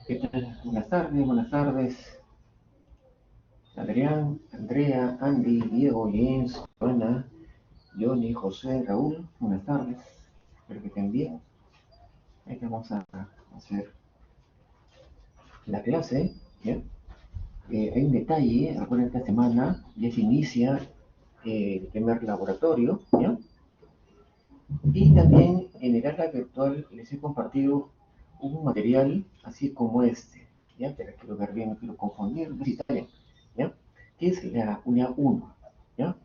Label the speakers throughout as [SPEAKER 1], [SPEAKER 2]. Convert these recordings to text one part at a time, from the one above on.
[SPEAKER 1] ¿Qué tal? Buenas tardes. Adrián, Andrea, Andy, Diego, James, Joana, Johnny, José, Raúl, buenas tardes. Espero que estén bien. Ahí vamos a hacer la clase. ¿Ya? Hay un detalle, recuerden que esta semana ya se inicia el primer laboratorio. ¿Ya? Y también en el aula virtual les he compartido un material así como este. ¿Ya? Pero quiero ver bien, no quiero confundir, ver si está bien. ¿Ya? Que es la unidad 1. ¿Ya?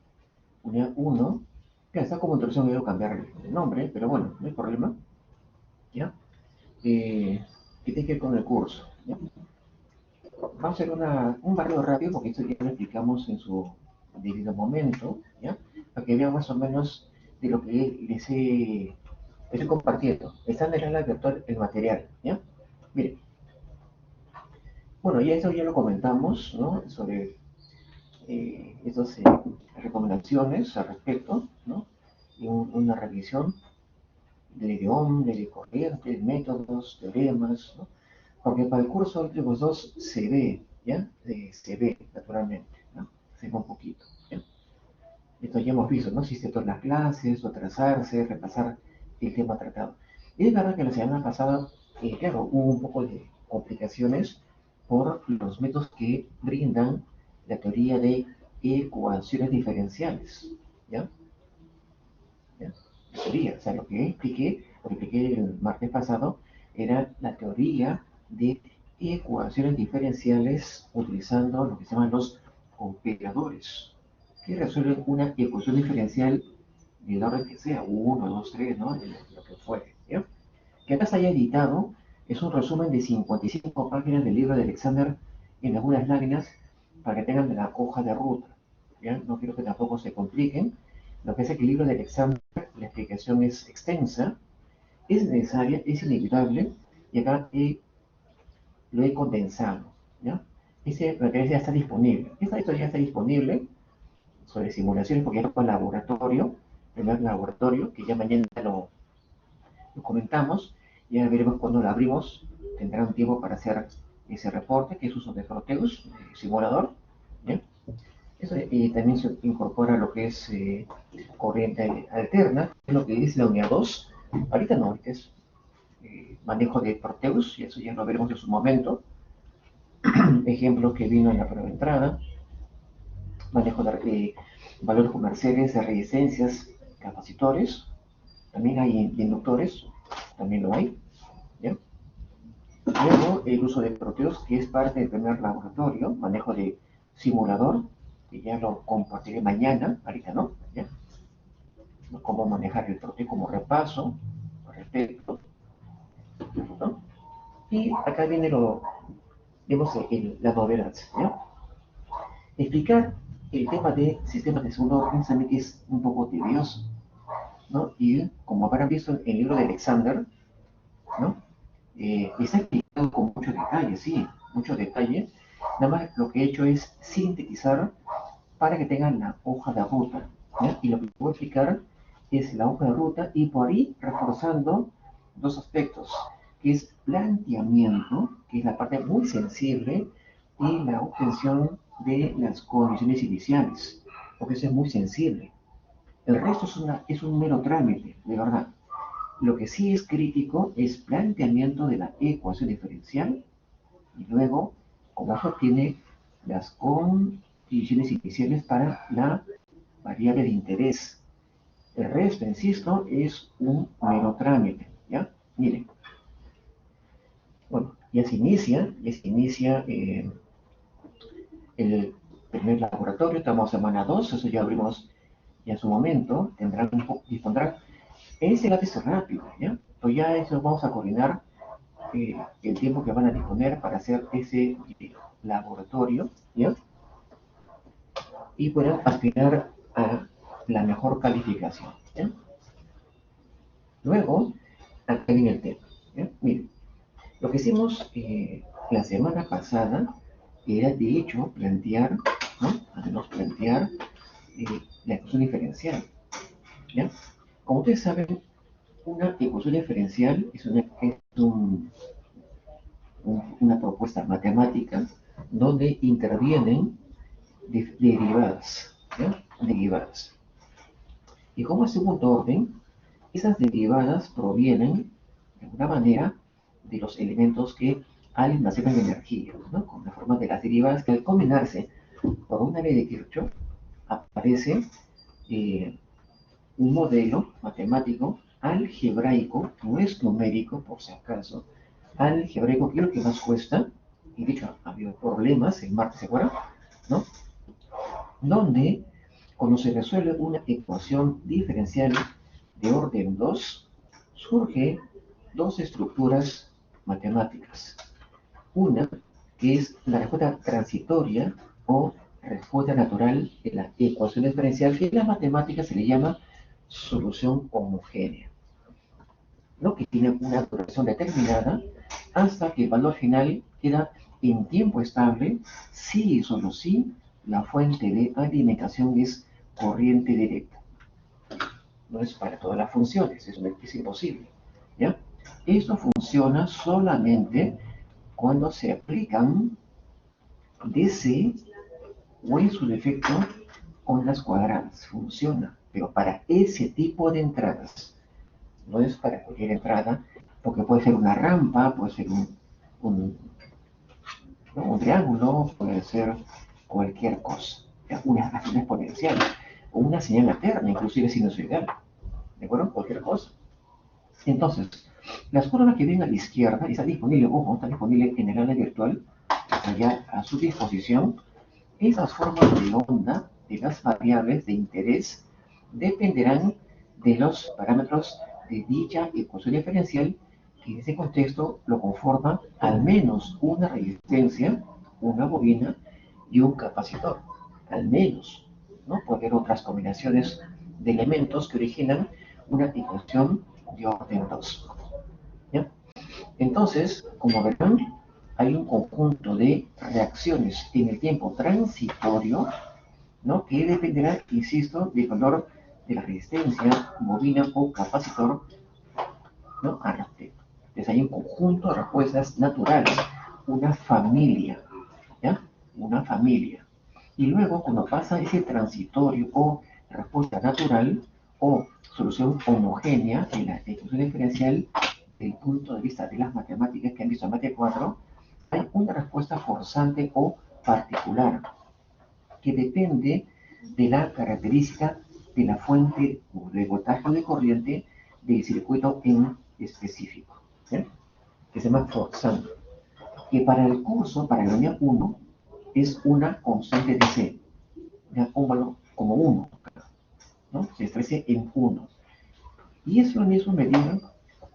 [SPEAKER 1] Unidad 1, que está como introducción, quiero cambiar el nombre, pero bueno, no hay problema. ¿Ya? Que tiene que ver con el curso. ¿Ya? Vamos a hacer un barrido rápido, porque esto ya lo explicamos en su debido momento. ¿Ya? Para que vean más o menos de lo que les he compartiendo. Está en el aula virtual el material. ¿Ya? Miren, bueno, ya eso ya lo comentamos, ¿no? Sobre estas recomendaciones al respecto, ¿no? Y una revisión del idioma, de corrientes, métodos, teoremas, ¿no? Porque para el curso entre los dos se ve, ¿ya? Se ve naturalmente, ¿no? Se ve un poquito, ¿ya? Esto ya hemos visto, ¿no? Si se las clases, o atrasarse, repasar el tema tratado. Y es verdad que la semana pasada, claro, hubo un poco de complicaciones por los métodos que brindan la teoría de ecuaciones diferenciales, ¿ya? ¿Ya? La teoría, o sea, lo que expliqué el martes pasado, era la teoría de ecuaciones diferenciales utilizando lo que se llaman los operadores, que resuelven una ecuación diferencial del orden que sea, uno, 2, 3, ¿no? Lo que fuere, ¿ya? Que acá se haya editado es un resumen de 55 páginas del libro de Alexander en algunas láminas para que tengan la hoja de ruta, ¿ya? No quiero que tampoco se compliquen. Lo que es que el libro de Alexander, la explicación es extensa, es necesaria, es inevitable, y acá lo he condensado, ¿ya? Ese material ya está disponible. Esto ya está disponible sobre simulaciones, porque ya fue laboratorio, primer laboratorio, que ya mañana lo comentamos, ya veremos cuando lo abrimos, tendrá un tiempo para hacer ese reporte, que es uso de Proteus, simulador, ¿ya? Eso, y también se incorpora lo que es corriente alterna, es lo que es la unidad 2. Ahorita no, ahorita es manejo de Proteus, y eso ya lo veremos en su momento. Ejemplo que vino en la prueba de entrada, manejo de valores comerciales de resistencias, capacitores, también hay inductores, también lo hay, ¿ya? Luego, el uso de Proteus, que es parte del primer laboratorio, manejo de simulador, que ya lo compartiré mañana, ahorita no, ¿ya? Cómo manejar el Proteus como repaso al respecto, ¿no? Y acá viene digamos, la novedad, ¿ya? Explicar el tema de sistemas de segundo orden también es un poco tedioso, ¿no? Y como habrán visto en el libro de Alexander, ¿no? Está explicado con mucho detalle, sí, mucho detalle. Nada más lo que he hecho es sintetizar para que tengan la hoja de ruta, ¿ya? Y lo que voy a explicar es la hoja de ruta y por ahí reforzando dos aspectos, que es planteamiento, que es la parte muy sensible, y la obtención de las condiciones iniciales, porque eso es muy sensible. El resto es un mero trámite, de verdad. Lo que sí es crítico es planteamiento de la ecuación diferencial y luego cómo se obtiene las condiciones iniciales para la variable de interés. El resto, insisto, es un mero trámite, ¿ya? Miren, bueno, ya se inicia el primer laboratorio, estamos en semana 2, eso ya abrimos ya en su momento, dispondrán, ese lápiz rápido, ¿ya? Pues ya eso vamos a coordinar el tiempo que van a disponer para hacer ese laboratorio, ¿ya? Y puedan aspirar a la mejor calificación, ¿ya? Luego, acá viene el tema, ¿ya? Miren, lo que hicimos la semana pasada era de hecho plantear, ¿no? Al menos plantear la ecuación diferencial, ¿ya? Como ustedes saben, una ecuación diferencial es una propuesta matemática donde intervienen derivadas, ¿ya? Derivadas. Y como es segundo orden, esas derivadas provienen, de alguna manera, de los elementos que almacenan energía, ¿no? Con la forma de las derivadas que al combinarse por una ley de Kirchhoff aparece eh, un modelo matemático algebraico, no es numérico por si acaso, algebraico, que es lo que más cuesta, y de hecho ha habido problemas el martes, ¿se acuerdan? ¿No? Donde cuando se resuelve una ecuación diferencial de orden 2, surge dos estructuras matemáticas. Una que es la respuesta transitoria o respuesta natural de la ecuación diferencial, que en la matemática se le llama solución homogénea, ¿no? Que tiene una duración determinada hasta que el valor final queda en tiempo estable si y solo si la fuente de alimentación es corriente directa. No es para todas las funciones, es imposible, ¿ya? Esto funciona solamente cuando se aplican DC o en su defecto ondas cuadradas. Funciona, pero para ese tipo de entradas. No es para cualquier entrada, porque puede ser una rampa, puede ser un, ¿no? Un triángulo, puede ser cualquier cosa, una exponencial, o una señal alterna, inclusive sinusoidal, ¿de acuerdo? Cualquier cosa. Entonces, las curvas que ven a la izquierda, y está disponible, ojo, está disponible en el aula virtual, está ya a su disposición. Esas formas de onda de las variables de interés dependerán de los parámetros de dicha ecuación diferencial, que en ese contexto lo conforma al menos una resistencia, una bobina y un capacitor. Al menos, ¿no? Puede haber otras combinaciones de elementos que originan una ecuación de orden 2. ¿Ya? Entonces, como verán, hay un conjunto de reacciones en el tiempo transitorio, ¿no? Que dependerá, insisto, del valor de la resistencia, bobina o capacitor, ¿no? Al respecto. Entonces hay un conjunto de respuestas naturales, una familia, ¿ya? Una familia. Y luego, cuando pasa ese transitorio o respuesta natural o solución homogénea en la ecuación diferencial, desde el punto de vista de las matemáticas que han visto en Mate 4, hay una respuesta forzante o particular que depende de la característica de la fuente o de voltaje de corriente del circuito en específico, ¿sí? Que se llama forzante. Que para el curso, para la unidad 1, es una constante de C, ¿ya? Un valor como 1, ¿no? Se establece en 1. Y es lo mismo medir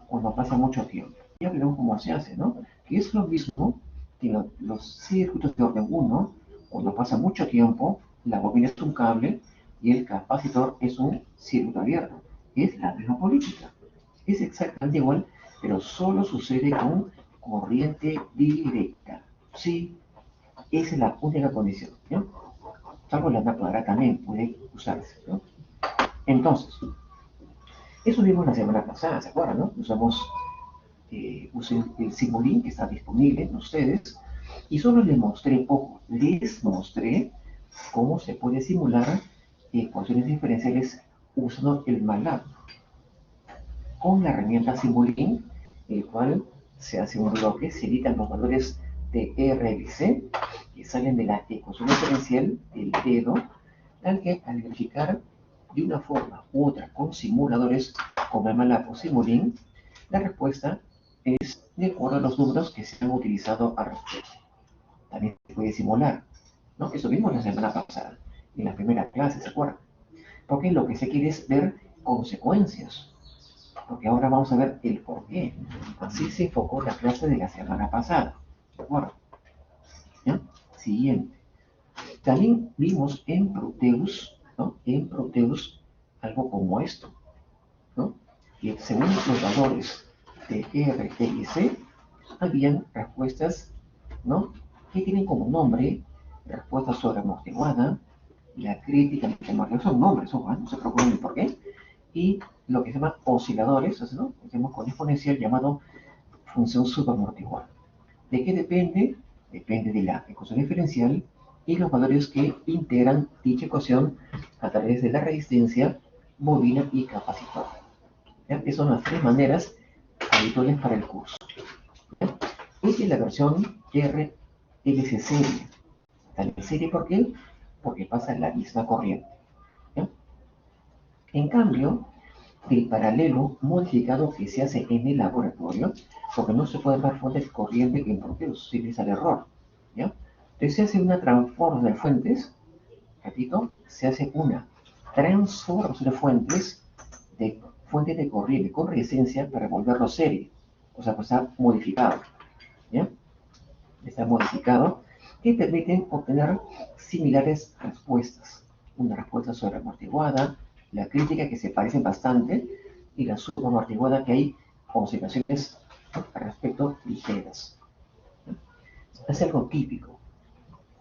[SPEAKER 1] cuando pasa mucho tiempo. Ya veremos cómo se hace, ¿no? Que es lo mismo que los circuitos de orden 1, cuando pasa mucho tiempo, la bobina es un cable y el capacitor es un circuito abierto. Es la misma política. Es exactamente igual, pero solo sucede con corriente directa. Sí, esa es la única condición, ¿no? Salvo la onda cuadrada también puede usarse, ¿no? Entonces, eso vimos la semana pasada, ¿se acuerdan, no? Usamos usen el Simulink que está disponible en ustedes y solo les mostré, ojo, les mostré cómo se puede simular ecuaciones diferenciales usando el MATLAB con la herramienta Simulink, el cual se hace un bloque, se editan los valores de R y C que salen de la ecuación diferencial del dedo, al que al verificar de una forma u otra con simuladores como el MATLAB o Simulink, la respuesta es de acuerdo a los números que se han utilizado al respecto. También se puede simular, ¿no? Eso vimos la semana pasada, en la primera clase, ¿se acuerdan? Porque lo que se quiere es ver consecuencias, porque ahora vamos a ver el por qué. Así se enfocó la clase de la semana pasada, ¿de acuerdo? ¿Ya? Siguiente. También vimos en Proteus, ¿no? En Proteus algo como esto, ¿no? Que según los valores de R, T y C, habían respuestas, ¿no? Que tienen como nombre respuesta sobre amortiguada, la crítica amortiguada, son nombres, no se preocupen por qué, y lo que se llama osciladores, ¿no? Hacemos con exponencial llamado función subamortiguada. ¿De qué depende? Depende de la ecuación diferencial y los valores que integran dicha ecuación a través de la resistencia, bobina y capacitor. ¿Ya? Esas son las tres maneras habituales para el curso. ¿Ya? Esta es la versión RLC serie. Tal serie, ¿por qué? Porque pasa la misma corriente. ¿Ya? En cambio, el paralelo modificado que se hace en el laboratorio, porque no se puede dar fuentes de corriente que en propio se utiliza el error. ¿Ya? Entonces se hace una transformación de fuentes, repito, se hace una transformación de fuentes de corriente con resistencia para volverlo serie. O sea, pues está modificado. ¿Ya? Está modificado que permiten obtener similares respuestas. Una respuesta sobreamortiguada, la crítica que se parecen bastante y la subamortiguada que hay oscilaciones al respecto ligeras. ¿No? Es algo típico.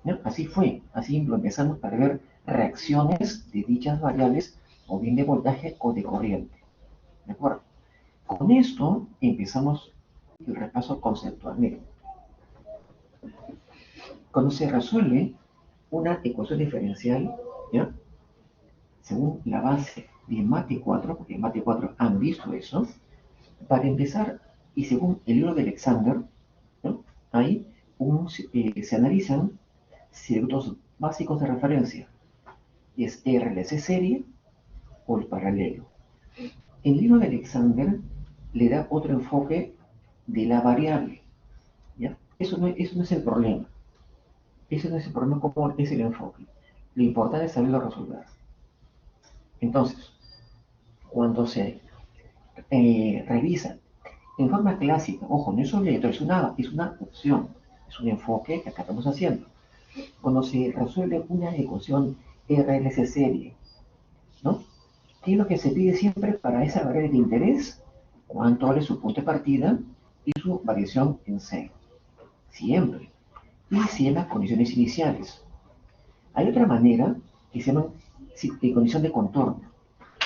[SPEAKER 1] ¿No? Así fue, así lo empezamos para ver reacciones de dichas variables o bien de voltaje o de corriente. ¿De acuerdo? Con esto empezamos el repaso conceptual. Miren, cuando se resuelve una ecuación diferencial, ¿ya? Según la base de Mate 4, porque en Mate 4 han visto eso, para empezar, y según el libro de Alexander, ¿no? Ahí se analizan circuitos básicos de referencia, y es RLC serie o el paralelo. El libro de Alexander le da otro enfoque de la variable, ¿ya? Eso no es el problema. Ese no es el problema, cómo es el enfoque. Lo importante es saberlo resolver. Entonces, cuando se revisa en forma clásica, ojo, no es obligatorio, es una opción, es un enfoque que acá estamos haciendo. Cuando se resuelve una ecuación RLC serie, ¿no? ¿Qué es lo que se pide siempre para esa variable de interés? ¿Cuánto vale su punto de partida y su variación en C? Siempre. Y si en las condiciones iniciales. Hay otra manera que se llama condición de contorno.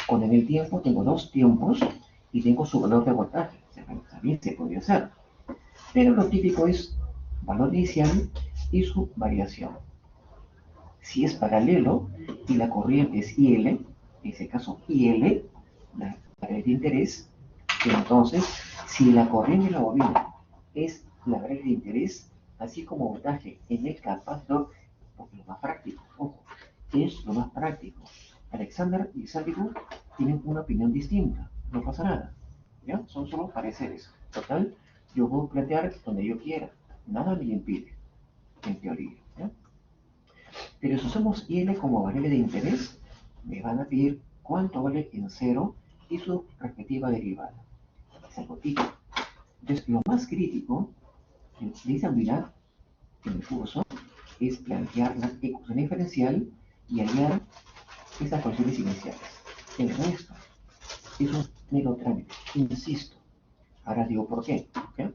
[SPEAKER 1] Cuando en el tiempo tengo dos tiempos y tengo su valor de voltaje. También se podría hacer. Pero lo típico es valor inicial y su variación. Si es paralelo y la corriente es IL, en ese caso IL, la variable de interés, entonces si la corriente de la bobina es la variable de interés, así como voltaje en el capacitor, porque es lo más práctico, ojo, es lo más práctico. Alexander y Saldigo tienen una opinión distinta, no pasa nada, ¿ya? Son solo pareceres. Total, yo puedo plantear donde yo quiera, nada me impide, en teoría, ¿ya? Pero si usamos IL como variable de interés, me van a pedir cuánto vale en cero y su respectiva derivada. Es algo típico. Entonces, lo más crítico que utilizan mirar en el curso es plantear la ecuación diferencial y hallar estas condiciones iniciales. El resto es un mero trámite, insisto. Ahora digo por qué. ¿Ya?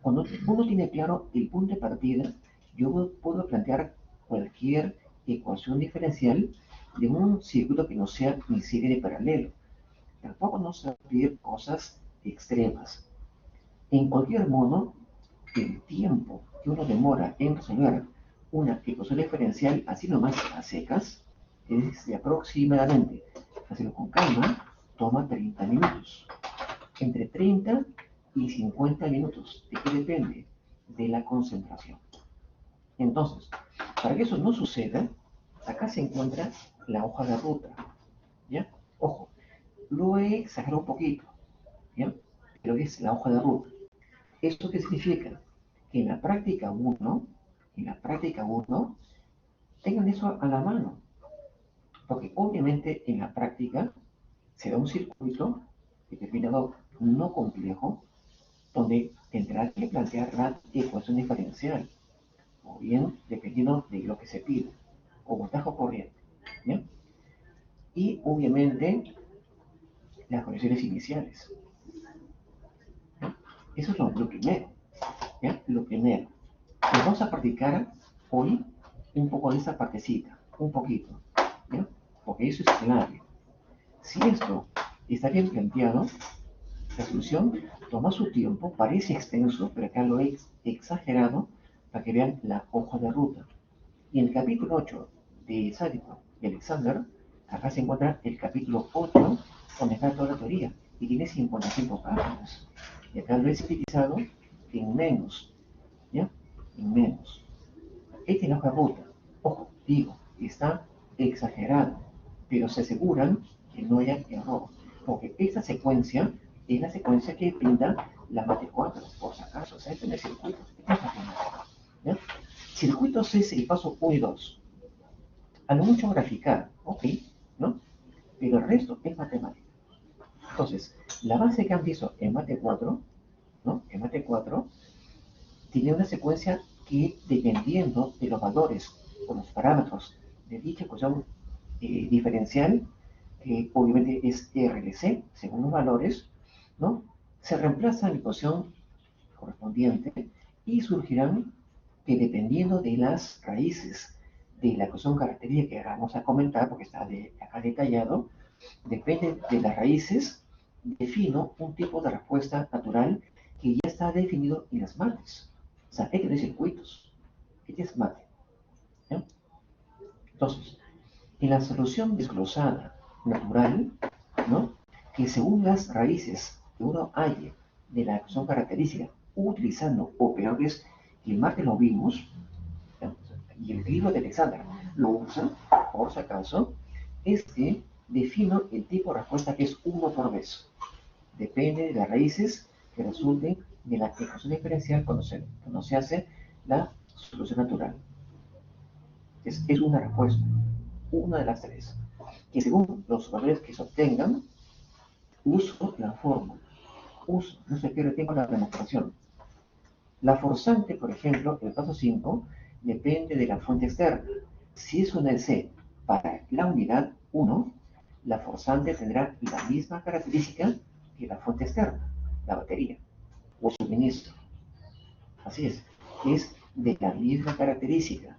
[SPEAKER 1] Cuando uno tiene claro el punto de partida, yo puedo plantear cualquier ecuación diferencial de un circuito que no sea ni serie de paralelo. Tampoco nos va a pedir cosas extremas. En cualquier modo, el tiempo que uno demora en resolver una ecuación diferencial, así nomás a secas, es de aproximadamente, hacerlo con calma, toma 30 minutos. Entre 30 y 50 minutos. ¿De qué depende? De la concentración. Entonces, para que eso no suceda, acá se encuentra la hoja de ruta. ¿Ya? Ojo, lo he exagerado un poquito. ¿Ya? Pero es la hoja de ruta. ¿Esto qué significa? Que en la práctica 1, tengan eso a la mano. Porque obviamente en la práctica se da un circuito determinado no complejo donde tendrá que plantear la ecuación diferencial, o bien dependiendo de lo que se pide, o voltaje o corriente. ¿Ya? Y obviamente las condiciones iniciales. ¿Ya? Eso es lo primero. ¿Ya? Lo primero. Pues vamos a practicar hoy un poco de esa partecita, un poquito, ¿ya? Porque eso es clave. Si esto está bien planteado, La solución toma su tiempo, parece extenso, pero acá lo he exagerado para que vean la hoja de ruta. Y en el capítulo 8 de Sádico y Alexander, acá se encuentra el capítulo 8, donde está toda la teoría, y tiene 55 páginas. Y acá lo he sintetizado en menos, ¿ya? En menos. Esta es la hoja de ruta. Ojo, digo, está exagerado, pero se aseguran que no haya error, porque esta secuencia es la secuencia que brinda la mate 4, por si acaso. O sea, esto no es circuito, esta es matemática, ¿ya? Circuitos es el paso 1 y 2. A lo mucho graficar, ok, ¿no? Pero el resto es matemática. Entonces, la base que han visto en mate 4, ¿no? En mate 4, tiene una secuencia que, dependiendo de los valores o los parámetros de dicha ecuación diferencial, que obviamente es RLC, según los valores, ¿no? Se reemplaza la ecuación correspondiente y surgirán que, dependiendo de las raíces de la ecuación característica que vamos a comentar, porque está acá detallado, depende de las raíces, defino un tipo de respuesta natural que ya está definido en las mates. O sea, este no es circuitos, este es mate, ¿ya? Entonces, en la solución desglosada natural, ¿no? Que según las raíces que uno halle de la ecuación característica, utilizando operadores que el mate lo vimos, ¿ya? Y el libro de Alexander lo usa, por si acaso, es que defino el tipo de respuesta que es 1 por vez. Depende de las raíces que resulten de la ecuación diferencial cuando se hace la solución natural. Es una respuesta, una de las tres, que según los valores que se obtengan, uso la fórmula. No se pierde tiempo en la demostración. La forzante, por ejemplo, el paso 5, depende de la fuente externa. Si es una EC para la unidad 1, la forzante tendrá la misma característica que la fuente externa, la batería o suministro. Así es de la misma característica.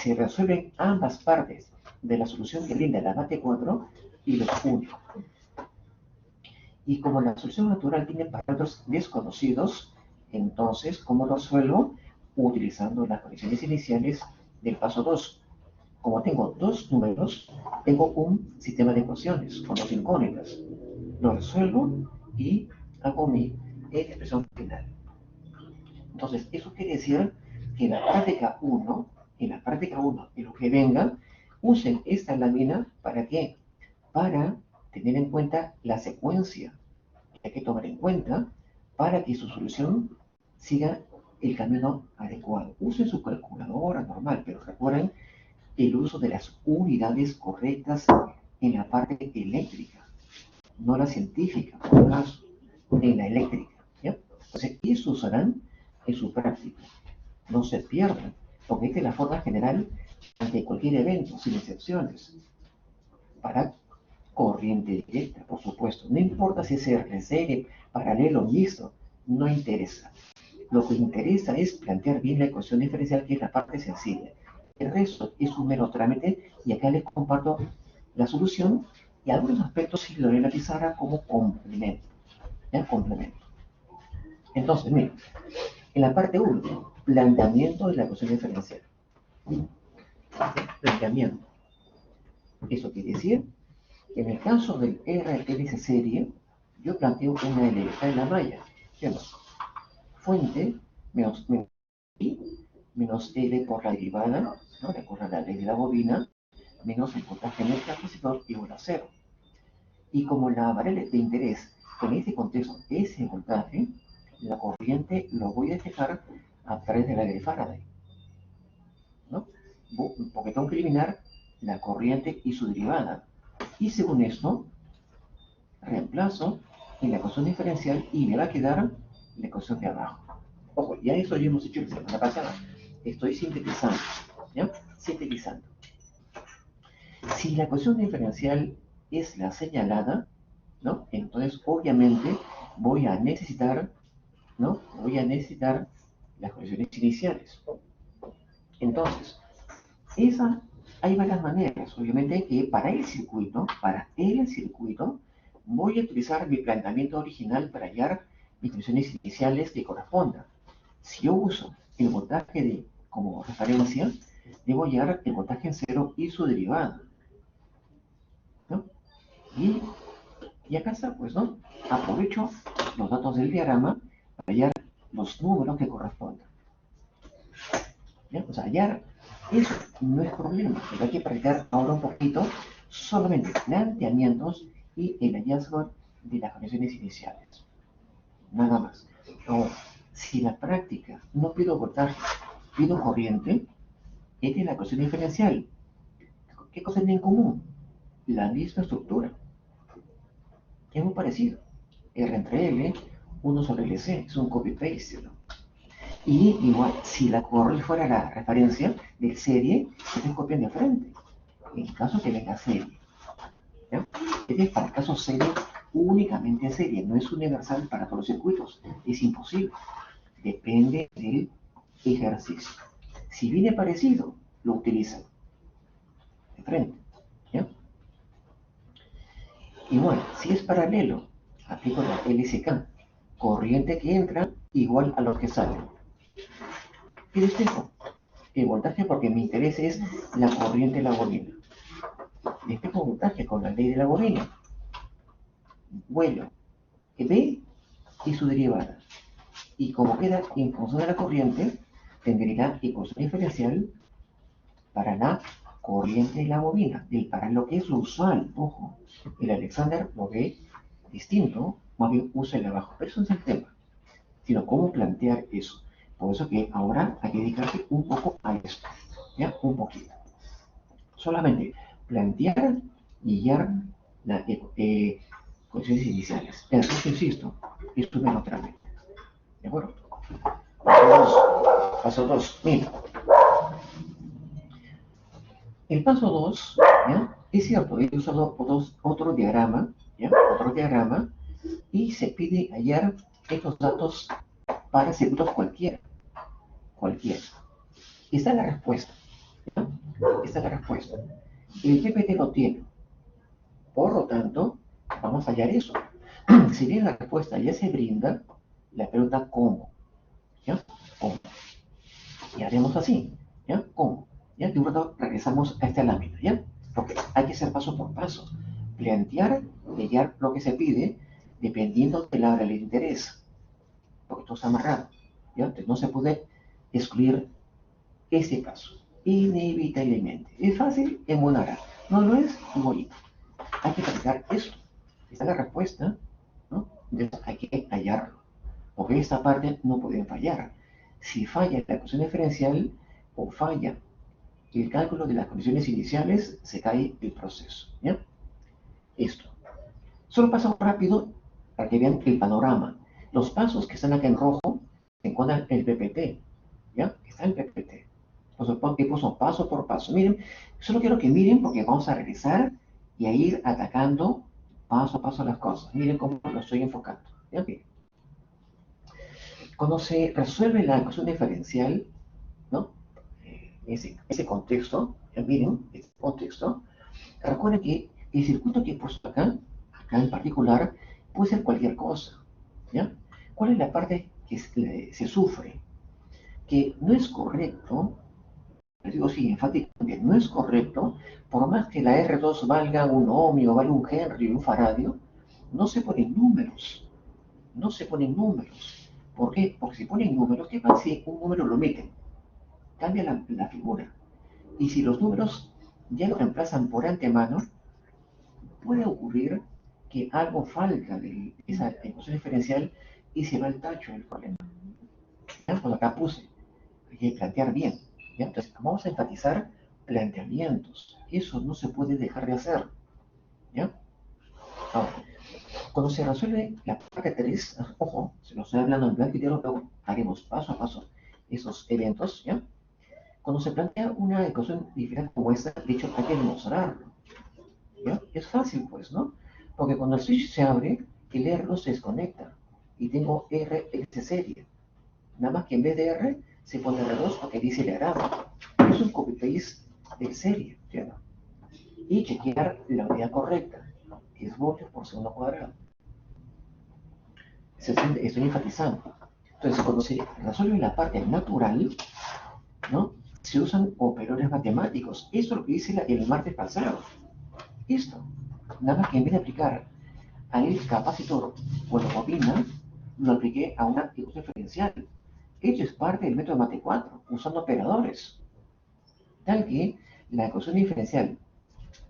[SPEAKER 1] Se resuelven ambas partes de la solución que brinda la mate 4 y los uno. Y como la solución natural tiene parámetros desconocidos, entonces, ¿cómo lo resuelvo? Utilizando las condiciones iniciales del paso 2. Como tengo dos números, tengo un sistema de ecuaciones con dos incógnitas. Lo resuelvo y hago mi expresión final. Entonces, eso quiere decir que en la práctica 1, y lo que venga, usen esta lámina, ¿para qué? Para tener en cuenta la secuencia que hay que tomar en cuenta para que su solución siga el camino adecuado. Usen su calculadora normal, pero recuerden el uso de las unidades correctas en la parte eléctrica, no la científica, por caso, en la eléctrica, ¿ya? Entonces, eso usarán en su práctica. No se pierdan, porque esta es la forma general ante cualquier evento, sin excepciones, para corriente directa, por supuesto. No importa si es RC, paralelo, mixto, no interesa. Lo que interesa es plantear bien la ecuación diferencial, que es la parte sensible. El resto es un mero trámite y acá les comparto la solución y algunos aspectos si lo analizara como complemento. ¿Ya? Complemento. Entonces, miren, en la parte 1, planteamiento de la ecuación diferencial. Planteamiento. Eso quiere decir que en el caso del RLC serie, yo planteo una L en la malla. Fuente menos I menos L por la derivada, ¿no? Recuerda la ley de la bobina, menos el voltaje en el capacitor igual a 0. Y como la variable de interés en este contexto es el voltaje, la corriente lo voy a fijar a través de la ley de Faraday, ¿no? Porque tengo que eliminar la corriente y su derivada. Y según esto, reemplazo en la ecuación diferencial y me va a quedar la ecuación de abajo. Ojo, ya eso ya hemos hecho la semana pasada. Estoy sintetizando, ¿ya? Sintetizando. Si la ecuación diferencial es la señalada, ¿no? Entonces, obviamente, voy a necesitar, ¿no? Voy a necesitar las condiciones iniciales. Entonces, hay varias maneras. Obviamente que para el circuito, voy a utilizar mi planteamiento original para hallar mis condiciones iniciales que correspondan. Si yo uso el voltaje como referencia, debo hallar el voltaje en cero y su derivada, ¿no? Y acá está, pues, ¿no? Aprovecho los datos del diagrama para hallar los números que correspondan. ¿Ya? O sea, hallar eso no es problema, pero hay que practicar ahora un poquito solamente planteamientos y el hallazgo de las condiciones iniciales. Nada más. Ahora, si la práctica no pido voltaje, pido corriente, esta es la ecuación diferencial. ¿Qué cosa tienen en común? La misma estructura. Es muy parecido. R entre L, 1 sobre LC, es un copy-paste, ¿no? Y igual, si la corriente fuera la referencia de serie, ustedes copian de frente. En caso que venga serie. ¿Ya? Este es para el caso serie, únicamente serie, no es universal para todos los circuitos. Es imposible. Depende del ejercicio. Si viene parecido, lo utilizan de frente. ¿Ya? Igual, si es paralelo, aplico la LSK. Corriente que entra igual a lo que sale. Y despejo el voltaje porque mi interés es la corriente de la bobina. Despejo el voltaje con la ley de la bobina. Vuelo B y su derivada. Y como queda en función de la corriente, tendré la ecuación diferencial para la corriente de la bobina, para lo que es lo usual. Ojo, el Alexander lo ve distinto, más bien usa el abajo, pero eso no es el tema, sino cómo plantear eso. Por eso que ahora hay que dedicarse un poco a esto, ¿ya? Un poquito. Solamente plantear y hallar las condiciones iniciales. El resto, insisto, estuve otra vez. ¿De acuerdo? Paso 2. Paso 2. Mira. El paso 2, ¿ya? Es cierto, he usado otro diagrama, ¿ya? Otro diagrama, y se pide hallar estos datos para circuitos cualquiera. Cualquiera. Esta es la respuesta. ¿Ya? Esta es la respuesta. El PPT lo tiene. Por lo tanto, vamos a hallar eso. Si bien la respuesta ya se brinda, la pregunta ¿cómo? ¿Ya? ¿Cómo? Y haremos así. ¿Ya? ¿Cómo? ¿Ya? De un rato regresamos a esta lámina. ¿Ya? Porque hay que hacer paso por paso. Plantear y hallar lo que se pide dependiendo del área de interés. Porque esto está amarrado. ¿Ya? Entonces no se puede excluir este paso. Inevitablemente. Es fácil emular. No lo es, bonito. Hay que practicar esto. Esta es la respuesta, ¿no? Entonces hay que hallarlo. Porque esta parte no puede fallar. Si falla la ecuación diferencial o falla el cálculo de las condiciones iniciales, se cae el proceso. ¿Ya? Esto. Solo paso rápido para que vean el panorama. Los pasos que están acá en rojo se encuentran en el PPT. ¿Ya? Está el PPT. Los tipos son paso por paso. Miren, solo quiero que miren porque vamos a regresar y a ir atacando paso a paso las cosas. Miren cómo lo estoy enfocando. ¿Ya? Miren. Cuando se resuelve la ecuación diferencial, ¿no? Ese contexto, miren, este contexto, recuerden que el circuito que he puesto acá en particular, puede ser cualquier cosa. ¿Ya? ¿Cuál es la parte que se sufre? Que no es correcto, les digo sí, enfáticamente, no es correcto, por más que la R2 valga un ohmio, valga un Henry, un faradio, no se ponen números. No se ponen números. ¿Por qué? Porque si ponen números, ¿qué pasa si un número lo omiten? Cambia la figura. Y si los números ya lo reemplazan por antemano, puede ocurrir que algo falta de esa ecuación diferencial y se va al tacho del problema. ¿Ya? Cuando acá puse, hay que plantear bien. ¿Ya? Entonces, vamos a enfatizar planteamientos. Eso no se puede dejar de hacer. ¿Ya? Ahora, cuando se resuelve la parte 3, ojo, se lo estoy hablando en blanco y negro, luego haremos paso a paso esos eventos. ¿Ya? Cuando se plantea una ecuación diferente como esta, de hecho, hay que demostrarlo. ¿Ya? Es fácil, pues, ¿no? Porque cuando el switch se abre, el R2 se desconecta y tengo RX serie. Nada más que en vez de R se pone R2 porque dice el diagrama. Es un copy-paste de serie, ¿ya? Y chequear la unidad correcta. 10 voltios por segundo cuadrado. Estoy enfatizando. Entonces, cuando se resuelve la parte natural, ¿no? Se usan operadores matemáticos. Esto es lo que dice el martes pasado. Esto. Nada más que en vez de aplicar al capacitor o la bobina, lo apliqué a una ecuación diferencial. Esto es parte del método Mate 4, usando operadores. Tal que la ecuación diferencial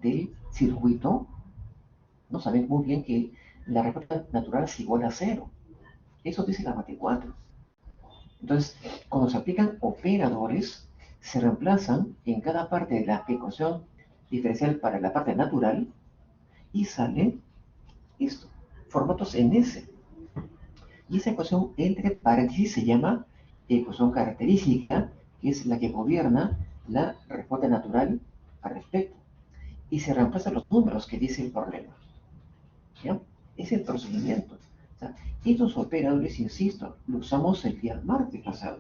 [SPEAKER 1] del circuito, no saben muy bien que la respuesta natural es igual a 0. Eso dice la Mate 4. Entonces, cuando se aplican operadores, se reemplazan en cada parte de la ecuación diferencial para la parte natural y sale esto, formatos en S. Y esa ecuación entre paréntesis se llama ecuación característica, que es la que gobierna la respuesta natural al respecto. Y se reemplazan los números que dice el problema. ¿Ya? Es el procedimiento. O sea, estos operadores, insisto, lo usamos el día martes pasado,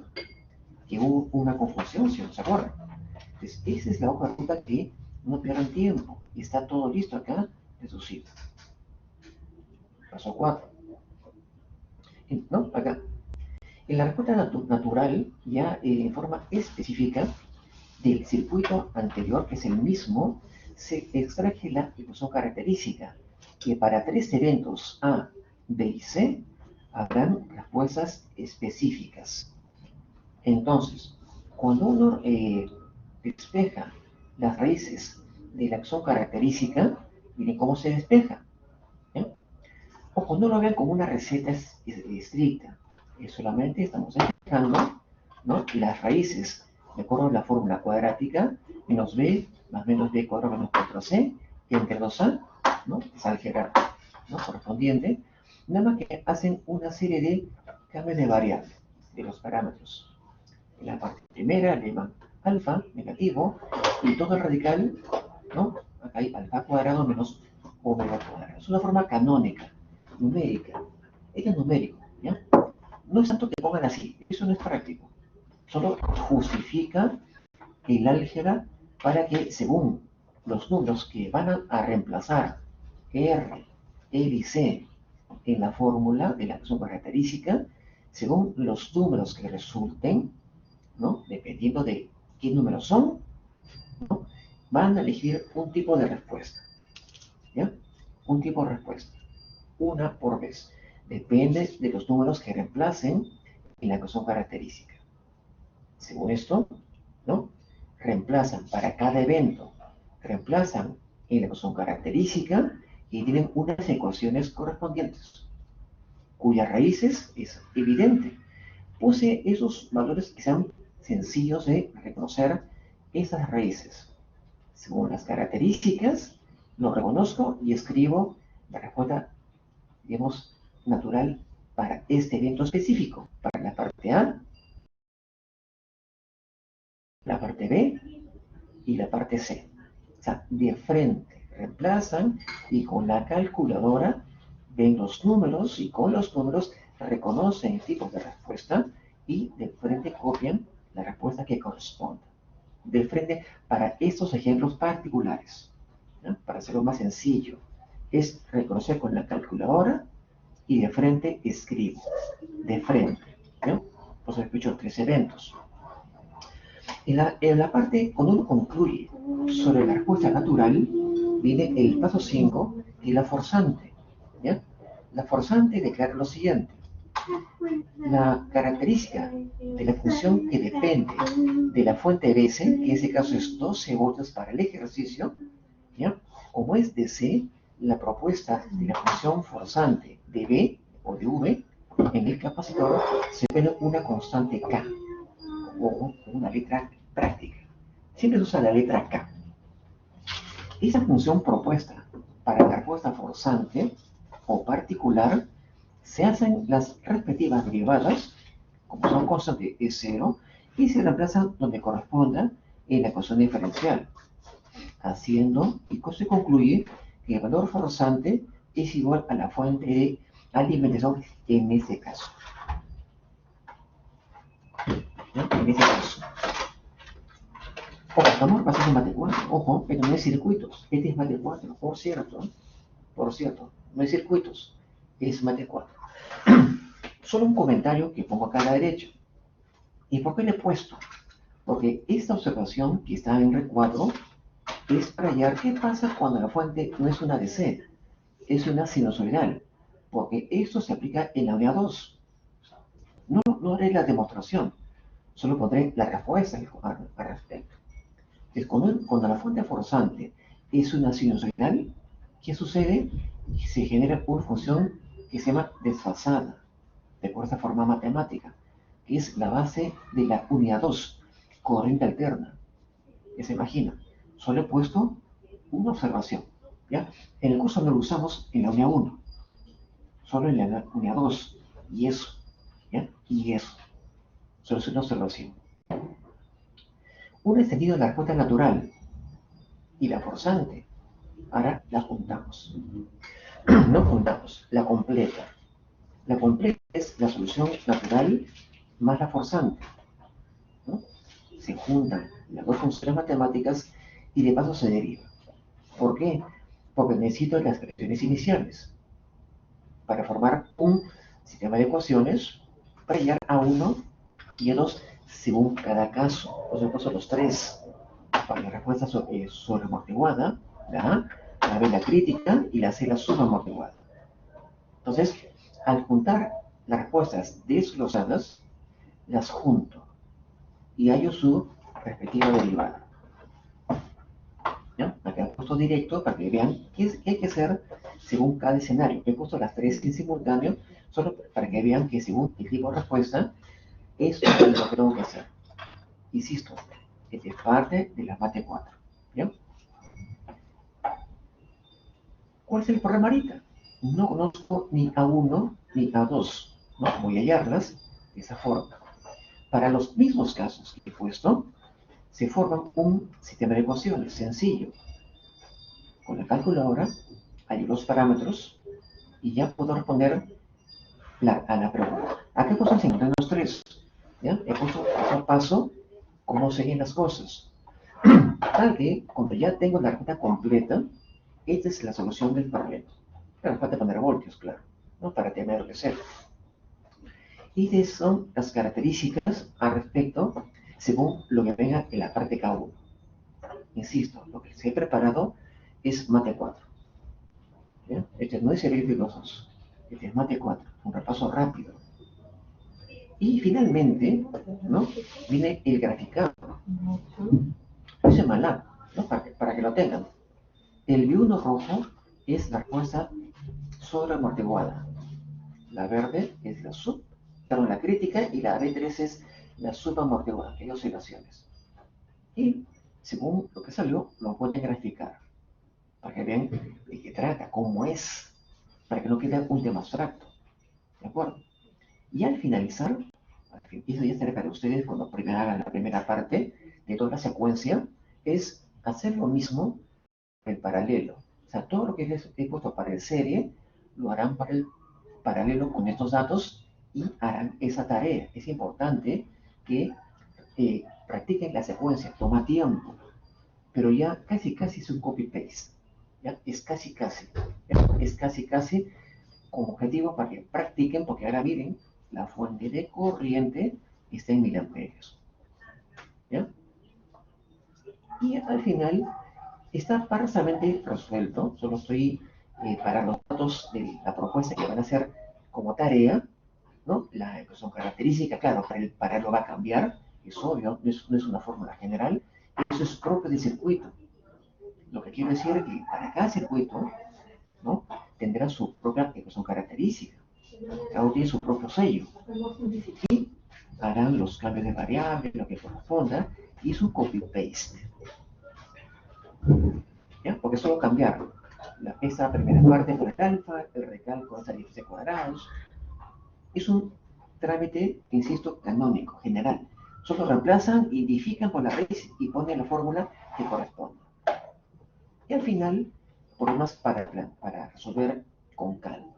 [SPEAKER 1] que hubo una confusión, si no se acuerdan. Entonces, esa es la hoja de ruta que no pierdan tiempo. Y está todo listo acá de su cita. Paso 4. ¿No? Acá. En la respuesta natural, ya en forma específica del circuito anterior, que es el mismo, se extrae la ecuación característica, que para 3 eventos A, B y C habrán respuestas específicas. Entonces, cuando uno despeja las raíces de la ecuación característica, miren cómo se despeja. ¿Eh? O cuando lo vean como una receta estricta, solamente estamos despejando, ¿no?, las raíces de acuerdo a la fórmula cuadrática, menos b más menos b cuadrado menos 4c, entre 2a, ¿no?, es álgebra, ¿no?, correspondiente, nada más que hacen una serie de cambios de variables de los parámetros. En la parte primera le llaman alfa, negativo, y todo el radical, ¿no?, acá hay alfa cuadrado menos omega cuadrado. Es una forma canónica, numérica. Esto es numérico, ¿ya? No es tanto que pongan así, eso no es práctico. Solo justifica el álgebra para que, según los números que van a reemplazar R, L y C en la fórmula de la ecuación característica, según los números que resulten, ¿no?, dependiendo de qué números son, ¿no?, van a elegir un tipo de respuesta, ¿ya? Un tipo de respuesta, una por vez. Depende de los números que reemplacen en la ecuación característica. Según esto, ¿no?, reemplazan para cada evento, reemplazan en la ecuación característica y tienen unas ecuaciones correspondientes, cuyas raíces es evidente. Puse esos valores que sean sencillos de reconocer esas raíces. Según las características, lo reconozco y escribo la respuesta, digamos, natural para este evento específico, para la parte A, la parte B y la parte C. O sea, de frente reemplazan y con la calculadora ven los números y con los números reconocen el tipo de respuesta y de frente copian la respuesta que corresponde. De frente para estos ejemplos particulares, ¿no?, para hacerlo más sencillo, es reconocer con la calculadora y de frente escribo, de frente, ¿no? Pues escucho 3 eventos. En la parte, cuando uno concluye sobre la respuesta natural, viene el paso 5, que es la forzante, ¿ya? La forzante declara lo siguiente: la característica de la función que depende de la fuente de BC, que en ese caso es 12 voltios para el ejercicio, ¿ya?, como es de C, la propuesta de la función forzante de B o de V, en el capacitor se pone una constante K, o una letra práctica. Siempre se usa la letra K. Esa función propuesta para la respuesta forzante o particular, se hacen las respectivas derivadas, como son constantes, es 0, y se reemplazan donde corresponda en la ecuación diferencial, haciendo, y se concluye que el valor forzante es igual a la fuente de alimentación en este caso. ¿No?, en este caso. Ojo, estamos pasando en Mate 4. Ojo, pero no es circuitos. Este es Mate 4, por cierto. Por cierto, no hay circuitos, es mate 4. Solo un comentario que pongo acá a la derecha. ¿Y por qué le he puesto? Porque esta observación que está en recuadro es para hallar qué pasa cuando la fuente no es una DC, es una sinusoidal, porque esto se aplica en la unidad 2. No haré la demostración, solo pondré la respuesta al respecto. Entonces, cuando la fuente forzante es una sinusoidal, ¿qué sucede? Se genera una función que se llama desfasada, de esta forma matemática, que es la base de la unidad 2, corriente alterna. Ya se imagina, solo he puesto una observación. ¿Ya? En el curso no lo usamos en la unidad 1, solo en la unidad 2, y eso, ¿ya? Y eso, solo es una observación. Un extendido de la respuesta natural y la forzante, ahora la juntamos. No juntamos, la completa. La completa es la solución natural más la forzante, ¿no? Se juntan las dos funciones matemáticas y de paso se deriva. ¿Por qué? Porque necesito las expresiones iniciales para formar un sistema de ecuaciones para llegar a 1 y a 2 según cada caso. Por supuesto, los tres para la respuesta sobreamortiguada, la B la crítica y la C la subamortiguada. Entonces, al juntar las respuestas desglosadas, las junto y hallo su respectiva derivada. ¿Ya? Acá he puesto directo para que vean qué hay que hacer según cada escenario. He puesto las tres en simultáneo solo para que vean que según el tipo de respuesta, esto es lo que tengo que hacer. Insisto, esta es parte de la mate 4. ¿Ya? ¿Cuál es el problema ahorita? No conozco ni A1 ni A2. ¿No? Voy a hallarlas de esa forma. Para los mismos casos que he puesto, se forma un sistema de ecuaciones sencillo. Con la calculadora hay los parámetros y ya puedo responder a la pregunta. Acá he puesto el simultáneos 3. ¿Ya? He puesto paso a paso cómo serían las cosas. Tal que cuando ya tengo la receta completa, esta es la solución del problema. Pero falta poner voltios, claro, ¿no? Para tener que ser. Y estas son las características al respecto según lo que venga en la parte K1. Insisto, lo que se he preparado es mate 4. ¿Ya? Este no es el filosos, este es mate 4, un repaso rápido. Y finalmente, ¿no? Viene el graficado. No se MATLAB, ¿no? Para que lo tengan. El B1 rojo es la respuesta sobreamortiguada. La verde es la crítica y la B3 es la subamortiguada, que hay oscilaciones. Y según lo que salió, lo pueden graficar para que vean de qué trata, cómo es, para que no quede un tema abstracto. ¿De acuerdo? Y al finalizar, eso ya estará para ustedes cuando hagan la primera parte de toda la secuencia, es hacer lo mismo en paralelo. O sea, todo lo que les he puesto para el serie, lo harán para el paralelo con estos datos y harán esa tarea. Es importante que practiquen la secuencia, toma tiempo, pero ya casi es un copy-paste. ¿Ya? Es casi, ¿ya? Es casi como objetivo para que practiquen, porque ahora miren, la fuente de corriente está en miliamperios. ¿Ya? Y al final está parcialmente resuelto, solo estoy para los datos de la propuesta que van a hacer como tarea, ¿no? La ecuación característica, claro, para el paralelo va a cambiar, es obvio, no es una fórmula general, eso es propio del circuito. Lo que quiero decir es que para cada circuito, ¿no? Tendrá su propia ecuación característica, cada uno tiene su propio sello, y harán los cambios de variable, lo que corresponda, y es un copy-paste. ¿Ya? Porque solo cambiar esta primera parte por el alfa, el recálculo de raíces de cuadrados, es un trámite, insisto, canónico, general. Solo reemplazan, identifican por la raíz y ponen la fórmula que corresponde. Y al final, problemas para resolver con calma.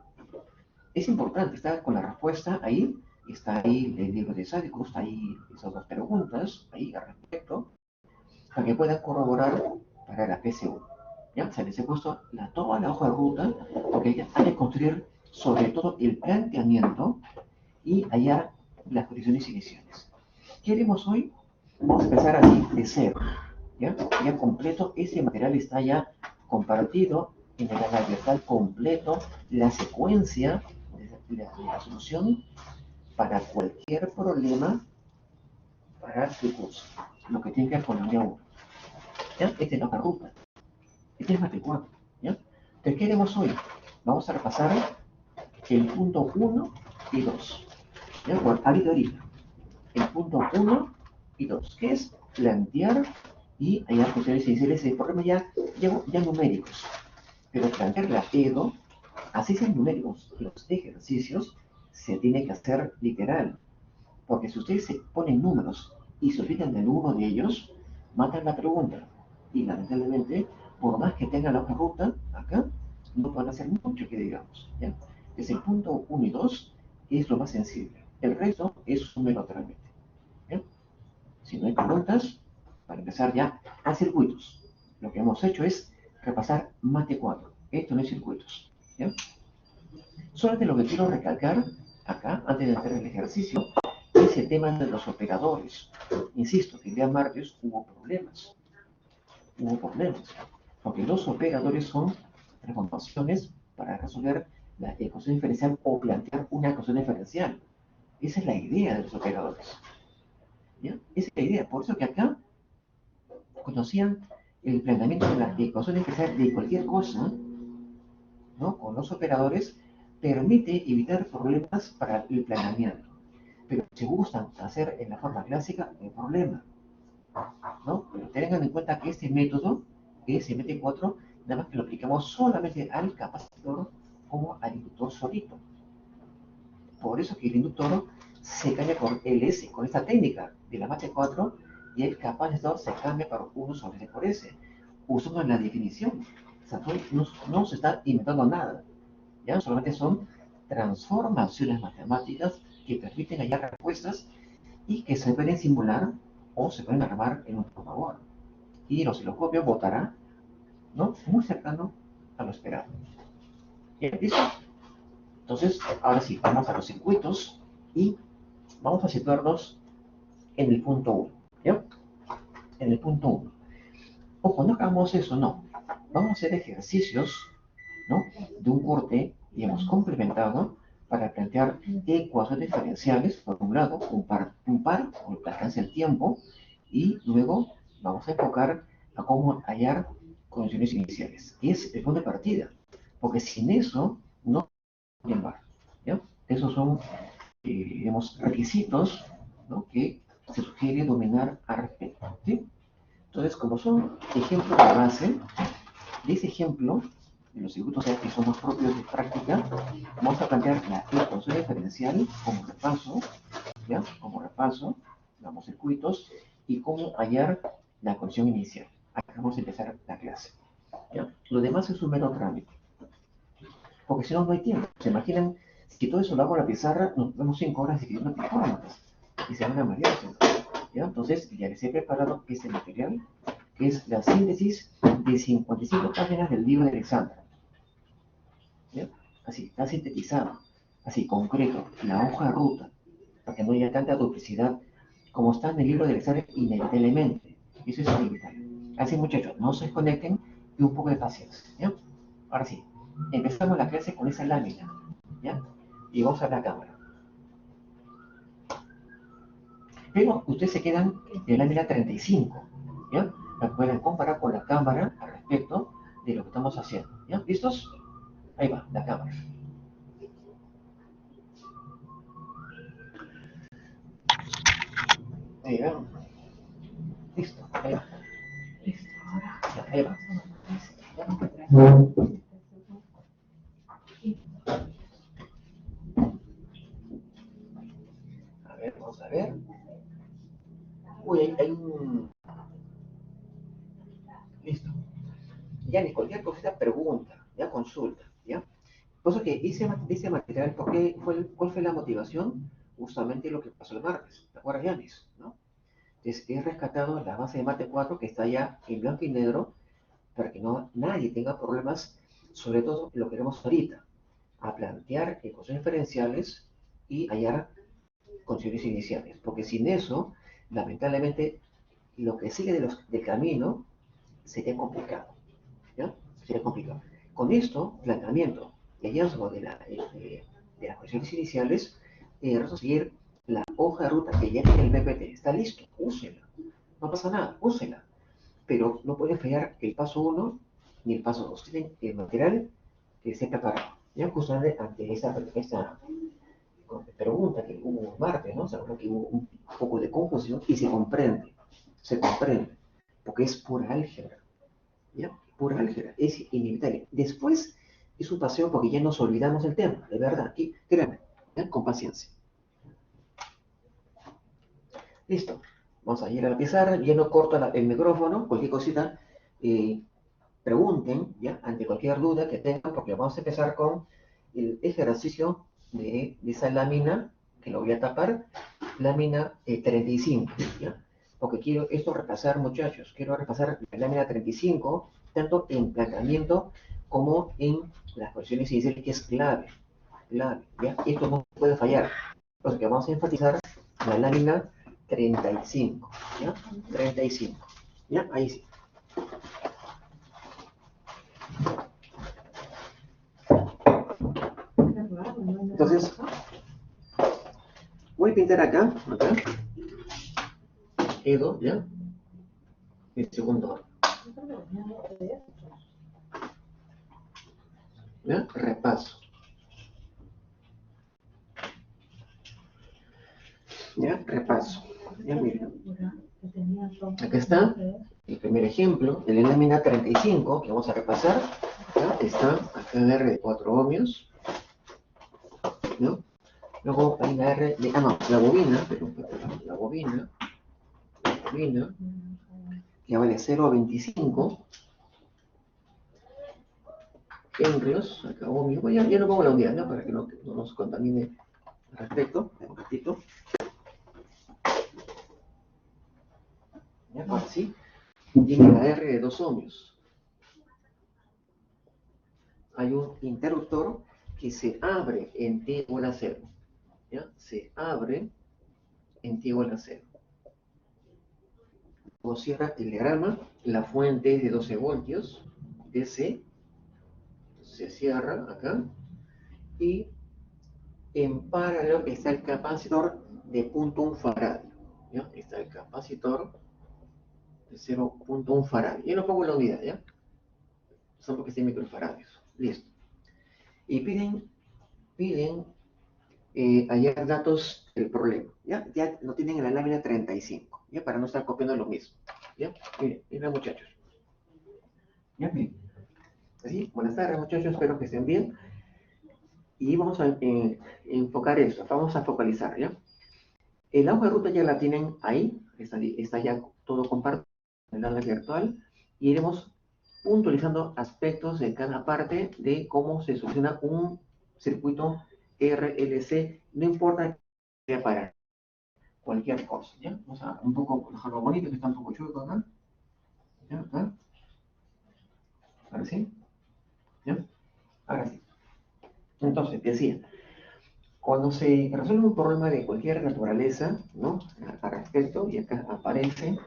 [SPEAKER 1] Es importante, está con la respuesta ahí, está ahí el libro de Sádico, está ahí esas dos preguntas, ahí al respecto, para que puedan corroborar para la PSU. ¿ya? Se les he puesto toda la hoja de ruta, porque hay que construir sobre todo el planteamiento y hallar las condiciones iniciales. ¿Qué haremos hoy? Vamos a empezar así, de cero, ¿ya? Ya completo, ese material está ya compartido en el análisis, está completo la secuencia de la solución para cualquier problema para tu curso, lo que tiene que ver con la unidad 1. ¿Ya? Esta es la hoja ruta, este es mate 4, ¿ya? Entonces, ¿qué haremos hoy? Vamos a repasar el punto 1 y 2, ¿ya? Por ahorita, el punto 1 y 2, que es plantear y hallar funciones iniciales de problemas ya numéricos. Pero plantear la EDO, así sean numéricos, los ejercicios se tiene que hacer literal. Porque si ustedes se ponen números y se olvidan de uno de ellos, matan la pregunta. Y lamentablemente, por más que tengan la hoja ruta, acá, no pueden hacer mucho que digamos. ¿Ya? Es el punto 1 y 2 es lo más sensible. El resto es un mero trámite. ¿Ya? Si no hay preguntas, para empezar ya a circuitos. Lo que hemos hecho es repasar mate 4. Esto no es circuitos. ¿Ya? Solamente lo que quiero recalcar acá, antes de hacer el ejercicio, es el tema de los operadores. Insisto, que el día martes hubo problemas. Porque los operadores son transformaciones para resolver la ecuación diferencial o plantear una ecuación diferencial. Esa es la idea de los operadores. ¿Ya? Esa es la idea. Por eso que acá conocían el planteamiento de la ecuación diferencial de cualquier cosa, ¿no? Con los operadores, permite evitar problemas para el planeamiento. Pero si gustan hacer en la forma clásica, no hay problema, ¿no? Pero tengan en cuenta que este método, SMT4, nada más que lo aplicamos solamente al capacitor como al inductor solito. Por eso que el inductor se cambia por LS, con esta técnica de la mate 4, y el capacitor se cambia por 1 sobre S por S, usando la definición. O sea, no se está inventando nada, ¿ya? Solamente son transformaciones matemáticas que permiten hallar respuestas y que se pueden simular o se pueden armar en nuestro favor. Y el osciloscopio votará, ¿no? Muy cercano a lo esperado. ¿Ya? ¿Listo? Entonces, ahora sí, vamos a los circuitos y vamos a situarnos en el punto 1. ¿Ya? En el punto 1. Ojo, no hagamos eso, no. Vamos a hacer ejercicios, ¿no? De un corte, digamos, complementado para plantear ecuaciones diferenciales, por un lado, un par, o que alcance el tiempo, y luego vamos a enfocar a cómo hallar condiciones iniciales. Es el punto de partida, porque sin eso no pueden bar, ¿ya? Esos son, digamos, requisitos, ¿no? Que se sugiere dominar al respecto, ¿sí? Entonces, como son ejemplos de base, de ese ejemplo, de los circuitos que son más propios de práctica, vamos a plantear la ecuación diferencial como repaso, ¿ya? Como repaso, damos circuitos, y cómo hallar la condición inicial. Acá vamos a empezar la clase, ¿ya? Lo demás es un mero trámite, porque si no, no hay tiempo. ¿Se imaginan? Si todo eso lo hago a la pizarra, nos damos 5 horas escribiendo performance, y se van a marear, ¿ya? Entonces, ya les he preparado este material, que es la síntesis de 55 páginas del libro de Alexandra. ¿Ya? Así, está sintetizado, así, concreto, la hoja de ruta, para que no haya tanta duplicidad como está en el libro de Alexandra inevitablemente. Eso es inevitable. Así, muchachos, no se desconecten y un poco de paciencia. ¿Ya? Ahora sí, empezamos la clase con esa lámina. ¿Ya? Y vamos a la cámara. Pero ustedes se quedan en la lámina 35. ¿Ya? La pueden comparar con la cámara al respecto de lo que estamos haciendo. ¿Ya? ¿Listos? Ahí va, la cámara. Ahí va. Listo. Ahí va. Listo. Ahí va. A ver, vamos a ver. Uy, hay un. Listo. Ya ni cualquier cosita pregunta, ya consulta, ¿ya? Por eso que ese material, ¿cuál fue la motivación? Justamente lo que pasó el martes, ¿te acuerdas, Yanis? ¿No? He rescatado la base de mate 4 que está ya en blanco y negro para que no, nadie tenga problemas, sobre todo lo que queremos ahorita, a plantear ecuaciones diferenciales y hallar condiciones iniciales, porque sin eso, lamentablemente, lo que sigue del camino sería complicado, ¿ya? Sería complicado. Con esto, planteamiento y hallazgo de las condiciones iniciales, vamos a seguir la hoja de ruta que ya tiene el PPT. Está listo, úsela. No pasa nada, úsela. Pero no puede fallar el paso uno ni el paso 2. Tienen el material que esté preparado. Ya justamente ante esta pregunta que hubo martes, ¿no? O sea, que hubo un poco de confusión y se comprende, porque es pura álgebra, ¿ya? Pura álgebra, es inevitable. Después es un paseo porque ya nos olvidamos del tema, de verdad, y créanme, ¿ya? Con paciencia. Listo, vamos a ir a la pizarra, ya no corto el micrófono, cualquier cosita, eh, pregunten, ¿ya? Ante cualquier duda que tengan, porque vamos a empezar con el ejercicio de esa lámina, que lo voy a tapar, lámina 35, ¿ya? Porque quiero esto repasar, muchachos, quiero repasar la lámina 35, tanto en planteamiento como en las cuestiones iniciales, que es clave, clave, ¿ya? Esto no puede fallar, porque vamos a enfatizar la lámina 35, ¿ya? 35, ¿ya? Ahí sí. Entonces, voy a pintar acá, Edo, ¿ya? El segundo. ¿Ya? Repaso. ¿Ya? Repaso. Ya, miren. Acá está el primer ejemplo, en la lámina 35, que vamos a repasar. ¿Ya? Está acá la R de 4 ohmios, ¿no? Luego hay la R de, no, la bobina, la bobina, que vale 0,25 henrios, acá ohmios. Bueno, ya no pongo la unidad, ¿no? Para que no nos contamine al respecto. Un ratito. ¿Ya? Ahora sí. Tiene la R de 2 ohmios. Hay un interruptor que se abre en t igual a 0. ¿Ya? Se abre en t igual a 0. O cierra el diagrama, la fuente es de 12 voltios, DC, se cierra acá, y en paralelo está el capacitor de 0,1 faradio. ¿Ya? Está el capacitor de 0,1 faradio. Yo no pongo la unidad, ¿ya? Son porque estén microfaradios. Listo. Y piden hallar datos del problema. Ya lo tienen en la lámina 35, ¿ya? Para no estar copiando lo mismo. ¿Ya? Miren muchachos. ¿Ya? Miren. Así, buenas tardes muchachos, espero que estén bien. Y vamos a enfocar esto, vamos a focalizar, ¿ya? La hoja de ruta ya la tienen ahí, está ya todo compartido en el aula virtual, y iremos puntualizando aspectos de cada parte de cómo se soluciona un circuito RLC, no importa que sea para cualquier cosa, ¿ya? Vamos a un poco dejarlo bonito, que está un poco chueco acá. ¿Ya? ¿Acá? Ahora sí. ¿Ya? Ahora sí. Entonces, decía, cuando se resuelve un problema de cualquier naturaleza, ¿no? Al respecto, y acá aparece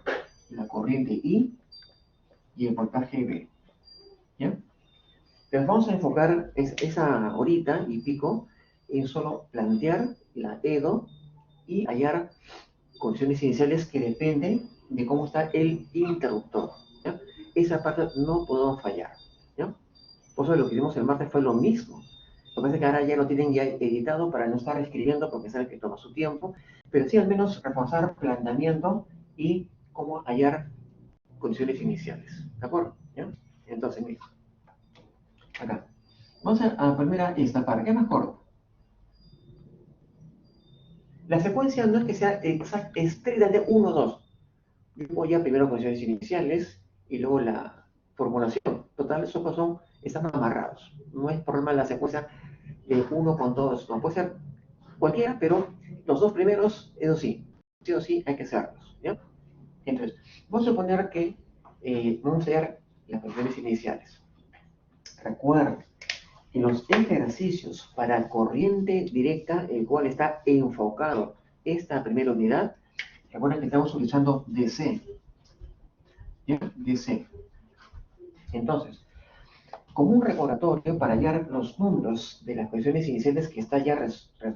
[SPEAKER 1] la corriente I y el voltaje V, ¿ya? Entonces vamos a enfocar esa horita y pico en solo plantear la EDO y hallar condiciones iniciales que dependen de cómo está el interruptor, ¿ya? Esa parte no podemos fallar, ¿ya? Por eso lo que hicimos el martes fue lo mismo. Lo que pasa es que ahora ya lo tienen ya editado para no estar escribiendo porque saben que toma su tiempo, pero sí al menos reforzar planteamiento y cómo hallar condiciones iniciales. ¿De acuerdo? ¿Ya? Entonces, mira, acá. Vamos a primera esta parte, que es más corta. La secuencia no es que sea estrictamente 1, 2. Yo voy a primero condiciones iniciales y luego la formulación. Total, esos cosas están amarrados. No es problema la secuencia de 1 con 2. No puede ser cualquiera, pero los dos primeros, eso sí hay que hacerlos, ¿ya? Entonces, vamos a suponer que vamos a hallar las condiciones iniciales. Recuerden, en los ejercicios para corriente directa, el cual está enfocado esta primera unidad, recuerden que estamos utilizando DC. ¿Ya? DC. Entonces, como un recordatorio para hallar los números de las condiciones iniciales que está ya,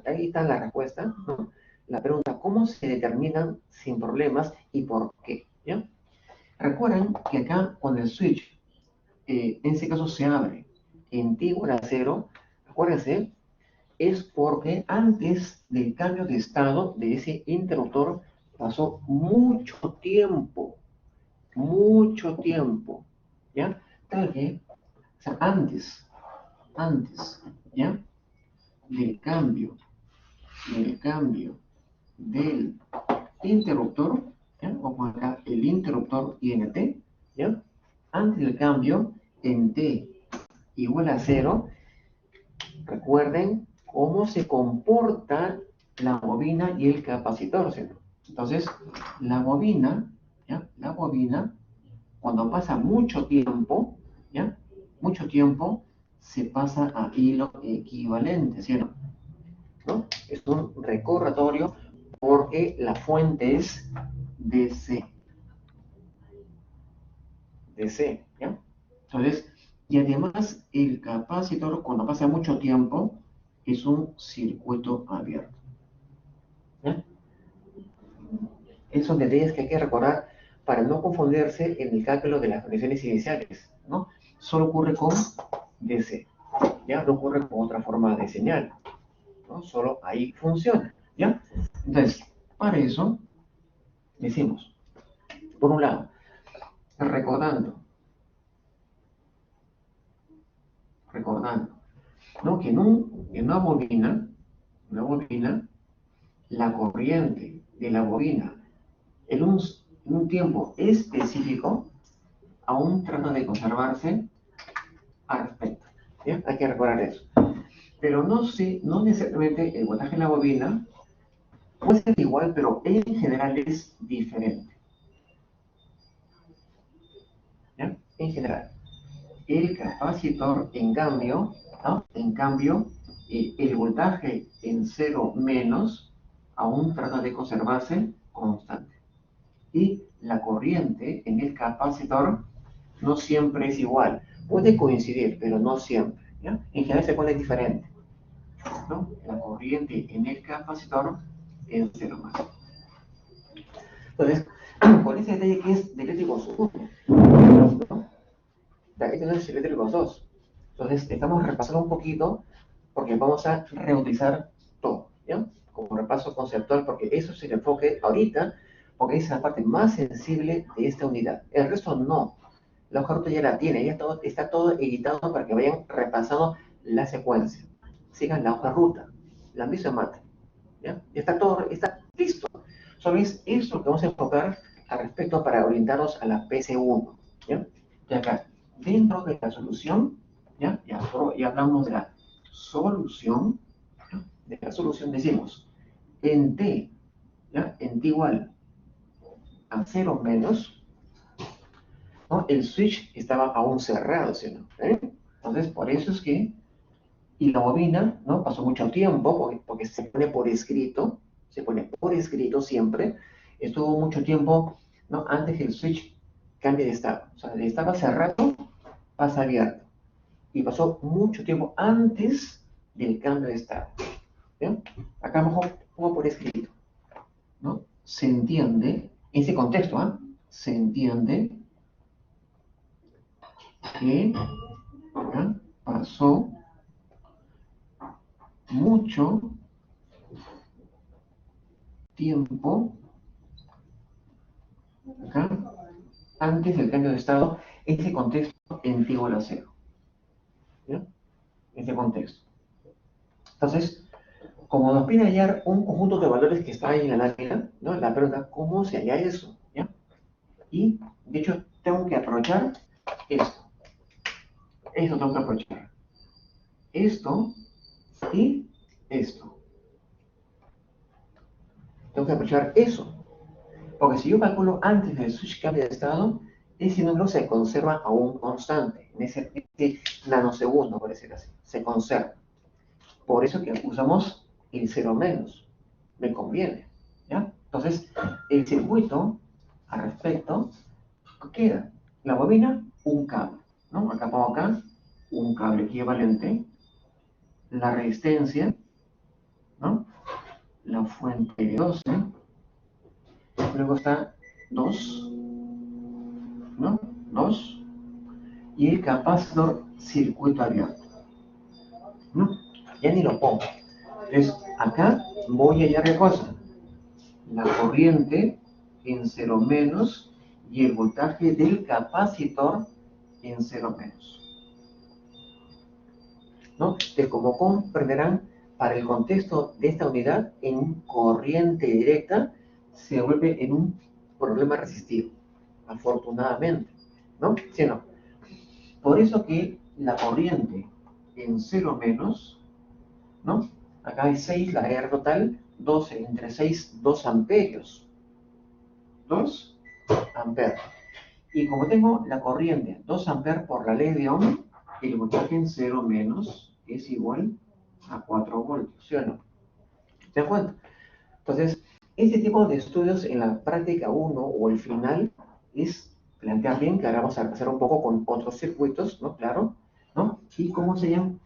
[SPEAKER 1] ahí está la respuesta, ¿no? La pregunta, ¿cómo se determinan sin problemas y por qué? ¿Ya? Recuerden que acá con el switch, en este caso se abre en t igual a 0, acuérdense, es porque antes del cambio de estado de ese interruptor pasó mucho tiempo, ¿ya? Tal que, o sea, antes, ¿ya? Del cambio del interruptor, ¿ya? Vamos acá, el interruptor INT, ¿ya? Antes del cambio en T igual a 0, recuerden cómo se comporta la bobina y el capacitor, ¿sí? Entonces, la bobina, ¿ya? La bobina, cuando pasa mucho tiempo, ¿ya? Mucho tiempo, se pasa a hilo equivalente, ¿sí o no? ¿No? Es un recordatorio porque la fuente es DC. DC, ¿ya? Entonces, y además el capacitor cuando pasa mucho tiempo es un circuito abierto. ¿Ya? Esos detalles que hay que recordar para no confundirse en el cálculo de las condiciones iniciales, ¿no? Solo ocurre con DC, ¿ya? No ocurre con otra forma de señal, ¿no? Solo ahí funciona, ¿ya? Entonces, para eso, decimos, por un lado, recordando, ¿no? Que en una bobina, la corriente de la bobina en un tiempo específico aún trata de conservarse al respecto. ¿Bien? Hay que recordar eso. Pero no necesariamente el voltaje de la bobina puede ser igual, pero en general es diferente. ¿Ya? En general. El capacitor, en cambio, ¿no? En cambio, el voltaje en 0 menos aún trata de conservarse constante. Y la corriente en el capacitor no siempre es igual. Puede coincidir, pero no siempre. ¿Ya? En general se pone diferente, ¿no? La corriente en el capacitor es 0 más. Entonces, con ese detalle que es de eléctricos 1, ¿no? Este no es eléctricos 2. Entonces, estamos repasando un poquito porque vamos a reutilizar todo, ¿ya? Como repaso conceptual, porque eso es el enfoque ahorita, porque es la parte más sensible de esta unidad. El resto no. La hoja ruta ya la tiene, ya está todo editado para que vayan repasando la secuencia. Sigan la hoja ruta, la misma mate. ¿Ya? Está todo, está listo. Solo es esto que vamos a enfocar al respecto para orientarnos a la PC1. ¿Ya? Y acá, dentro de la solución, ¿ya? Ya hablamos de la solución. ¿Ya? De la solución decimos, en T, ¿ya? En T igual a 0 menos, ¿no? El switch estaba aún cerrado, ¿sí, no? Entonces, por eso es que, y la bobina, ¿no? Pasó mucho tiempo, porque se pone por escrito siempre, estuvo mucho tiempo, ¿no? Antes que el switch cambie de estado. O sea, estaba cerrado, pasa abierto. Y pasó mucho tiempo antes del cambio de estado. ¿Bien? Acá mejor pongo por escrito, ¿no? Se entiende, en ese contexto, ¿ah? Se entiende que acá pasó mucho tiempo acá antes del cambio de estado, ese contexto en t igual a 0. ¿Ya? Ese contexto. Entonces, como nos pide hallar un conjunto de valores que está ahí en la lámina, ¿no? La pregunta, ¿cómo se halla eso? ¿Ya? Y, de hecho, tengo que aprovechar esto. Esto tengo que aprovechar. Esto y esto. Tengo que aprovechar eso. Porque si yo calculo antes del switch cambio de estado, ese número se conserva a un constante, en ese nanosegundo, por decir así, se conserva. Por eso que usamos el cero menos, me conviene, ¿ya? Entonces, el circuito, al respecto, ¿qué queda? La bobina, un cable, ¿no? Acá pongo acá, un cable equivalente, la resistencia, ¿no? La fuente de 12, luego está 2, ¿no? 2, y el capacitor circuito abierto, ¿no? Ya ni lo pongo. Entonces, acá voy a hallar qué cosa, la corriente en cero menos y el voltaje del capacitor en cero menos, ¿no? Entonces, como comprenderán, para el contexto de esta unidad, en corriente directa se vuelve en un problema resistivo, afortunadamente, ¿no? ¿Sí o no? Por eso que la corriente en cero menos, ¿no? Acá hay 6, la R total, 12 entre 6, 2 amperios. 2 amperes. Y como tengo la corriente 2 amperes por la ley de Ohm, el voltaje en cero menos es igual a 4 voltios, ¿sí o no? ¿Se dan cuenta? Entonces, este tipo de estudios en la práctica uno o el final es plantear bien, que ahora vamos a empezar un poco con otros circuitos, ¿no? Claro, ¿no? Y cómo se llaman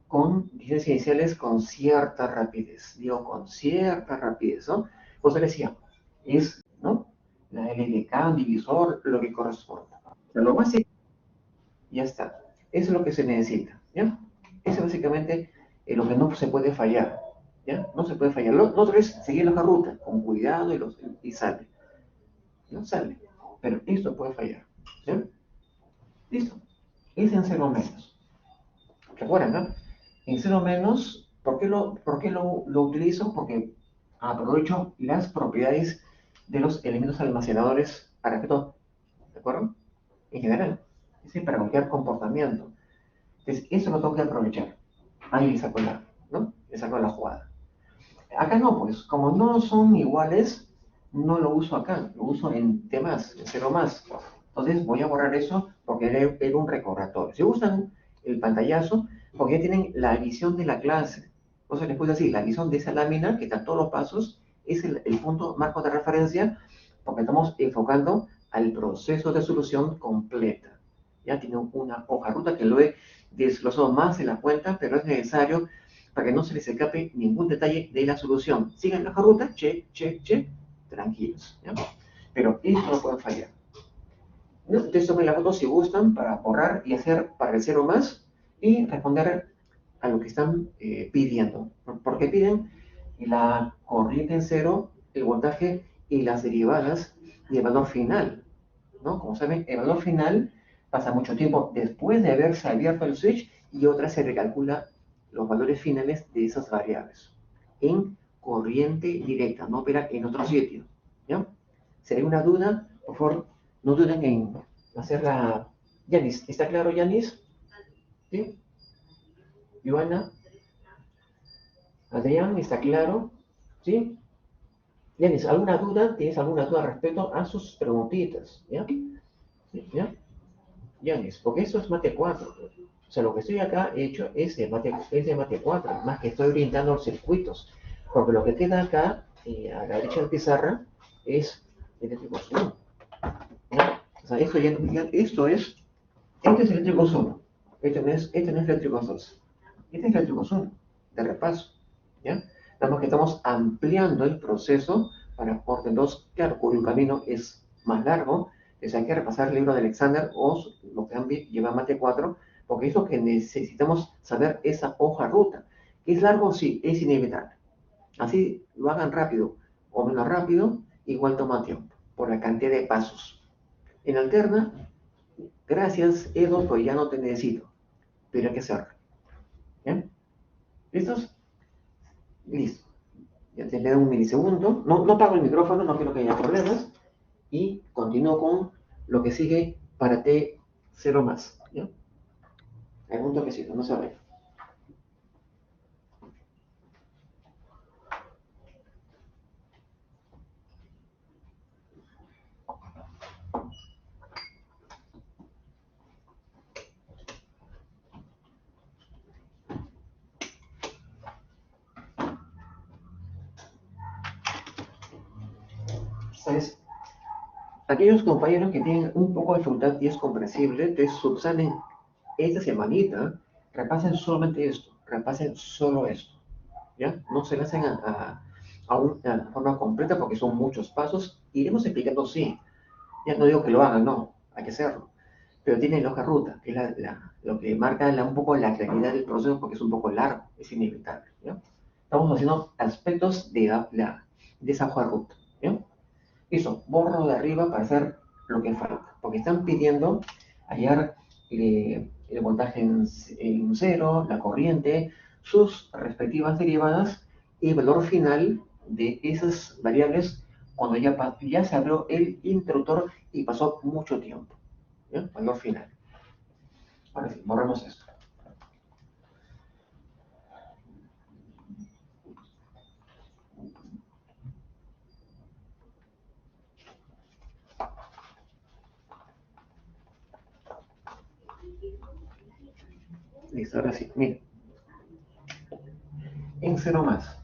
[SPEAKER 1] con distancias iniciales con cierta rapidez. Digo, con cierta rapidez, ¿no? Pues le decía, es, ¿no? La LDK, un divisor, lo que corresponde. O sea, lo básico, ya está. Eso es lo que se necesita, ¿ya? Eso es básicamente lo que no se puede fallar, ¿ya? No se puede fallar. Lo otro es seguir la ruta, con cuidado y sale, ¿no? Sale. Pero esto puede fallar, ¿ya? Listo. Es en cero menos. ¿Recuerdan, no? En cero menos, ¿por qué lo utilizo? Porque aprovecho las propiedades de los elementos almacenadores para que todo, ¿de acuerdo? En general, es decir, para cualquier comportamiento. Entonces, eso lo tengo que aprovechar. Ahí le saco ¿no? Le saco la jugada. Acá no, pues, como no son iguales, no lo uso acá, lo uso en T más, en cero más. Entonces voy a borrar eso porque era un recordatorio. Si gustan el pantallazo, porque ya tienen la visión de la clase. Entonces les puse así, la visión de esa lámina que está todos los pasos, es el punto marco de referencia, porque estamos enfocando al proceso de solución completa. Ya tiene una hoja ruta que lo he desglosado más en la cuenta, pero es necesario para que no se les escape ningún detalle de la solución. Sigan la ruta, che, che, che, tranquilos, ¿ya? Pero esto no puede fallar. ¿No? Entonces tomen la foto si gustan para borrar y hacer para el cero más y responder a lo que están pidiendo. Porque piden la corriente en cero, el voltaje y las derivadas y el valor final, ¿no? Como saben, el valor final pasa mucho tiempo después de haberse abierto el switch y otra se recalcula los valores finales de esas variables en corriente directa, no opera en otro sitio, ¿ya? Si hay una duda, por favor, no duden en hacerla. Yanis, ¿está claro, Yanis? ¿Sí? Joana, Adrián, ¿está claro? ¿Sí? Yanis, ¿alguna duda? ¿Tienes alguna duda respecto a sus preguntitas? ¿Ya? ¿Sí? ¿Ya? Yanis, porque eso es mate 4. O sea, lo que estoy acá hecho es de mate 4, más que estoy orientando los circuitos. Porque lo que queda acá, a la derecha de la pizarra, es eléctrico solo. ¿Ya? O sea, esto es eléctrico 1. Este no es eléctrico 2. Este es eléctrico 1, de repaso. ¿Ya? Nada que estamos ampliando el proceso para orden 2, claro, cuyo camino es más largo. Entonces hay que repasar el libro de Alexander o lo que han lleva mate 4, porque es lo que necesitamos saber esa hoja ruta. ¿Es largo? Sí, es inevitable. Así lo hagan rápido o menos rápido, igual toma tiempo, por la cantidad de pasos. En alterna, gracias Edo, pues ya no te necesito, pero hay que hacerlo. ¿Bien? ¿Listos? Listo. Ya te queda un milisegundo. No, no apago el micrófono, no quiero que haya problemas. Y continúo con lo que sigue para T 0 más. ¿Ya? Hay un toquecito, no se vaya. Entonces, aquellos compañeros que tienen un poco de dificultad y es comprensible, te subsanen esta semanita, repasen solamente esto, repasen solo esto, ¿ya? No se lo hacen a forma completa porque son muchos pasos. Iremos explicando, sí. Ya no digo que lo hagan, no, hay que hacerlo. Pero tienen la hoja ruta, que es lo que marca un poco la claridad del proceso porque es un poco largo, es inevitable, ¿ya? Estamos haciendo aspectos de esa hoja ruta, ¿ya? Eso, borro de arriba para hacer lo que falta, porque están pidiendo hallar el voltaje en cero, la corriente, sus respectivas derivadas y el valor final de esas variables cuando ya se abrió el interruptor y pasó mucho tiempo. ¿Ya? Valor final. Ahora sí, borremos esto. Listo, ahora sí, mira. En cero más.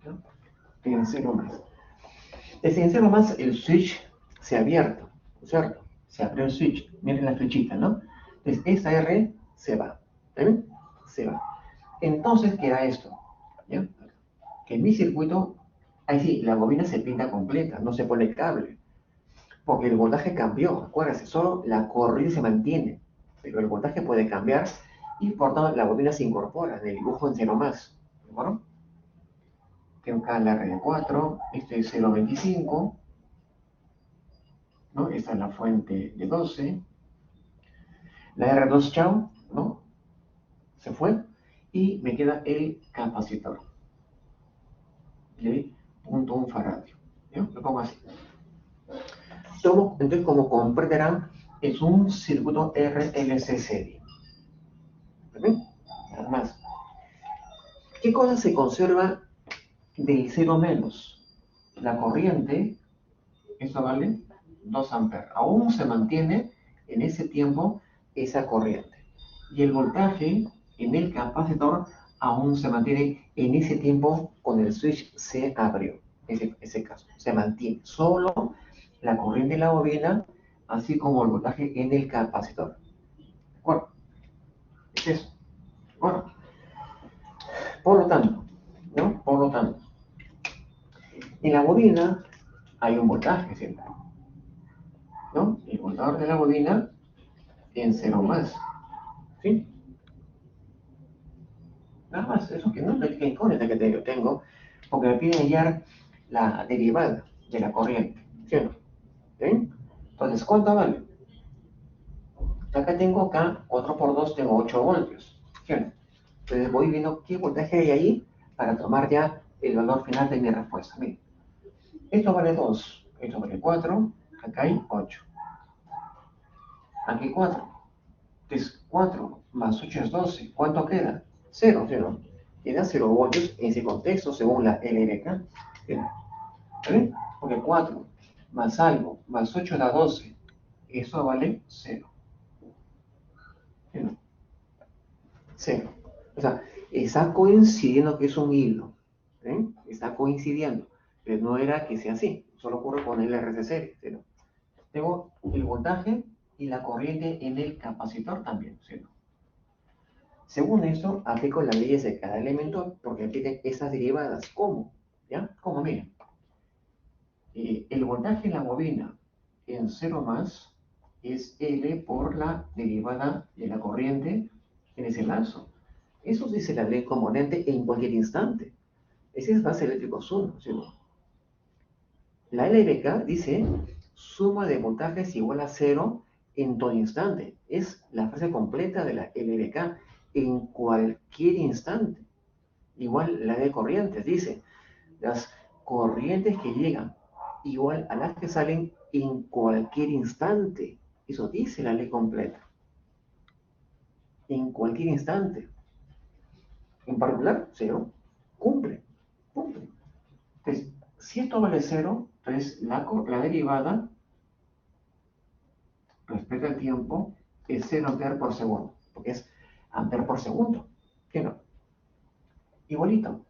[SPEAKER 1] ¿No? En cero más. Desde en cero más el switch se ha abierto, ¿cierto? Se abrió el switch. Miren la flechita, ¿no? Entonces esa R se va. ¿Ven? Se va. Entonces queda esto. ¿Ya? Que en mi circuito, ahí sí, la bobina se pinta completa, no se pone cable. Porque el voltaje cambió, acuérdense, solo la corriente se mantiene, pero el voltaje puede cambiar y por tanto la bobina se incorpora en el dibujo en cero más. ¿De acuerdo? Tengo acá la R de 4, este es 0,25, ¿no? Esta es la fuente de 12. La R2, chao, ¿no? Se fue. Y me queda el capacitor. De 0.1 faradio. ¿Ya? Lo pongo así. Entonces, como comprenderán, es un circuito RLC serie. ¿Ven? Nada más. ¿Qué cosa se conserva del 0 menos? La corriente, eso vale 2 amperes. Aún se mantiene en ese tiempo esa corriente. Y el voltaje en el capacitor aún se mantiene en ese tiempo cuando el switch se abrió. Ese caso, se mantiene. Solo la corriente de la bobina, así como el voltaje en el capacitor. ¿De acuerdo? Es eso. Bueno, por lo tanto, ¿no? Por lo tanto, en la bobina hay un voltaje siempre, ¿no? El voltador de la bobina en cero más, ¿sí? Nada más, eso que no es la incógnita que tengo, porque me piden hallar la derivada de la corriente, ¿sí o no? ¿Sí? Entonces, ¿cuánto vale? Acá tengo 4 por 2 tengo 8 voltios, ¿sí o no? Entonces voy viendo qué voltaje hay ahí para tomar ya el valor final de mi respuesta. Miren, esto vale 2, esto vale 4, acá hay 8, aquí 4. Entonces 4 más 8 es 12. ¿Cuánto queda? 0, ¿sí o no? Queda 0 voltios en ese contexto según la LRK. ¿Ven? Porque 4 más algo más 8 da 12. Eso vale 0. ¿Sí o no? 0. O sea, está coincidiendo que es un hilo. ¿Eh? Está coincidiendo. Pero no era que sea así. Solo ocurre con el RC serie. ¿Sí? ¿No? Tengo el voltaje y la corriente en el capacitor también. ¿Sí? ¿No? Según esto, aplico las leyes de cada elemento porque aplican esas derivadas. ¿Cómo? ¿Ya? Como miren, el voltaje en la bobina en 0 más es L por la derivada de la corriente en ese lazo. Eso dice la ley componente en cualquier instante. Ese es base eléctrico 1, ¿sí? La LBK dice suma de voltajes igual a 0 en todo instante. Es la frase completa de la LBK en cualquier instante. Igual la de corrientes dice las corrientes que llegan igual a las que salen en cualquier instante. Eso dice la ley completa. En cualquier instante. En particular, 0 cumple. Cumple. Entonces, si esto vale 0, entonces la derivada respecto al tiempo es 0 amperes por segundo, porque es amperes por segundo. ¿Qué no? Igualito.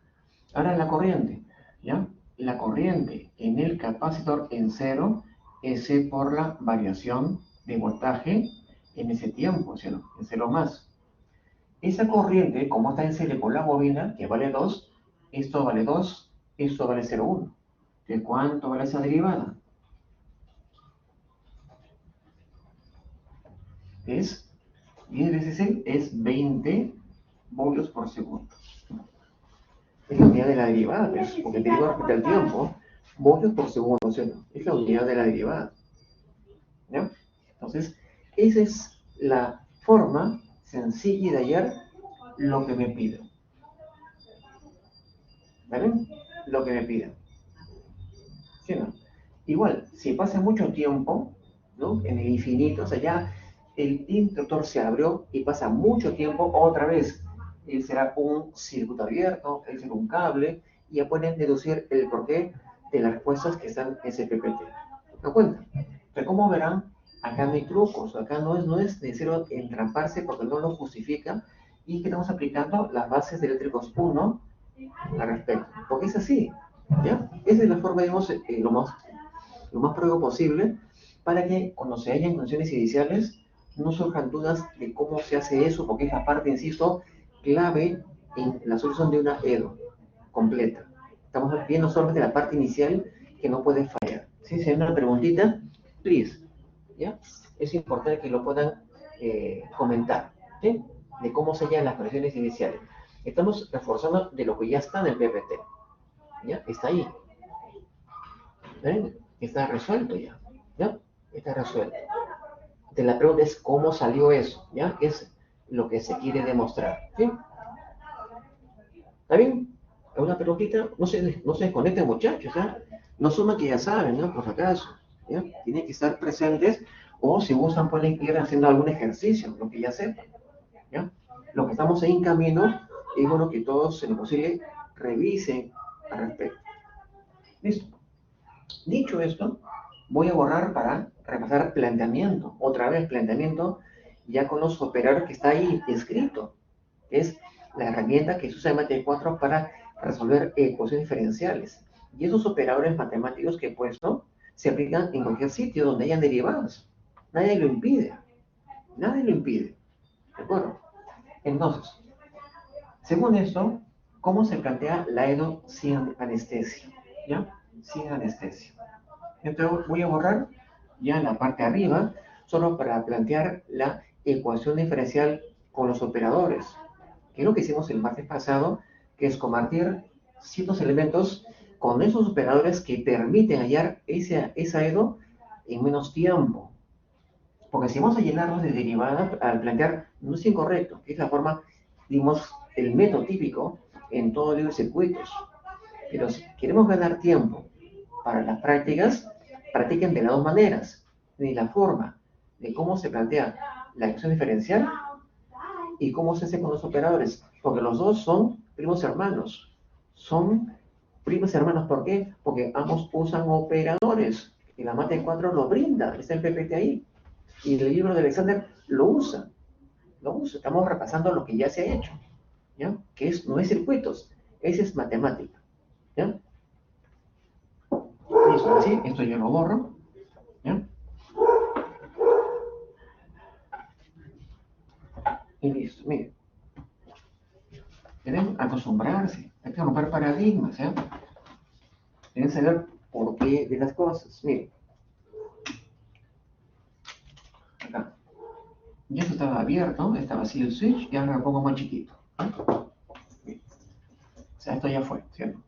[SPEAKER 1] Ahora la corriente, ¿ya? la corriente en el capacitor en cero, S por la variación de voltaje en ese tiempo, ¿cierto? En cero más. Esa corriente, como está en serie con la bobina, que vale 2, esto vale 2, esto vale 0,1. ¿De cuánto vale esa derivada? Es 10 veces 6, es 20 voltios por segundo. Es la unidad de la derivada, pues, porque deriva respecto al tiempo. Voltios por segundo, ¿cierto? Es la unidad de la derivada. ¿Ya? Entonces, esa es la forma sencilla de hallar lo que me piden. ¿Vale? Lo que me piden. ¿Sí o no? Igual, si pasa mucho tiempo, ¿no? En el infinito, o sea, ya el interruptor se abrió y pasa mucho tiempo otra vez. Será un circuito abierto, será un cable, y ya pueden deducir el porqué de las respuestas que están en ese PPT. ¿No cuenta? Pero como verán, acá no hay trucos, acá no es necesario entramparse porque no lo justifica y que estamos aplicando las bases de eléctricos 1 al respecto. Porque es así, ¿ya? Esa es la forma, digamos, lo más pruebo posible para que cuando se hallen condiciones iniciales no surjan dudas de cómo se hace eso, porque es la parte, insisto, clave en la solución de una EDO completa. Estamos viendo solamente la parte inicial que no puede fallar. Si hay una preguntita, please, ¿ya? Es importante que lo puedan comentar, ¿sí? De cómo se hallan las condiciones iniciales. Estamos reforzando de lo que ya está en el PPT, ¿ya? Está ahí, ¿ven? Está resuelto ya, ¿ya? Está resuelto. Entonces la pregunta es cómo salió eso, ¿ya? Es lo que se quiere demostrar, ¿sí? ¿Está bien? ¿Alguna preguntita? No se desconecten, muchachos, ¿ya? No suman que ya saben, ¿no? Por si acaso, ¿ya? Tienen que estar presentes o si gustan pueden ir haciendo algún ejercicio, lo que ya sepan, ¿ya? Lo que estamos ahí en camino es bueno que todos en lo posible revisen al respecto. ¿Listo? Dicho esto, voy a borrar para repasar planteamiento. Otra vez planteamiento ya con los operadores que está ahí escrito. Es la herramienta que se usa en materia 4 para resolver ecuaciones diferenciales. Y esos operadores matemáticos que he puesto se aplican en cualquier sitio donde hayan derivadas. Nadie lo impide. Nadie lo impide. ¿De acuerdo? Entonces, según esto, ¿cómo se plantea la EDO sin anestesia? ¿Ya? Sin anestesia. Entonces voy a borrar ya en la parte de arriba, solo para plantear la ecuación diferencial con los operadores, que es lo que hicimos el martes pasado, que es convertir ciertos elementos con esos operadores que permiten hallar esa EDO en menos tiempo. Porque si vamos a llenarlos de derivadas al plantear, no es incorrecto, que es la forma, digamos, el método típico en todo libro de circuitos. Pero si queremos ganar tiempo para las prácticas, practiquen de las dos maneras, de la forma de cómo se plantea la ecuación diferencial y cómo se hace con los operadores, porque los dos son primos hermanos. Son primos hermanos, ¿por qué? Porque ambos usan operadores, y la mate 4 lo brinda, está el PPT ahí, y el libro de Alexander lo usa, estamos repasando lo que ya se ha hecho, ¿ya? Que no es circuitos, es matemática, ¿ya? Listo, así, esto yo lo borro, ¿ya? Y listo, miren. Deben acostumbrarse, hay que romper paradigmas, ¿ya? Deben saber por qué de las cosas. Miren, acá. Ya esto estaba abierto, estaba así el switch, y ahora lo pongo más chiquito. Miren. O sea, esto ya fue, ¿cierto?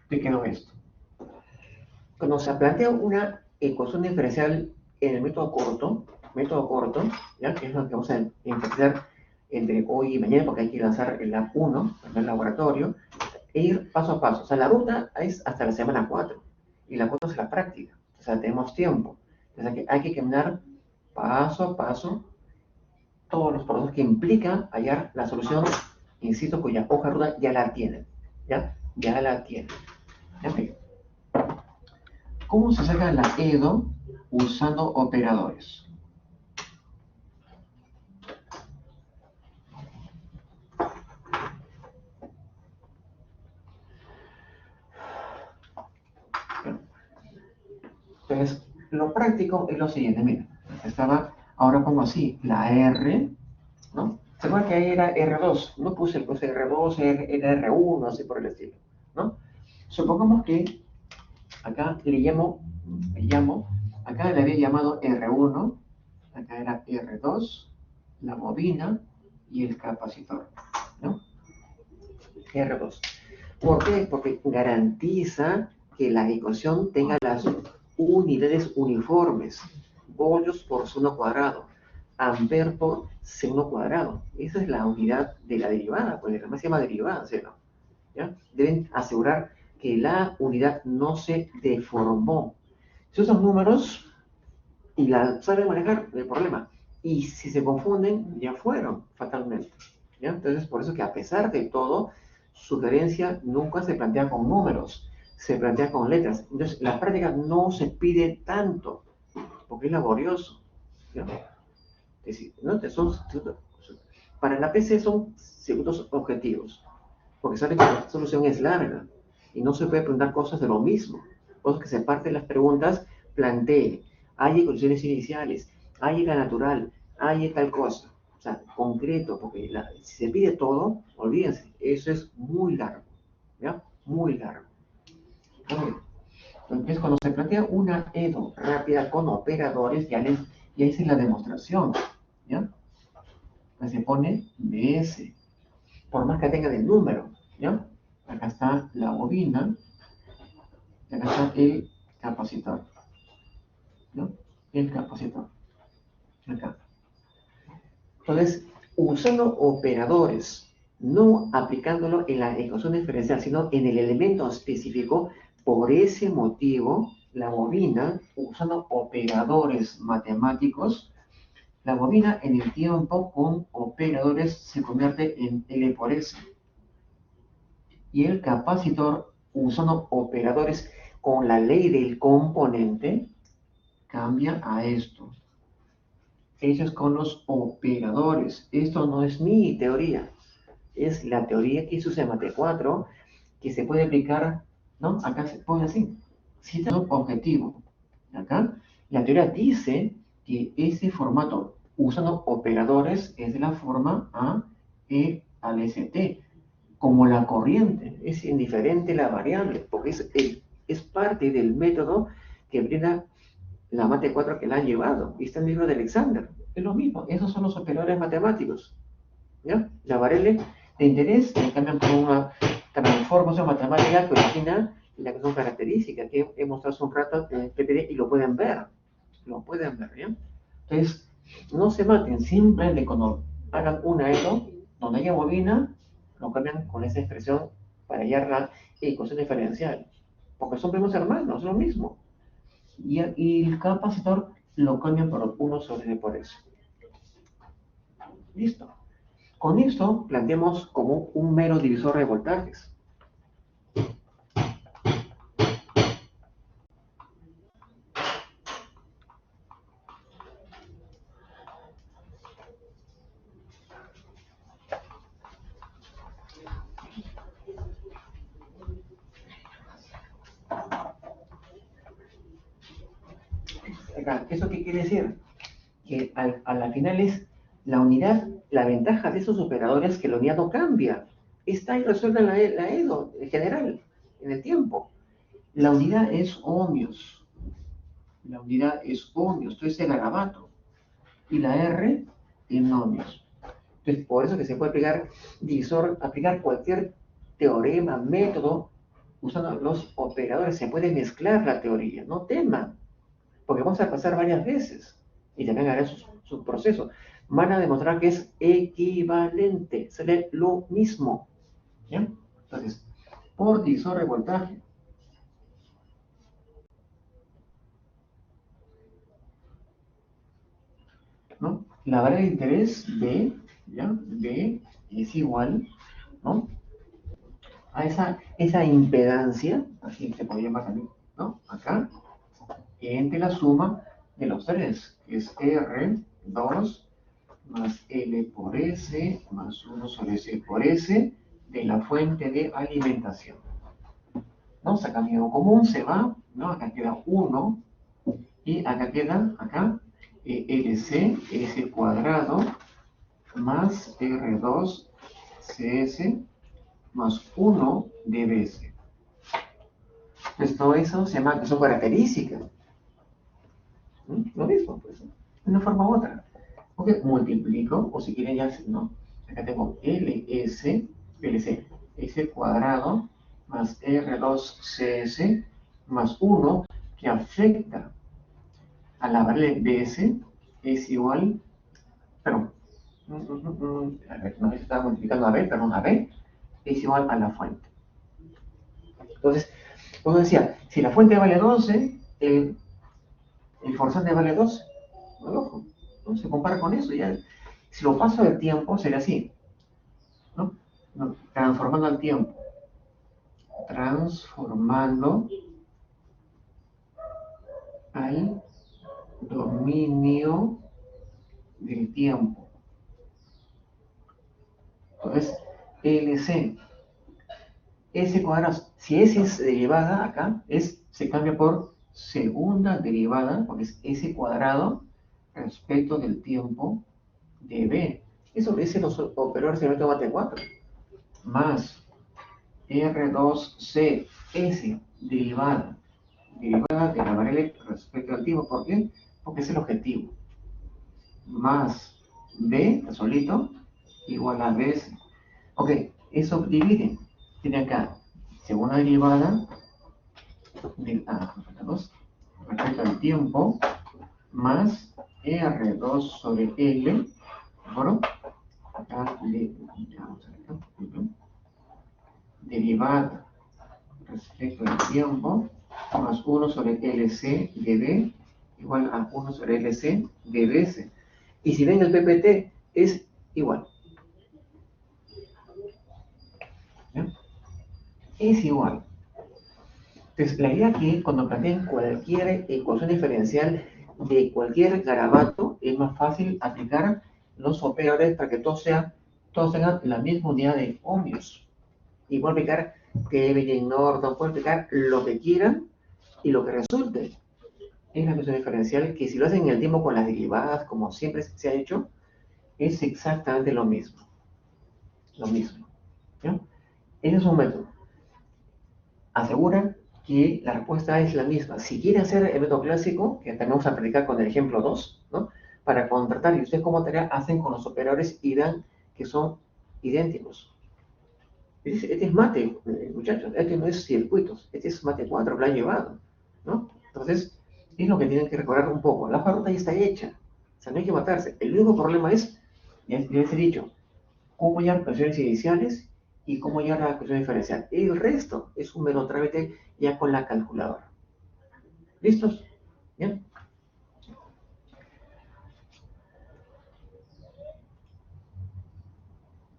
[SPEAKER 1] ¿Qué quedó esto? Cuando se plantea una ecuación diferencial en el método corto, ¿ya? Que es lo que vamos a empezar entre hoy y mañana, porque hay que lanzar el lab 1, el laboratorio, e ir paso a paso. O sea, la ruta es hasta la semana 4 y la 4 es la práctica. O sea, tenemos tiempo. O sea, que hay que caminar paso a paso todos los procesos que implican hallar la solución, insisto, cuya hoja de ruta ya la tienen. ¿Ya? Ya la tienen. En fin. ¿Cómo se saca la EDO usando operadores? Entonces, lo práctico es lo siguiente, miren, ahora pongo así, la R, ¿no? ¿Se acuerdan que ahí era R2? No puse el puse R2, era R1, así por el estilo, ¿no? Supongamos que acá acá le había llamado R1, acá era R2, la bobina y el capacitor, ¿no? R2. ¿Por qué? Porque garantiza que la ecuación tenga las unidades uniformes, voltios por segundo cuadrado, amper por segundo cuadrado. Esa es la unidad de la derivada, pues además se llama derivada, ¿sí? ¿No? ¿Ya? Deben asegurar que la unidad no se deformó. Si usan números y la saben manejar, no hay problema. Y si se confunden, ya fueron, fatalmente. ¿Ya? Entonces, por eso que a pesar de todo, sugerencia nunca se plantea con números, se plantea con letras. Entonces, la práctica no se pide tanto, porque es laborioso. ¿Ya? Es decir, ¿no? Para la PC son segundos objetivos, porque saben que la solución es larga y no se puede preguntar cosas de lo mismo. Por eso que se parten las preguntas, plantee, hay condiciones iniciales, hay la natural, hay tal cosa. O sea, concreto, porque si se pide todo, olvídense, eso es muy largo, ¿ya? Muy largo. Entonces, cuando se plantea una EDO rápida con operadores, ya hice la demostración, ¿ya? Entonces se pone BS, por más que tengan el número, ¿ya? Acá está la bobina, y acá está el capacitor, ¿no? El capacitor, acá. Entonces, usando operadores, no aplicándolo en la ecuación diferencial, sino en el elemento específico, por ese motivo, la bobina, usando operadores matemáticos, la bobina en el tiempo con operadores se convierte en L por S. Y el capacitor, usando operadores con la ley del componente, cambia a esto. Eso es con los operadores. Esto no es mi teoría. Es la teoría que se usa en Mate 4, que se puede aplicar, ¿no? Acá se pone así. Cita un objetivo. Acá, la teoría dice que ese formato, usando operadores, es de la forma A, E al ST. Como la corriente, es indiferente la variable, porque es parte del método que brinda la Mate 4 que la han llevado, y está en el libro de Alexander. Es lo mismo, esos son los operadores matemáticos. ¿Ya? La variable de interés le cambian por una transformación matemática que origina la que son características que he mostrado hace un rato en el PPD y lo pueden ver. Lo pueden ver, ¿ya? Entonces, no se maten, simplemente cuando hagan una EDO, donde haya bobina, lo cambian con esa expresión para hallar la ecuación diferencial. Porque son primos hermanos, es lo mismo. Y el capacitor lo cambian por 1 sobre D por S. Listo. Con esto planteamos como un mero divisor de voltajes. ¿Eso qué quiere decir? Que a la final es la unidad, la ventaja de esos operadores que la unidad no cambia. Está ahí resuelta en la EDO en general, en el tiempo. La unidad es ohmios. La unidad es ohmios, esto es el garabato. Y la R en ohmios. Entonces, por eso que se puede aplicar divisor, aplicar cualquier teorema, método, usando los operadores. Se puede mezclar la teoría, no teman, porque vamos a pasar varias veces y también hará su proceso. Van a demostrar que es equivalente, sale lo mismo. ¿Ya? Entonces, por divisor de voltaje, ¿no? La variable de interés B, ¿ya? B es igual, ¿no? A esa impedancia, así se podría llamar también, ¿no? Acá, entre la suma de los tres, que es R2 más L por S más 1 sobre S por S de la fuente de alimentación. ¿No? Sacando algo común, se va, ¿no? Acá queda 1 Y acá queda, acá, LC, S cuadrado, más R2 CS, más 1 DBS. Pues todo eso se llama, que son características. Lo mismo, pues, de una forma u otra. Ok, multiplico, o si quieren ya, ¿no? Acá tengo LC, S cuadrado, más R2CS, más 1, que afecta a la variable BS, es igual, perdón, a ver, no se estaba multiplicando a B, perdón, a B, es igual a la fuente. Entonces, como decía, si la fuente vale 12, el forzante vale 12. Ojo, ¿no? Se compara con eso. Ya, si lo paso del tiempo, sería así, ¿no? Transformando al tiempo. Transformando al dominio del tiempo. Entonces, LC, S cuadrado, si S es derivada acá, se cambia por segunda derivada, porque es S cuadrado respecto del tiempo de B. Eso dice los operadores de método mate 4. Más R2C, S derivada de la variable respecto al tiempo. ¿Por qué? Porque es el objetivo. Más B, solito, igual a BS. Ok, eso divide. Tiene acá segunda derivada del A2 respecto al tiempo más R2 sobre L, ¿de acuerdo? Acá vamos a ver acá, derivada respecto al tiempo más 1 sobre LC de B igual a 1 sobre LC de BS. Y si ven el PPT es igual. ¿Ya? Es igual. Entonces, la idea aquí, cuando planteen cualquier ecuación diferencial de cualquier garabato, es más fácil aplicar los operadores para que todos tengan la misma unidad de ohmios. Y pueden aplicar Kelvin, Norton, pueden aplicar lo que quieran y lo que resulte. Es la ecuación diferencial que si lo hacen en el tiempo con las derivadas, como siempre se ha hecho, es exactamente lo mismo. Lo mismo. ¿Ya? Ese es un método. Asegura que la respuesta es la misma. Si quieren hacer el método clásico, que tenemos a predicar con el ejemplo 2, ¿no? Para contratar, y ustedes como tarea hacen con los operadores y dan que son idénticos. Este es mate, muchachos, este no es circuitos, este es mate 4, lo han llevado, ¿no? Entonces, es lo que tienen que recordar un poco. La ruta ya está hecha, o sea, no hay que matarse. El único problema es, ya les he dicho, cómo hallar ecuaciones iniciales y cómo hallar la ecuación diferencial. El resto es un mero trámite ya con la calculadora. ¿Listos? ¿Bien?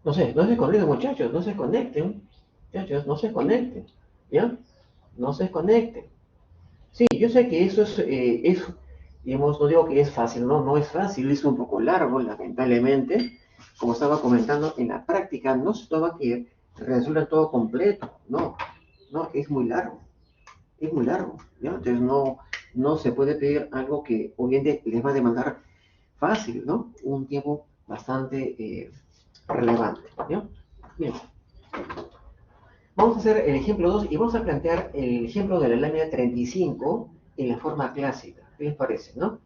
[SPEAKER 1] No sé, no se conecten, muchachos, no se conecten. Muchachos, no se conecten. ¿Ya? No se conecten. Sí, yo sé que eso digamos, no digo que es fácil, no, no es fácil, es un poco largo, lamentablemente. Como estaba comentando, en la práctica no se toma que resuelva todo completo, no, no, es muy largo. Es muy largo, ¿ya? Entonces no se puede pedir algo que obviamente les va a demandar fácil, ¿no? Un tiempo bastante relevante, ¿ya? Bien, vamos a hacer el ejemplo 2 y vamos a plantear el ejemplo de la lámina 35 en la forma clásica. ¿Qué les parece, no?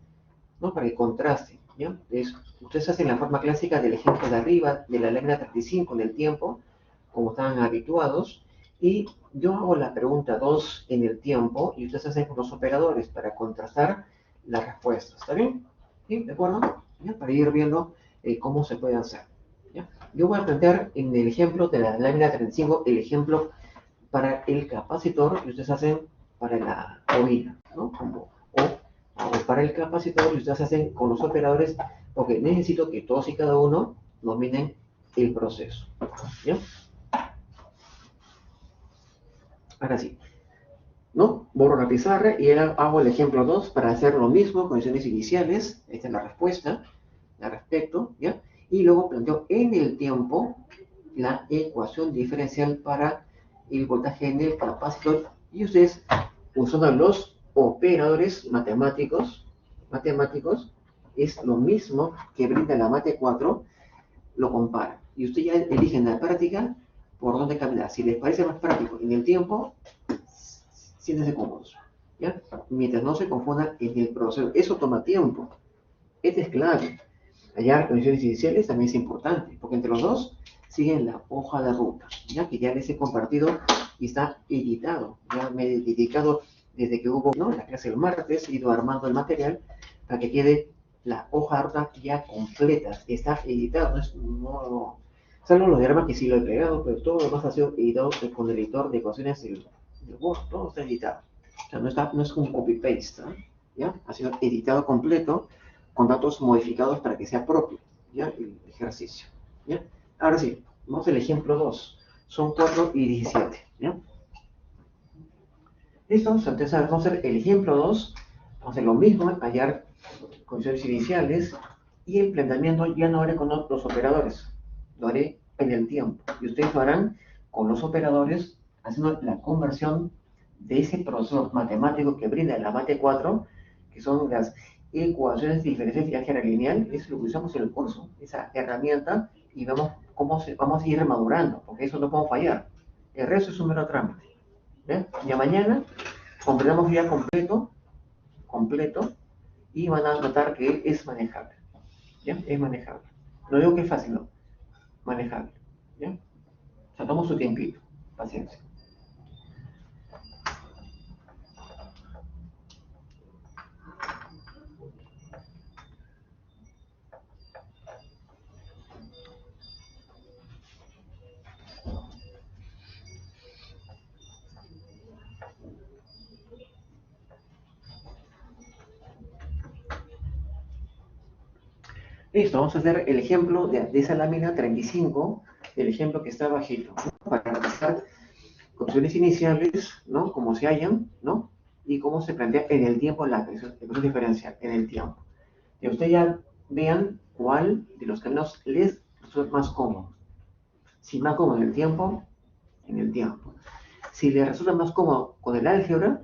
[SPEAKER 1] ¿No? Para que contraste, ¿ya? Entonces, ustedes hacen la forma clásica del ejemplo de arriba de la lámina 35 en el tiempo, como estaban habituados, y yo hago la pregunta 2 en el tiempo y ustedes hacen los operadores para contrastar las respuestas. ¿Está bien? ¿Sí? ¿De acuerdo? ¿Ya? Para ir viendo cómo se puede hacer. ¿Ya? Yo voy a plantear en el ejemplo de la lámina 35 el ejemplo para el capacitor y ustedes hacen para la bobina, ¿no? O para el capacitor y ustedes hacen con los operadores porque necesito que todos y cada uno dominen el proceso. ¿Ya? Ahora sí, ¿no? Borro la pizarra y ahora hago el ejemplo 2 para hacer lo mismo, condiciones iniciales, esta es la respuesta al respecto, ¿ya? Y luego planteo en el tiempo la ecuación diferencial para el voltaje en el capacitor y ustedes, usando los operadores matemáticos, es lo mismo que brinda la Mate 4, lo compara. Y usted ya elige en la práctica por dónde caminar. Si les parece más práctico en el tiempo, siéntense cómodos, ¿ya? Mientras no se confundan en el proceso. Eso toma tiempo. Este es clave. Hallar condiciones iniciales también es importante, porque entre los dos siguen la hoja de ruta, ya que ya les he compartido y está editado. Ya me he dedicado desde que hubo, ¿no?, la clase el martes, he ido armando el material para que quede la hoja de ruta ya completa. Está editado, salvo los diagramas que sí lo he pegado, pero todo lo demás ha sido editado con el editor de ecuaciones del Word, todo está editado. O sea, no es un copy-paste, ¿no? ¿Ya? Ha sido editado completo con datos modificados para que sea propio, ¿ya?, el ejercicio, ¿ya? Ahora sí, vamos al ejemplo 2. Son 4 y 17, ¿ya? Listo, entonces vamos a hacer el ejemplo 2. Vamos a hacer lo mismo, hallar condiciones iniciales, y el planteamiento ya no haré con los operadores, lo haré en el tiempo. Y ustedes lo harán con los operadores, haciendo la conversión de ese proceso matemático que brinda la Mate 4, que son las ecuaciones diferenciales y álgebra lineal. Es lo que usamos en el curso, esa herramienta, y vemos vamos a ir madurando, porque eso no podemos fallar. El resto es un mero trámite. ¿Ven? Ya mañana completamos ya completo, y van a notar que es manejable. ¿Ya? Es manejable. No digo que es fácil, no. Manejable. ¿Ya? O sea, toma su tiempito. Paciencia. Listo, vamos a hacer el ejemplo de esa lámina 35, el ejemplo que está bajito, ¿no?, para analizar condiciones iniciales, ¿no?, cómo se hallan, ¿no?, y cómo se plantea en el tiempo la ecuación diferencial, en el tiempo. Y ustedes ya vean cuál de los caminos les resulta más cómodo. Si más cómodo en el tiempo, en el tiempo. Si les resulta más cómodo con el álgebra,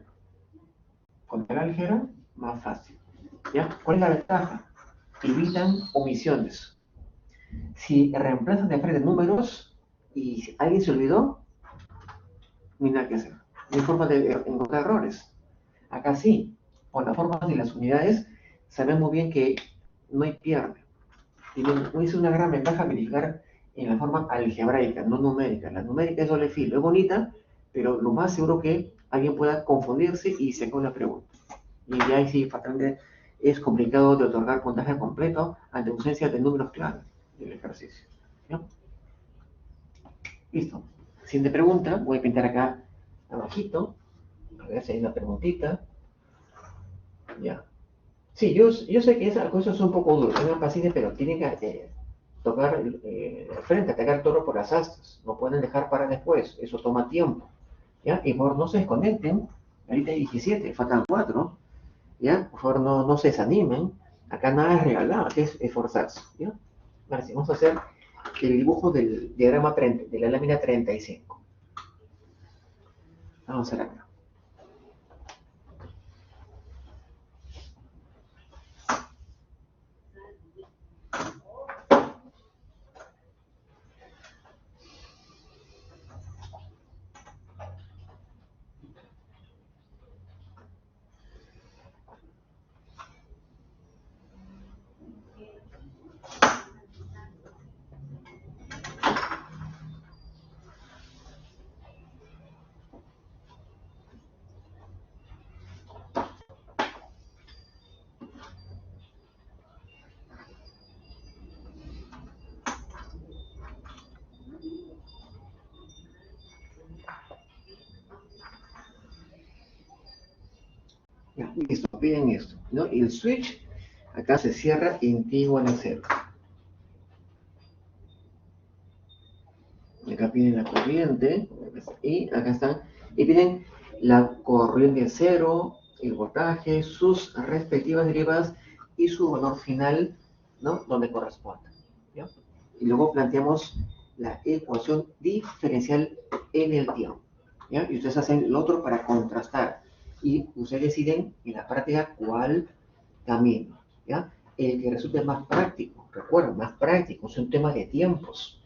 [SPEAKER 1] más fácil, ¿ya? ¿Cuál es la ventaja? Evitan omisiones. Si reemplazan de frente números y si alguien se olvidó, no hay nada que hacer. No hay forma de encontrar errores. Acá sí, por las formas y las unidades, sabemos bien que no hay pierde. Es una gran ventaja verificar en la forma algebraica, no numérica. La numérica es doble filo, es bonita, pero lo más seguro que alguien pueda confundirse y sacar una pregunta. Y ya ahí sí, fatalmente, es complicado de otorgar puntaje completo ante ausencia de números clave del ejercicio, ¿no? Listo. Siguiente pregunta, voy a pintar acá abajito, a ver si hay una preguntita. Ya. Sí, yo sé que esa cosa es un poco dura, tengan paciencia, pero tienen que tocar frente, atacar el toro por las astas. No pueden dejar para después, eso toma tiempo, ¿ya? Y por no se desconecten, ahorita hay 17, faltan 4, ¿ya? Por favor, no se desanimen. Acá nada es regalado, aquí es esforzarse, ¿ya? Vale, vamos a hacer el dibujo del diagrama 30, de la lámina 35. Vamos a hacer acá. Ya, listo, piden esto, ¿no? Y el switch acá se cierra en t igual a 0. Y acá piden la corriente, y acá están, y piden la corriente 0, el voltaje, sus respectivas derivadas y su valor final, ¿no?, donde corresponda, ¿ya? Y luego planteamos la ecuación diferencial en el tiempo, ¿ya? Y ustedes hacen lo otro para contrastar y ustedes deciden en la práctica cuál camino, ¿ya? El que resulte más práctico, recuerda, más práctico, es un tema de tiempos,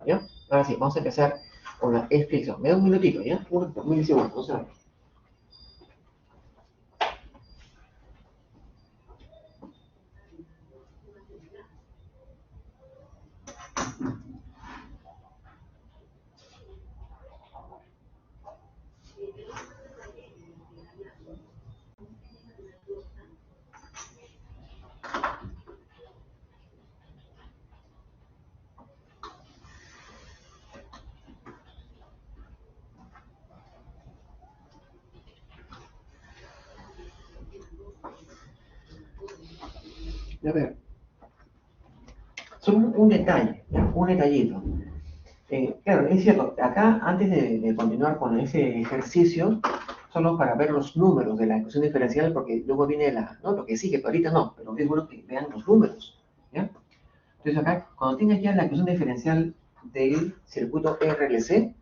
[SPEAKER 1] ¿ya? Ahora sí, vamos a empezar con la explicación. Me da un minutito, ¿ya? Un milisegundos, o sea. A ver, son un detalle, ¿ya? Un detallito. Claro, es cierto, acá antes de continuar con ese ejercicio, solo para ver los números de la ecuación diferencial, porque luego viene ¿no? Lo que sigue, pero ahorita no, pero es bueno que vean los números, ¿ya? Entonces acá, cuando tengas ya la ecuación diferencial del circuito RLC,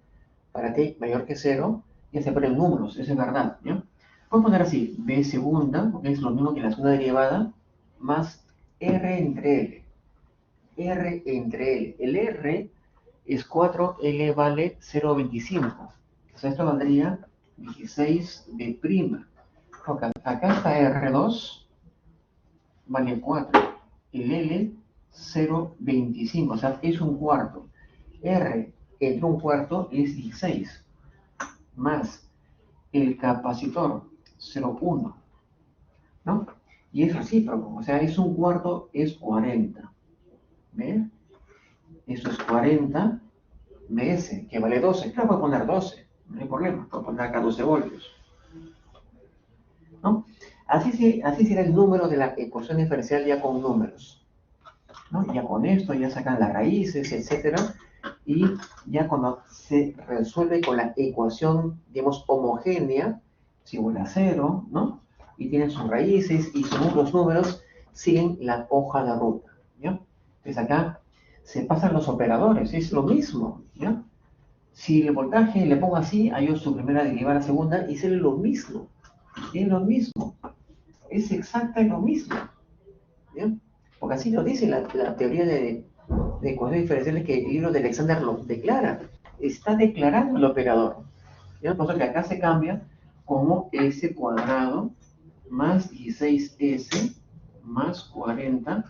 [SPEAKER 1] para t mayor que cero, ya se ponen números, eso es verdad, ¿ya? Vamos a poner así, b segunda, que es lo mismo que la segunda derivada, más r entre l. R entre L. El R es 4, L vale 0,25. O sea, esto valdría 16 de prima. Porque acá está R2, vale 4. El L, 0,25. O sea, es un cuarto. R entre un cuarto es 16. Más el capacitor, 0,1. ¿No? Y es recíproco. O sea, es un cuarto, es 40. ¿Ven? Eso es 40 ds, que vale 12. Claro, puedo poner 12, no hay problema, puedo poner acá 12 voltios, ¿no? Así será el número de la ecuación diferencial ya con números, ¿no? Ya con esto ya sacan las raíces, etcétera, y ya cuando se resuelve con la ecuación, digamos, homogénea, si igual a 0, ¿no? Y tienen sus raíces y según los números siguen la hoja de ruta, ¿ya? Entonces acá se pasan los operadores, es lo mismo, ¿ya? Si el voltaje le pongo así, hallo su primera derivada a la segunda y sale lo mismo. Es lo mismo. Es exactamente lo mismo. ¿Bien? Porque así lo dice la teoría de ecuaciones diferenciales que el libro de Alexander lo declara. Está declarando el operador. ¿Ya? Por eso que acá se cambia como s cuadrado más 16s más 40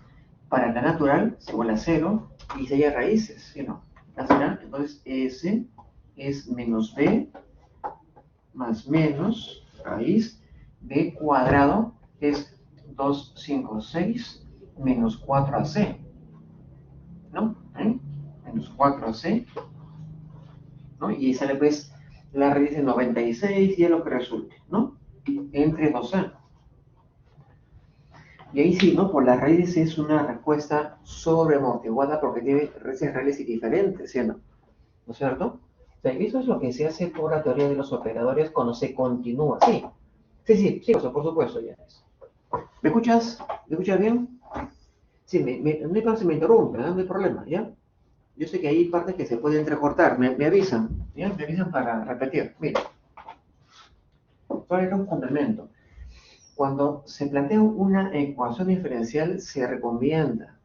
[SPEAKER 1] para la natural se iguala a 0 y se haya raíces, ¿sí no? Acá será, entonces s es menos b más menos raíz b cuadrado, que es 256 menos 4ac, ¿no? Menos 4ac, ¿no? Y sale pues la raíz de 96 y es lo que resulte, ¿no? Entre 2a. Y ahí sí, ¿no? Por las raíces es una respuesta sobreamortiguada porque tiene raíces reales y diferentes, ¿sí o no? ¿No es cierto? O sea, eso es lo que se hace por la teoría de los operadores cuando se continúa. Sí, sí, por supuesto, ya es. ¿Me escuchas? ¿Me escuchas bien? Sí, no hay se me interrumpe, ¿eh? No hay problema, ¿ya? Yo sé que hay partes que se pueden entrecortar, me avisan, ¿ya? Me avisan para repetir. Mira, solo era un complemento. Cuando se plantea una ecuación diferencial, se recomienda,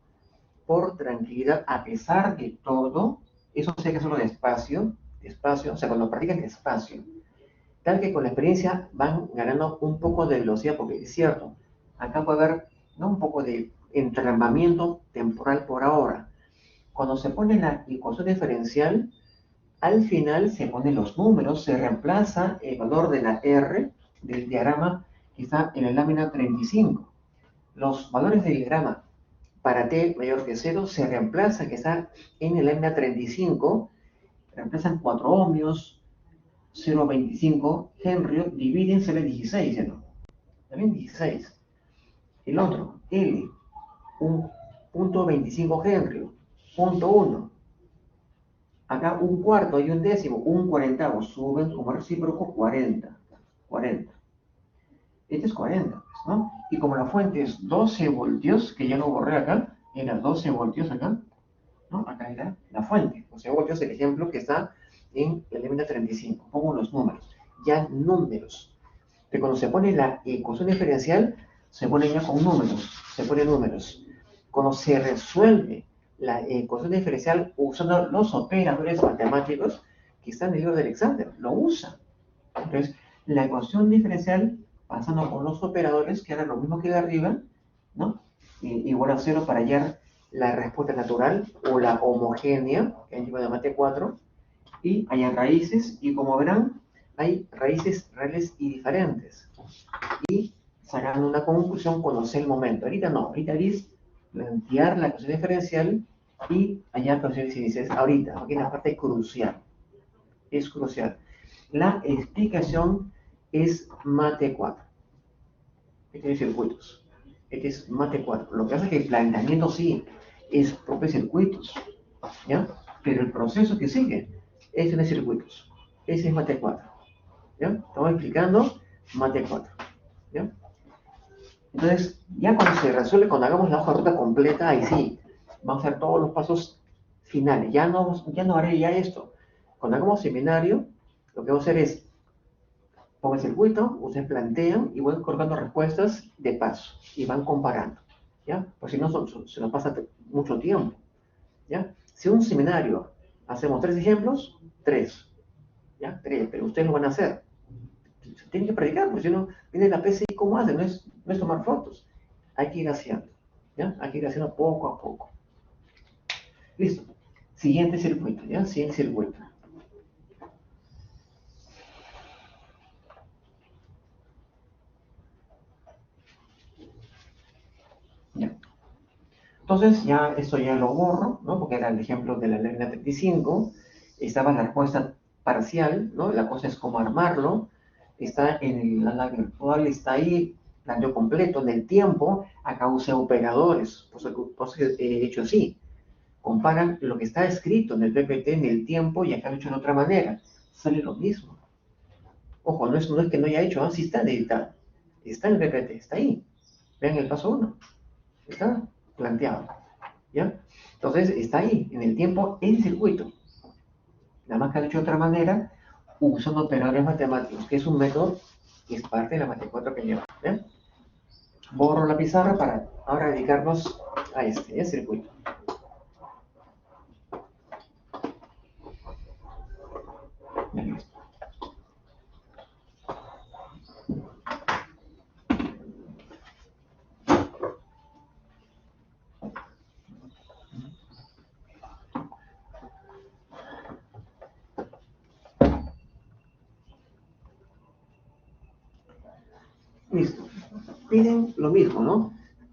[SPEAKER 1] por tranquilidad, a pesar de todo, eso sí hay que hacerlo despacio, o sea, cuando practican despacio, tal que con la experiencia van ganando un poco de velocidad, porque es cierto, acá puede haber, ¿no? Un poco de entrampamiento temporal por ahora. Cuando se pone la ecuación diferencial, al final se ponen los números, se reemplaza el valor de la R del diagrama que está en la lámina 35. Los valores del diagrama para t mayor que 0 se reemplaza, que está en la lámina 35, reemplazan 4 ohmios, 0,25 Henry, dividen, sale 16, ¿ya no? También 16. El otro, L, un punto 25 Henry, punto 1. Acá un cuarto y un décimo, un cuarentavo, suben como recíproco 40. 40. Este es 40, pues, ¿no? Y como la fuente es 12 voltios, que ya lo borré acá, era 12 voltios acá, ¿no? Acá era la fuente. 12 voltios, el ejemplo que está en el elemento 35. Pongo los números. Ya números. Pero cuando se pone la ecuación diferencial, se pone ya con números, se ponen números. Cuando se resuelve la ecuación diferencial usando los operadores matemáticos que están en el libro de Alexander, lo usan. Entonces, la ecuación diferencial, pasando por los operadores, que era lo mismo que de arriba, ¿no? Igual a cero para hallar la respuesta natural o la homogénea, que es el de mate 4, y hay raíces, y como verán, hay raíces reales y diferentes. Y sacan una conclusión cuando sea el momento. Ahorita no, ahorita es plantear la ecuación diferencial y hallar ecuaciones iniciales. Ahorita, aquí es la parte crucial. Es crucial. La explicación es mate 4. Este es circuitos. Este es mate 4. Lo que pasa es que el planteamiento sí es propio circuitos, ¿ya? Pero el proceso que sigue es en circuitos. Ese es mate 4, ¿ya? Estamos explicando mate 4, ¿ya? Entonces, ya cuando se resuelve, cuando hagamos la hoja de ruta completa, ahí sí, vamos a hacer todos los pasos finales. Ya no haré ya esto. Cuando hagamos seminario, lo que vamos a hacer es, pongo el circuito, ustedes plantean y voy colocando respuestas de paso y van comparando, ¿ya? Pues si no, se nos pasa mucho tiempo, ¿ya? Si un seminario hacemos 3 ejemplos, 3, ¿ya? 3, pero ustedes lo van a hacer. Tienen que practicar, porque si no, viene la PCI, ¿cómo hace? No es tomar fotos. Hay que ir haciendo, ¿ya? Hay que ir haciendo poco a poco. Listo. Siguiente circuito, ¿ya? Siguiente circuito. ¿Ya? Entonces, ya esto ya lo borro, ¿no? Porque era el ejemplo de la línea 35. Estaba la respuesta parcial, ¿no? La cosa es cómo armarlo. Está en el ala virtual, está ahí, planteo completo, en el tiempo. Acá usé operadores, por eso he hecho así. Comparan lo que está escrito en el PPT en el tiempo y acá lo he hecho de otra manera. Sale lo mismo. Ojo, no es que no haya hecho, sí está editado. Está en el PPT, está ahí. Vean el paso 1. Está planteado. ¿Ya? Entonces está ahí, en el tiempo, el circuito. Nada más que lo he hecho de otra manera, usando operadores matemáticos, que es un método que es parte de la mate 4 que lleva. ¿Ya? Borro la pizarra para ahora dedicarnos a este circuito. Ya listo. Listo. Piden lo mismo, ¿no?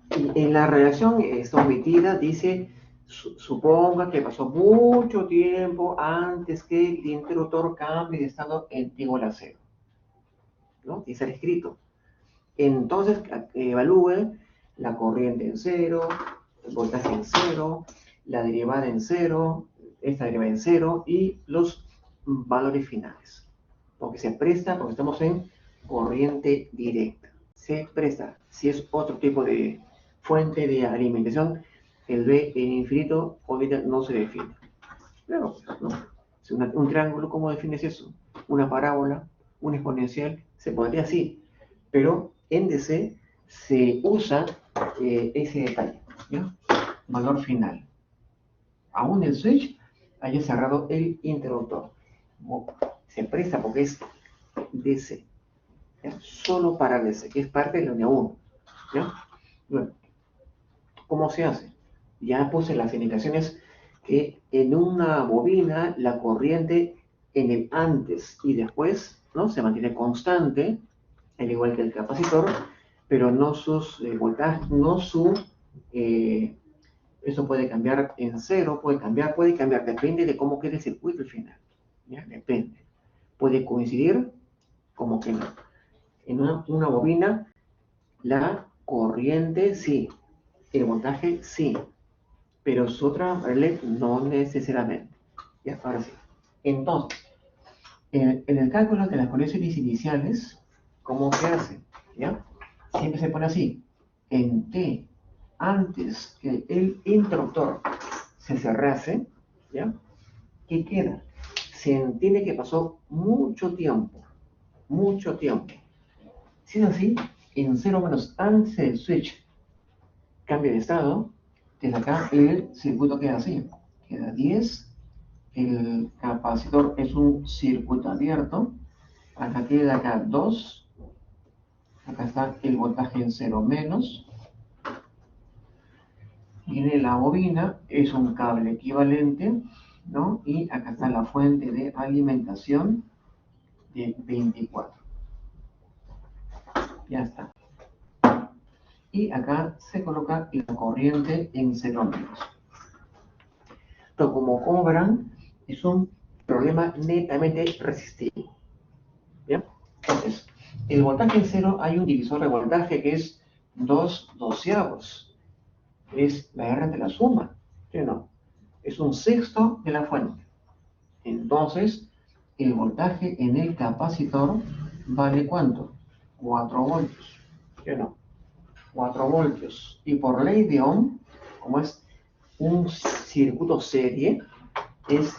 [SPEAKER 1] Y en la redacción está omitida, dice, suponga que pasó mucho tiempo antes que el interruptor cambie de estado igual a cero, ¿no? Dice el escrito. Entonces, evalúe la corriente en cero, el voltaje en cero, la derivada en cero, esta derivada en cero y los valores finales. Porque se presta, porque estamos en corriente directa. Se presta. Si es otro tipo de fuente de alimentación, el B en infinito obviamente no se define. Claro, pues, ¿no? Si un triángulo, ¿cómo defines eso? Una parábola, un exponencial, se podría así. Pero en DC se usa ese detalle, ¿ya? Valor final. Aún el switch haya cerrado el interruptor. Se presta porque es DC. ¿Ya? Solo para DC, que es parte de la línea 1. ¿Ya? Bueno, ¿cómo se hace? Ya puse las indicaciones que en una bobina la corriente en el antes y después, ¿no? Se mantiene constante, al igual que el capacitor, pero no sus voltajes, no su... eso puede cambiar en cero, puede cambiar, depende de cómo quede el circuito al final. ¿Ya? Depende. Puede coincidir como que no. En una bobina, la corriente sí, el voltaje sí, pero su otra relé no necesariamente. ¿Ya? Ahora sí. Entonces, en el cálculo de las conexiones iniciales, ¿cómo se hace? ¿Ya? Siempre se pone así. En T, antes que el interruptor se cerrase, ¿ya? ¿Qué queda? Se entiende que pasó mucho tiempo, Si es así, en 0 menos antes del switch cambia de estado, desde acá el circuito queda así. Queda 10, el capacitor es un circuito abierto, acá queda acá 2, acá está el voltaje en 0 menos, viene la bobina, es un cable equivalente, ¿no? Y acá está la fuente de alimentación de 24. Ya está. Y acá se coloca la corriente en 0 menos. Pero como verán, es un problema netamente resistivo. ¿Bien? Entonces, el voltaje en 0 hay un divisor de voltaje que es 2 doceavos. Es la R de la suma. ¿Sí o no? Es un sexto de la fuente. Entonces, el voltaje en el capacitor vale ¿cuánto? 4 voltios. ¿Sí o no? 4 voltios. Y por ley de Ohm, como es un circuito serie, es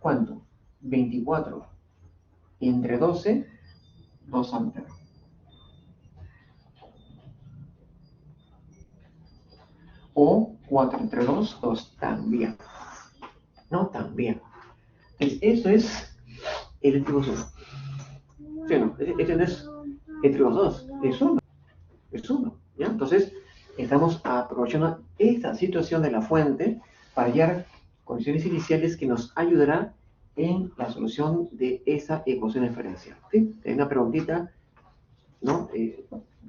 [SPEAKER 1] ¿cuánto? 24 entre 12, 2 amperes. O 4 entre 2, 2 también. No, también. Entonces, eso es eléctrico 1. ¿Sí o no? Este no es eléctrico 2, es 1. Es 1. ¿Ya? Entonces, estamos aprovechando esta situación de la fuente para hallar condiciones iniciales que nos ayudará en la solución de esa ecuación diferencial. ¿Sí? Hay una preguntita, ¿no?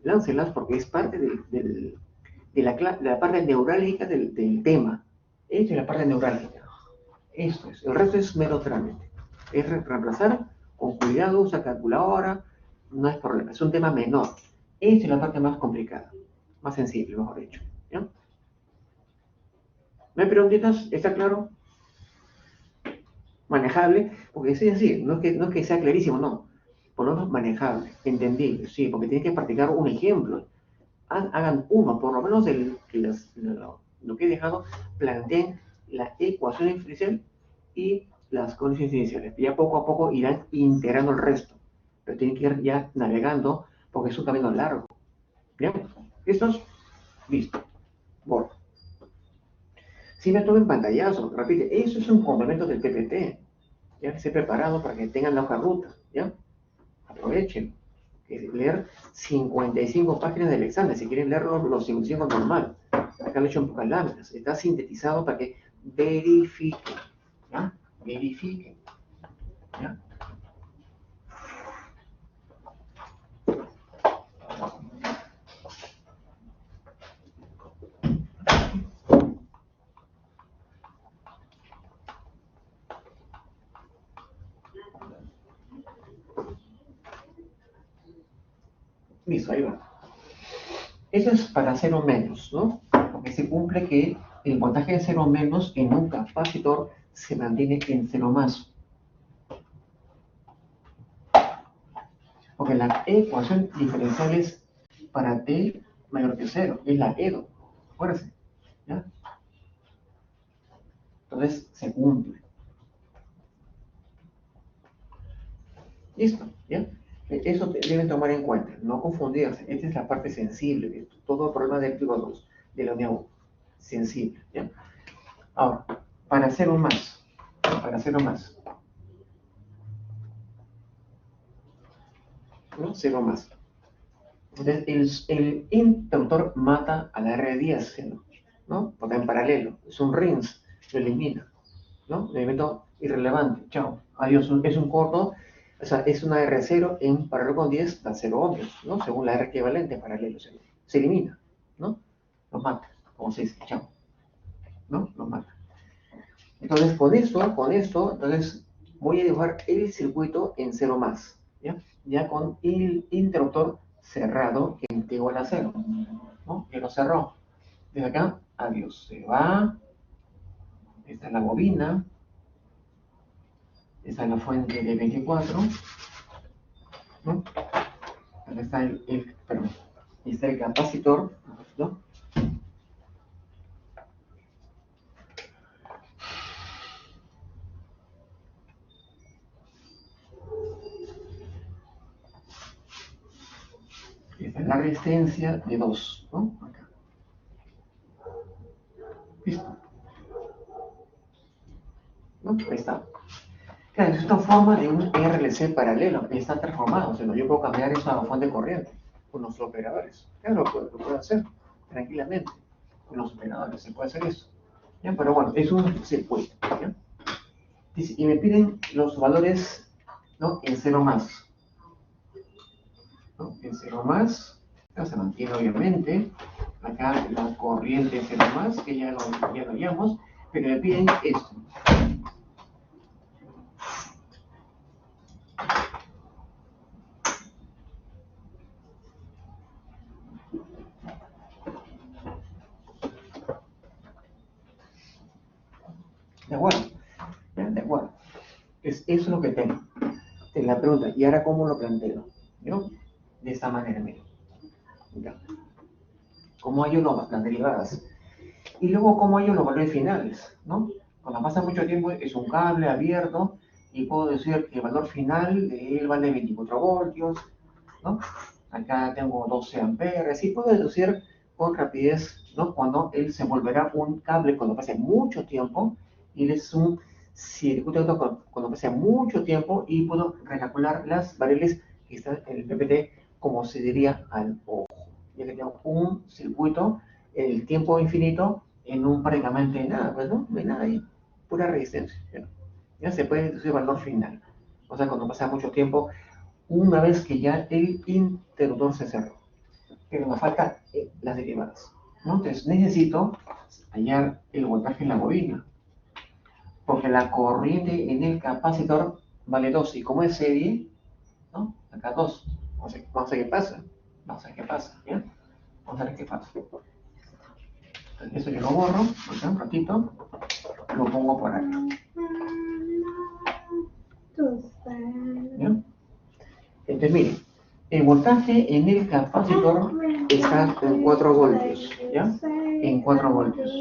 [SPEAKER 1] Láncelas porque es parte de la parte neurálgica del tema. Esta es la parte neurálgica. Esto es. El resto es mero trámite. Es reemplazar con cuidado, usa calculadora, no es problema. Es un tema menor. Esta es la parte más complicada. Más sensible, mejor dicho. ¿Ya? ¿No hay preguntitas? ¿Está claro? Manejable, porque sí, así, no es que sea clarísimo, no. Por lo menos manejable, entendible, sí, porque tienen que practicar un ejemplo. Hagan uno, por lo menos lo que he dejado, planteen la ecuación diferencial y las condiciones iniciales. Ya poco a poco irán integrando el resto, pero tienen que ir ya navegando porque es un camino largo. ¿Bien? ¿Listos? Listo. Bueno. Si me tomen pantallazo, repite, eso es un complemento del PPT. Ya que esté preparado para que tengan la hoja ruta. ¿Ya? Aprovechen. Leer 55 páginas del examen, si quieren leer los 55 normal. Acá lo he hecho en pocas láminas. Está sintetizado para que verifiquen. ¿Ya? Verifiquen. ¿Ya? Listo, ahí va. Eso es para 0 menos, ¿no? Porque se cumple que el voltaje de 0 menos en un capacitor se mantiene en 0 más. Porque la ecuación diferencial es para t mayor que 0, es la EDO. Acuérdense, ¿ya? Entonces se cumple. Listo, ¿ya? Eso deben tomar en cuenta, no confundirse. Esta es la parte sensible de todo problema del tipo 2, de la unidad 1. Sensible, ¿ya? Ahora, para hacer un más, ¿no? Cero más. Entonces, el interruptor mata a la R10, ¿no? Porque en paralelo, es un rings, lo elimina, ¿no? Elemento irrelevante, chao, adiós, es un corto, o sea, es una R0 en paralelo con 10, da 0 ohmios, ¿no? Según la R equivalente en paralelo, se elimina, ¿no? Los mata, como se dice, chao, ¿no? Los mata. Entonces, con esto, entonces voy a dibujar el circuito en 0 más, ¿ya? Ya con el interruptor cerrado en t igual a 0, ¿no? Ya lo cerró. Desde acá, adiós, se va. Esta es la bobina. Esta es la fuente de 24, ¿no? Acá está perdón, y está el capacitor, ¿no? Esta es la resistencia de 2, ¿no? Acá. Listo. ¿No? Ahí está. Claro, es una forma de un RLC paralelo que está transformado. O sea, yo puedo cambiar eso a fuente de corriente con los operadores. Claro, lo puedo hacer tranquilamente con los operadores. Se puede hacer eso. ¿Ya? Pero bueno, es un circuito. ¿Ya? Y me piden los valores, ¿no? En 0 más. ¿No? En 0 más. No se mantiene obviamente. Acá la corriente en 0 más, que ya lo hallamos. Pero me piden esto. ¿De acuerdo? ¿Ya? De acuerdo. Eso es lo que tengo. Te la pregunta, ¿y ahora cómo lo planteo? ¿Yo? De esta manera, mira. Ya. ¿Cómo hallo las derivadas? Y luego, ¿cómo hallo los valores finales? ¿No? Cuando pasa mucho tiempo, es un cable abierto y puedo decir que el valor final de él vale 24 voltios, ¿no? Acá tengo 12 amperes y puedo deducir con rapidez, ¿no? Cuando él se volverá un cable cuando pase mucho tiempo y él es un circuito cuando pase mucho tiempo y puedo recalcular las variables que están en el PPT como se diría al ojo. Ya que tengo un circuito en el tiempo infinito en un prácticamente nada, pues no hay nada ahí, pura resistencia. Ya se puede deducir valor final. O sea, cuando pasa mucho tiempo una vez que ya el interruptor se cerró. Pero me faltan las derivadas, ¿no? Entonces necesito hallar el voltaje en la bobina, porque la corriente en el capacitor vale 2, y como es serie, ¿no? Acá 2. Vamos a ver qué pasa. Vamos a ver qué pasa, ¿ya? Vamos a ver qué pasa. Entonces, eso yo lo borro, acá un ratito, lo pongo por acá. ¿Ya? Entonces, miren, el voltaje en el capacitor está en 4 voltios, ¿ya? En 4 voltios.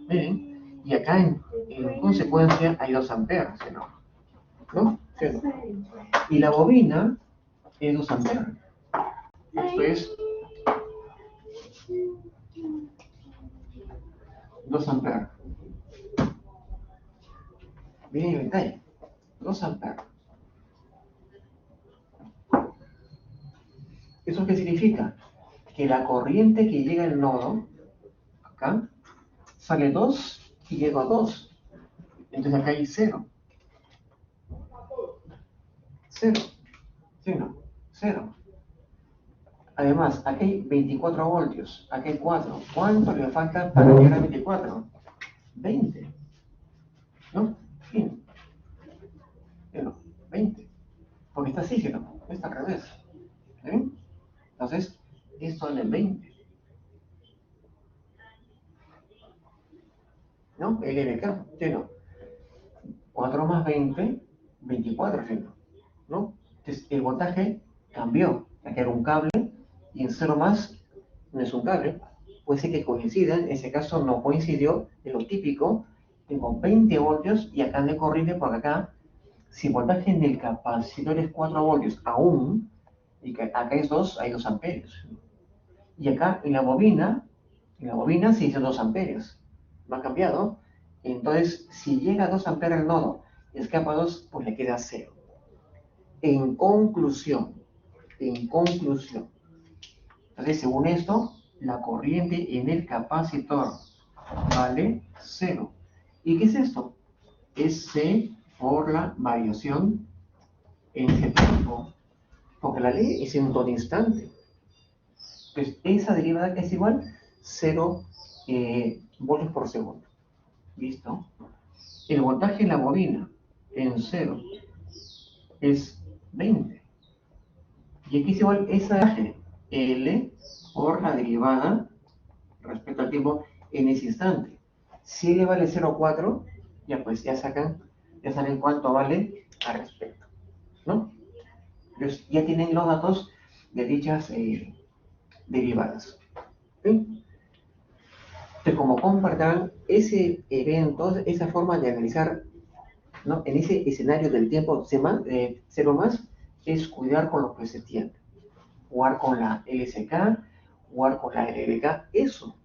[SPEAKER 1] Miren, y acá en consecuencia hay 2 amperes, ¿no? ¿No? ¿Sí, no? Y la bobina es 2 amperes. Esto es 2 amperes. Miren el detalle, 2 amperes. ¿Eso qué significa? Que la corriente que llega al nodo, acá, sale 2 y llega a 2. Entonces acá hay 0. 0. ¿Sí o no? 0. Además, aquí hay 24 voltios, aquí hay 4. ¿Cuánto le falta para llegar a 24? 20. ¿No? Fin. Pero, 20. Porque está así, ¿no? Está al revés. ¿Eh? Entonces, esto es el 20. ¿No? LBK, ¿sí no? 4 más 20, 24, ¿sí no? ¿No? Entonces, el voltaje cambió. Aquí era un cable y en 0 más no es un cable. Puede ser que coincidan, en ese caso no coincidió, es lo típico. Tengo 20 voltios y acá de corriente por acá. Si el voltaje en el capacitor es 4 voltios aún, y que acá es 2, hay 2 amperios. Y acá en la bobina se dice 2 amperios. No ha cambiado. Entonces, si llega a 2 amperios al nodo y escapa 2, pues le queda 0. En conclusión, entonces según esto, la corriente en el capacitor vale 0. ¿Y qué es esto? Es C por la variación en ese tiempo, porque la ley es en todo instante. Entonces, esa derivada es igual 0 voltios por segundo. ¿Listo? El voltaje en la bobina en 0 es 20. Y aquí es igual esa L por la derivada respecto al tiempo en ese instante. Si L vale 0,4, ya pues ya saben cuánto vale al respecto, ¿no? Entonces ya tienen los datos de dichas derivadas. ¿Sí? Entonces, como comparaban ese evento, esa forma de analizar, ¿no? En ese escenario del tiempo 0 más, es cuidar con lo que se tiene. jugar con la LSK, jugar con la LLK, eso,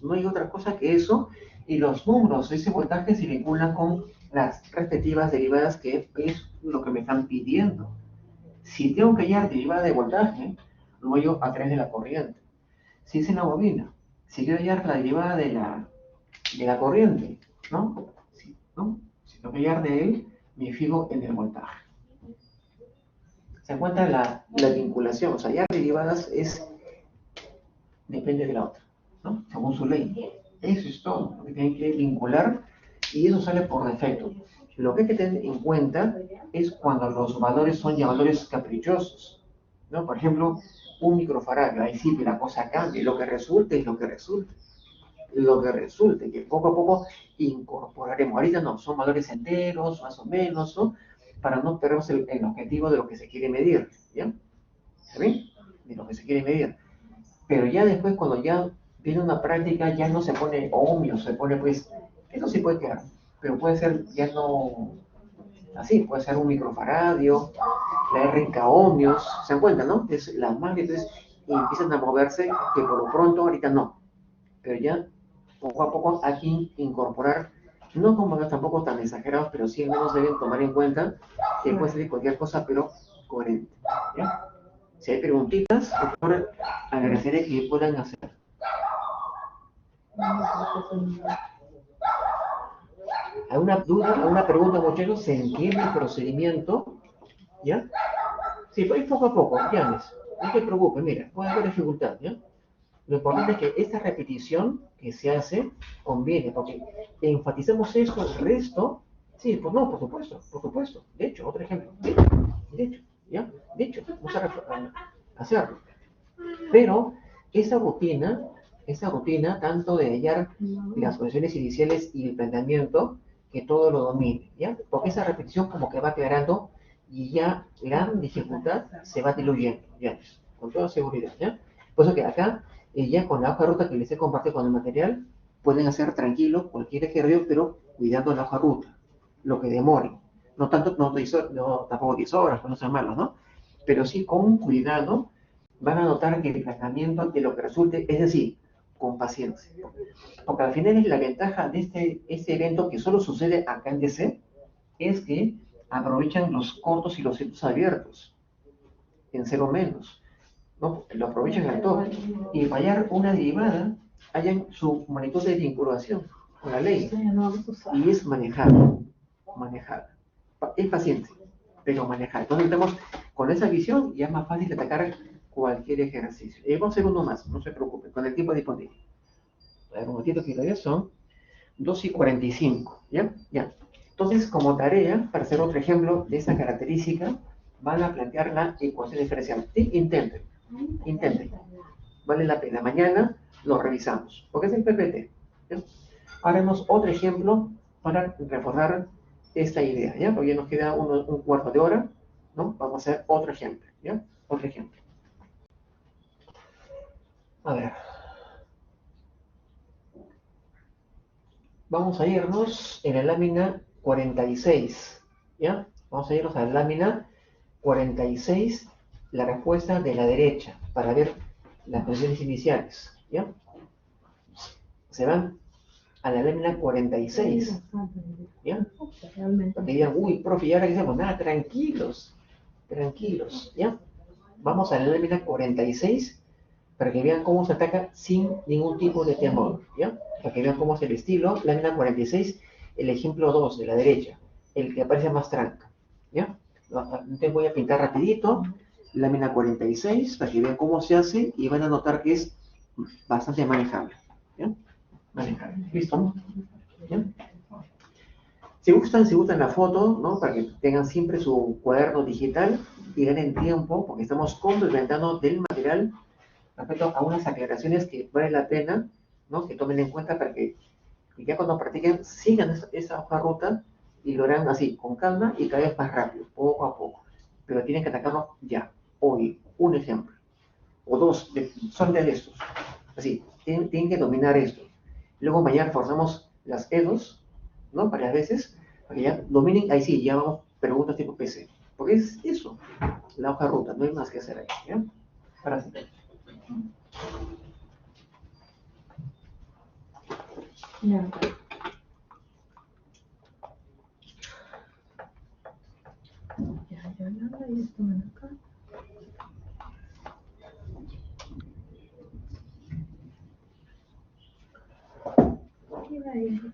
[SPEAKER 1] no hay otra cosa que eso, y los números de ese voltaje se vinculan con las respectivas derivadas que es lo que me están pidiendo. Si tengo que hallar derivada de voltaje, lo hallo a través de la corriente. Si es en la bobina, si quiero hallar la derivada de la corriente, ¿no? Si tengo que hallar de él, me fijo en el voltaje. Se encuentra la vinculación, o sea, hallar derivadas depende de la otra, ¿no? Según su ley. Eso es todo lo que tienen que vincular y eso sale por defecto. Lo que hay que tener en cuenta es cuando los valores son ya valores caprichosos, ¿no? Por ejemplo, un microfaradio, ahí sí que la cosa cambia, lo que resulte es lo que resulte. Lo que resulte, que poco a poco incorporaremos. Ahorita no, son valores enteros, más o menos, ¿no? Para no perder el objetivo de lo que se quiere medir, ¿ya? ¿Está bien? De lo que se quiere medir. Pero ya después, cuando ya viene una práctica, ya no se pone ohmios, se pone pues, eso sí puede quedar, pero puede ser ya no así, puede ser un microfaradio, la RK ohmios, se dan cuenta, ¿no? Es las magnitudes empiezan a moverse, que por lo pronto ahorita no, pero ya poco a poco hay que incorporar, no con valores tampoco tan exagerados, pero sí al menos deben tomar en cuenta que puede ser cualquier cosa, pero coherente, ¿ya? Si hay preguntitas, por favor, agradeceré que puedan hacer. ¿Alguna duda, alguna pregunta, muchachos? ¿Se entiende el procedimiento? ¿Ya? Sí, pues poco a poco, James. No te preocupes, mira, puede haber dificultad, ¿ya? Lo importante es que esta repetición que se hace conviene, porque enfatizamos esto, el resto, sí, pues no, por supuesto. De hecho, otro ejemplo, de hecho, ¿ya? De hecho, vamos a hacerlo. Pero esa rutina, tanto de hallar las condiciones iniciales y el planteamiento, que todo lo domine, ¿ya? Porque esa repetición como que va aclarando y ya la dificultad se va diluyendo, ya, con toda seguridad, ¿ya? Por eso que acá, ya con la hoja de ruta que les he compartido con el material, pueden hacer tranquilo cualquier ejercicio, pero cuidando la hoja de ruta, lo que demore. No tanto, tampoco 10 horas, pues no sean malos, ¿no? Pero sí con cuidado van a notar que el tratamiento de lo que resulte, es decir, con paciencia. Porque al final es la ventaja de este evento que solo sucede acá en DC, es que aprovechan los cortos y los centros abiertos, en cero menos, ¿no? Lo aprovechan al todo. Y fallar una derivada, hayan su magnitud de vinculación con la ley. Y es manejable. Es paciente, pero manejable. Entonces tenemos, con esa visión ya es más fácil atacar cualquier ejercicio. Y vamos a hacer uno más, no se preocupen, con el tiempo disponible. A ver, un momentito que todavía son 2:45, ¿ya? Ya. Entonces, como tarea, para hacer otro ejemplo de esa característica, van a plantear la ecuación diferencial. Sí, intenten. Vale la pena. Mañana lo revisamos, porque es el PPT. ¿Ya? Haremos otro ejemplo para reforzar esta idea, ¿ya? Porque ya nos queda un cuarto de hora, ¿no? Vamos a hacer otro ejemplo, ¿ya? Otro ejemplo. A ver. Vamos a irnos en la lámina 46, ¿ya? Vamos a irnos a la lámina 46, la respuesta de la derecha, para ver las condiciones iniciales, ¿ya? Se van a la lámina 46, ¿ya? Porque digan, uy, profe, ¿y ahora qué hacemos? Nada, tranquilos, ¿ya? Vamos a la lámina 46 para que vean cómo se ataca sin ningún tipo de temor, ¿ya? Para que vean cómo es el estilo, lámina 46, el ejemplo 2 de la derecha, el que aparece más tranca, ¿ya? Entonces voy a pintar rapidito, lámina 46, para que vean cómo se hace y van a notar que es bastante manejable, ¿ya? Manejable, ¿listo? ¿Ya? Si gustan la foto, ¿no? Para que tengan siempre su cuaderno digital y ganen tiempo, porque estamos complementando del material respecto a unas aclaraciones que vale la pena, ¿no? Que tomen en cuenta para que ya cuando practiquen sigan esa hoja de ruta y lo harán así, con calma y cada vez más rápido, poco a poco. Pero tienen que atacarlo ya, hoy, un ejemplo, o dos, son de estos. Así, tienen que dominar esto. Luego mañana reforzamos las EDOs, ¿no? Varias veces, para que ya dominen, ahí sí, ya vamos preguntas tipo PC. Porque es eso, la hoja de ruta, no hay más que hacer ahí, ¿ya? Ahora sí.
[SPEAKER 2] Ya. Y esto ven acá. Y va a ir.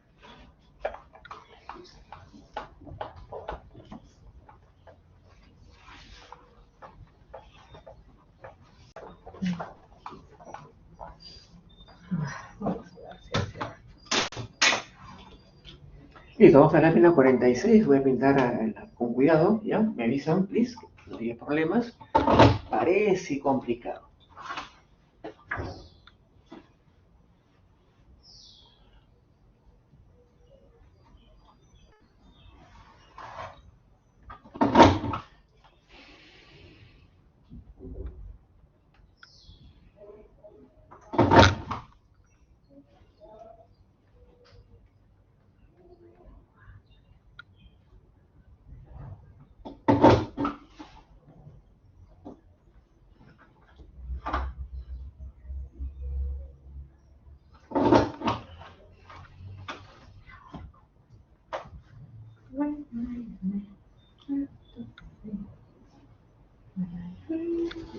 [SPEAKER 1] Listo, vamos a la lámina 46. Voy a pintar con cuidado, ¿ya? Me avisan, please, que no haya problemas. Parece complicado.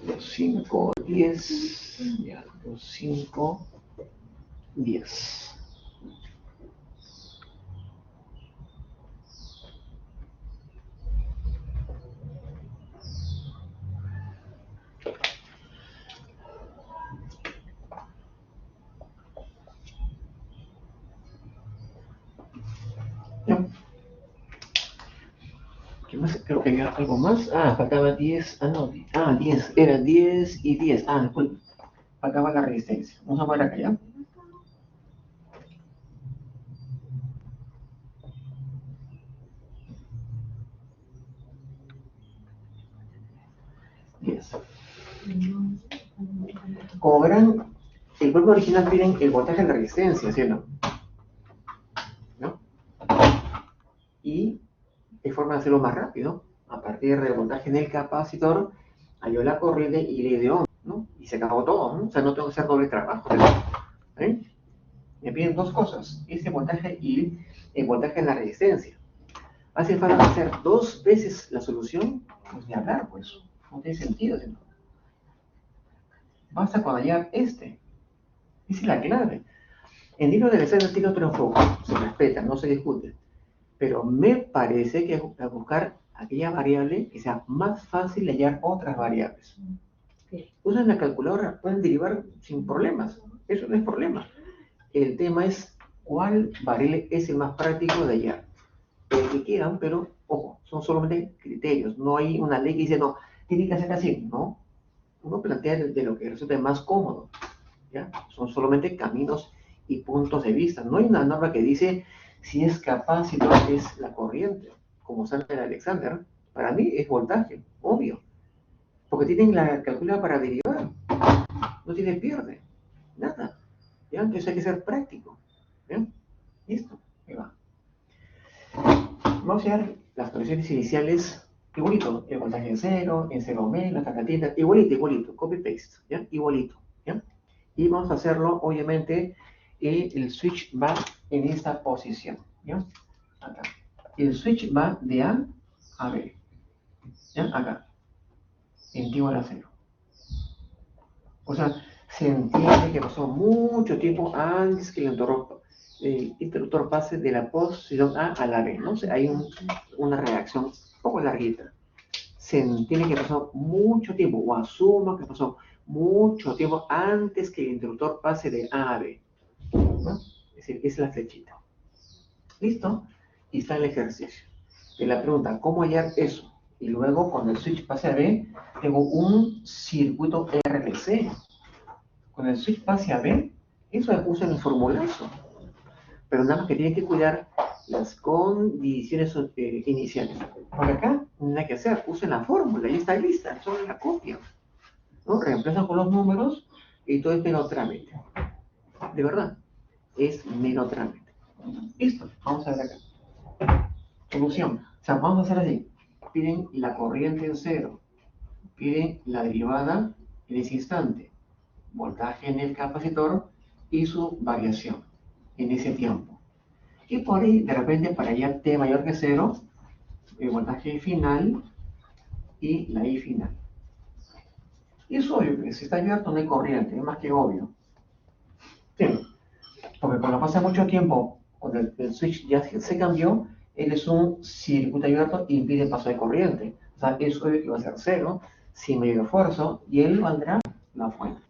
[SPEAKER 1] Los 5, 10. Ya, los 5, 10. Ya. ¿Qué más? Creo que había algo más. Ah, faltaba 10. Ah, no. 10. Era 10 y 10. Ah, después faltaba la resistencia. Vamos a ver acá, ¿ya? Yes. Como verán, el cuerpo original tiene el voltaje de la resistencia, ¿sí o no? ¿No? Y hay forma de hacerlo más rápido. A partir del voltaje en el capacitor, halló la corriente y le dio, ¿no? Y se acabó todo, ¿no? O sea, no tengo que hacer doble trabajo. ¿Eh? Me piden dos cosas, ese voltaje y el voltaje en la resistencia. ¿Hace falta hacer dos veces la solución? Pues ni hablar, pues. No tiene sentido. ¿Sí? Basta con hallar este. Esa es la clave. En libro de ser tiene otro enfoque, se respeta, no se discute. Pero me parece que hay que buscar aquella variable que sea más fácil de hallar otras variables. Usan la calculadora, pueden derivar sin problemas. Eso no es problema. El tema es cuál variable es el más práctico de hallar. El que quieran, pero ojo, son solamente criterios. No hay una ley que dice, no, tiene que ser así. No, uno plantea de lo que resulte más cómodo. ¿Ya? Son solamente caminos y puntos de vista. No hay una norma que dice si es capacitor es la corriente, como sale de Alexander. Para mí es voltaje, obvio. Porque tienen la calculadora para derivar. No tiene pierde, nada. ¿Ya? Entonces hay que ser práctico. ¿Ya? Listo, ahí va. Vamos a ver las condiciones iniciales. Igualito, el voltaje en cero, en 0 menos, la cantidad, igualito, copy-paste, ¿ya? Igualito, ¿ya? Y vamos a hacerlo, obviamente, el switch va en esta posición, ¿ya? Acá. El switch va de A a B, ¿ya? Acá, en t igual a 0. O sea, se entiende que pasó mucho tiempo antes que el interruptor pase de la posición A a la B, ¿no? O sea, hay una reacción un poco larguita. Se entiende que pasó mucho tiempo, o asumo que pasó mucho tiempo antes que el interruptor pase de A a B, ¿no? Es decir, es la flechita. ¿Listo? Y está el ejercicio. De la pregunta, ¿cómo hallar eso? Y luego, cuando el switch pase a B, tengo un circuito RLC. Cuando el switch pase a B, eso me puse en el formulazo. Pero nada más que tiene que cuidar las condiciones iniciales. Por acá, nada que hacer, usen la fórmula, ya está lista, solo la copia. ¿No? Reemplazan con los números y todo es mero trámite. De verdad, es mero trámite. Listo, vamos a ver acá. Solución. O sea, vamos a hacer así. Piden la corriente en cero. Piden la derivada en ese instante, voltaje en el capacitor y su variación en ese tiempo. Y por ahí, de repente, para allá T mayor que 0, el voltaje final y la I final. Y es obvio que si está abierto no hay corriente, es más que obvio. Sí, porque cuando pasa mucho tiempo, cuando el switch ya se cambió, él es un circuito abierto y impide el paso de corriente. O sea, es obvio que va a ser 0, sin medio esfuerzo, y él valdrá la fuente.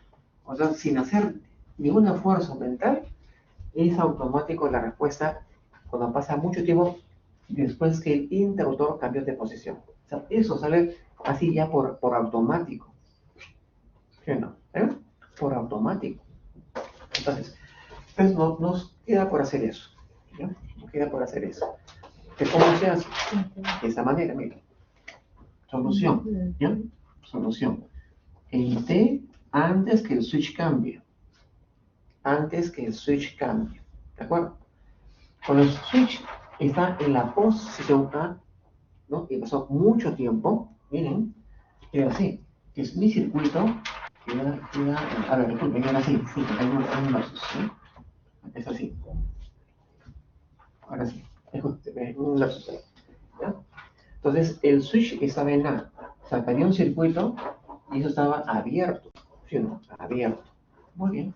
[SPEAKER 1] O sea, sin hacer ningún esfuerzo mental, es automático la respuesta cuando pasa mucho tiempo después que el interruptor cambió de posición. O sea, eso sale así ya por automático. ¿Sí o no? ¿Eh? Por automático. Entonces nos queda por hacer eso. ¿Ya? Nos queda por hacer eso. ¿Cómo se hace? De esta manera, mira. Solución. ¿Ya? Solución. En T antes que el switch cambie. Antes que el switch cambie. ¿De acuerdo? Cuando el switch está en la posición A, ¿no? Y pasó mucho tiempo, miren, queda así. Es mi circuito. A ver, disculpen, queda así. Sí, hay un lapsus, ¿sí? Es así. Ahora sí. Un lapsus ahí. ¿Ya? Entonces, el switch estaba en A. O sea, tenía un circuito y eso estaba abierto. ¿Sí o no? Abierto. Muy bien.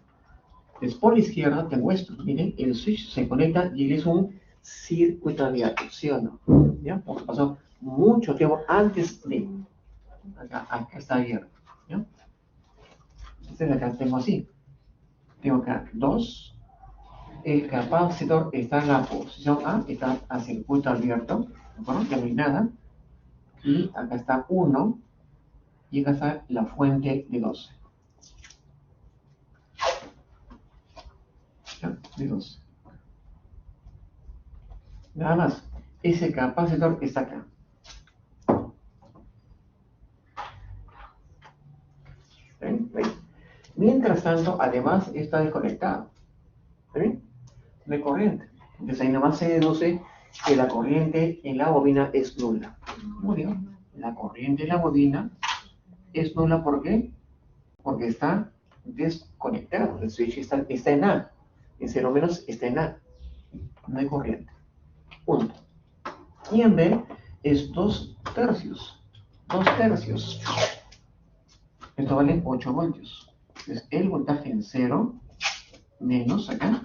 [SPEAKER 1] Entonces, por la izquierda te muestro. Miren, el switch se conecta y él es un circuito abierto. ¿Sí o no? ¿Ya? Porque pasó mucho tiempo antes de. Acá está abierto. ¿Ya? Entonces, acá tengo así. Tengo acá 2. El capacitor está en la posición A, está a circuito abierto. ¿De acuerdo? Que no hay nada. Y acá está 1. Y acá está la fuente de 12. ¿Ya? De 12. Nada más. Ese capacitor está acá. ¿Ven? Mientras tanto, además está desconectado. ¿Ven? No hay corriente. Entonces ahí nada más se deduce que la corriente en la bobina es nula. Muy bien. La corriente en la bobina es nula, ¿por qué? Porque está desconectado. El switch está en A. En 0 menos está en A. No hay corriente. Punto. Y en B es 2 tercios. 2 tercios. Esto vale 8 voltios. Entonces el voltaje en 0 menos acá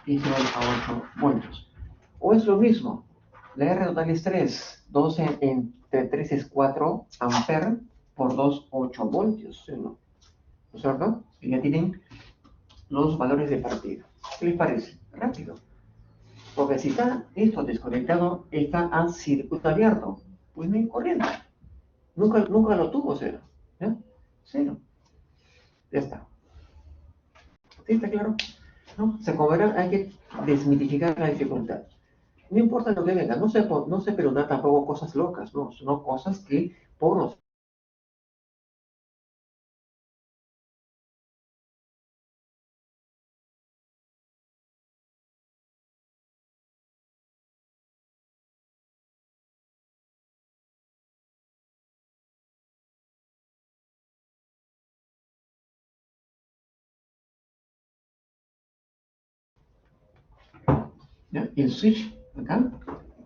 [SPEAKER 1] y se va a 8 voltios. O es lo mismo. La R total es 3. 12 entre 3 es 4 amperes por 2, 8 voltios. ¿No es cierto? Y ya tienen los valores de partida. ¿Qué les parece? Rápido. Porque si está esto desconectado, está a circuito abierto. Pues no hay corriente. Nunca lo tuvo 0. ¿Ya? 0. Ya está. ¿Sí está claro? ¿No? Se cobrará, hay que desmitificar la dificultad. No importa lo que venga, no se preguntar tampoco cosas locas, no, sino cosas que por nosotros. ¿Ya? El switch, acá,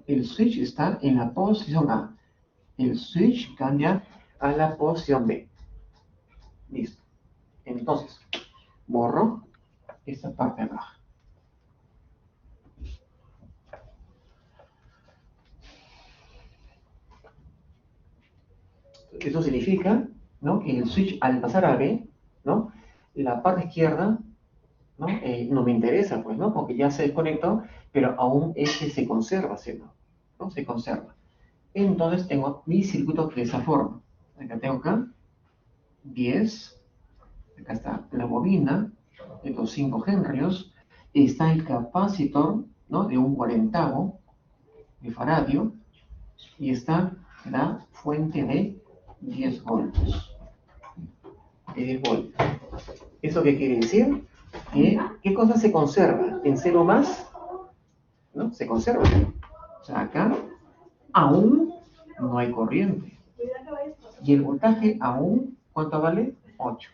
[SPEAKER 1] el switch está en la posición A. El switch cambia a la posición B. Listo. Entonces, borro esta parte baja. Eso significa, ¿no?, que el switch al pasar a B, ¿no?, la parte izquierda, ¿no?, no me interesa, pues, ¿no?, porque ya se desconectó, pero aún este se conserva, ¿sí? ¿No? Se conserva. Entonces tengo mi circuito de esa forma. Acá tengo acá 10, acá está la bobina de los 5 henrios, está el capacitor, ¿no?, de un 40avo de faradio, y está la fuente de 10 voltios. De 10 voltios. ¿Eso qué quiere decir? ¿Qué cosa se conserva? En 0 más, ¿no? Se conserva. O sea, acá aún no hay corriente. Y el voltaje aún ¿Cuánto vale? 8.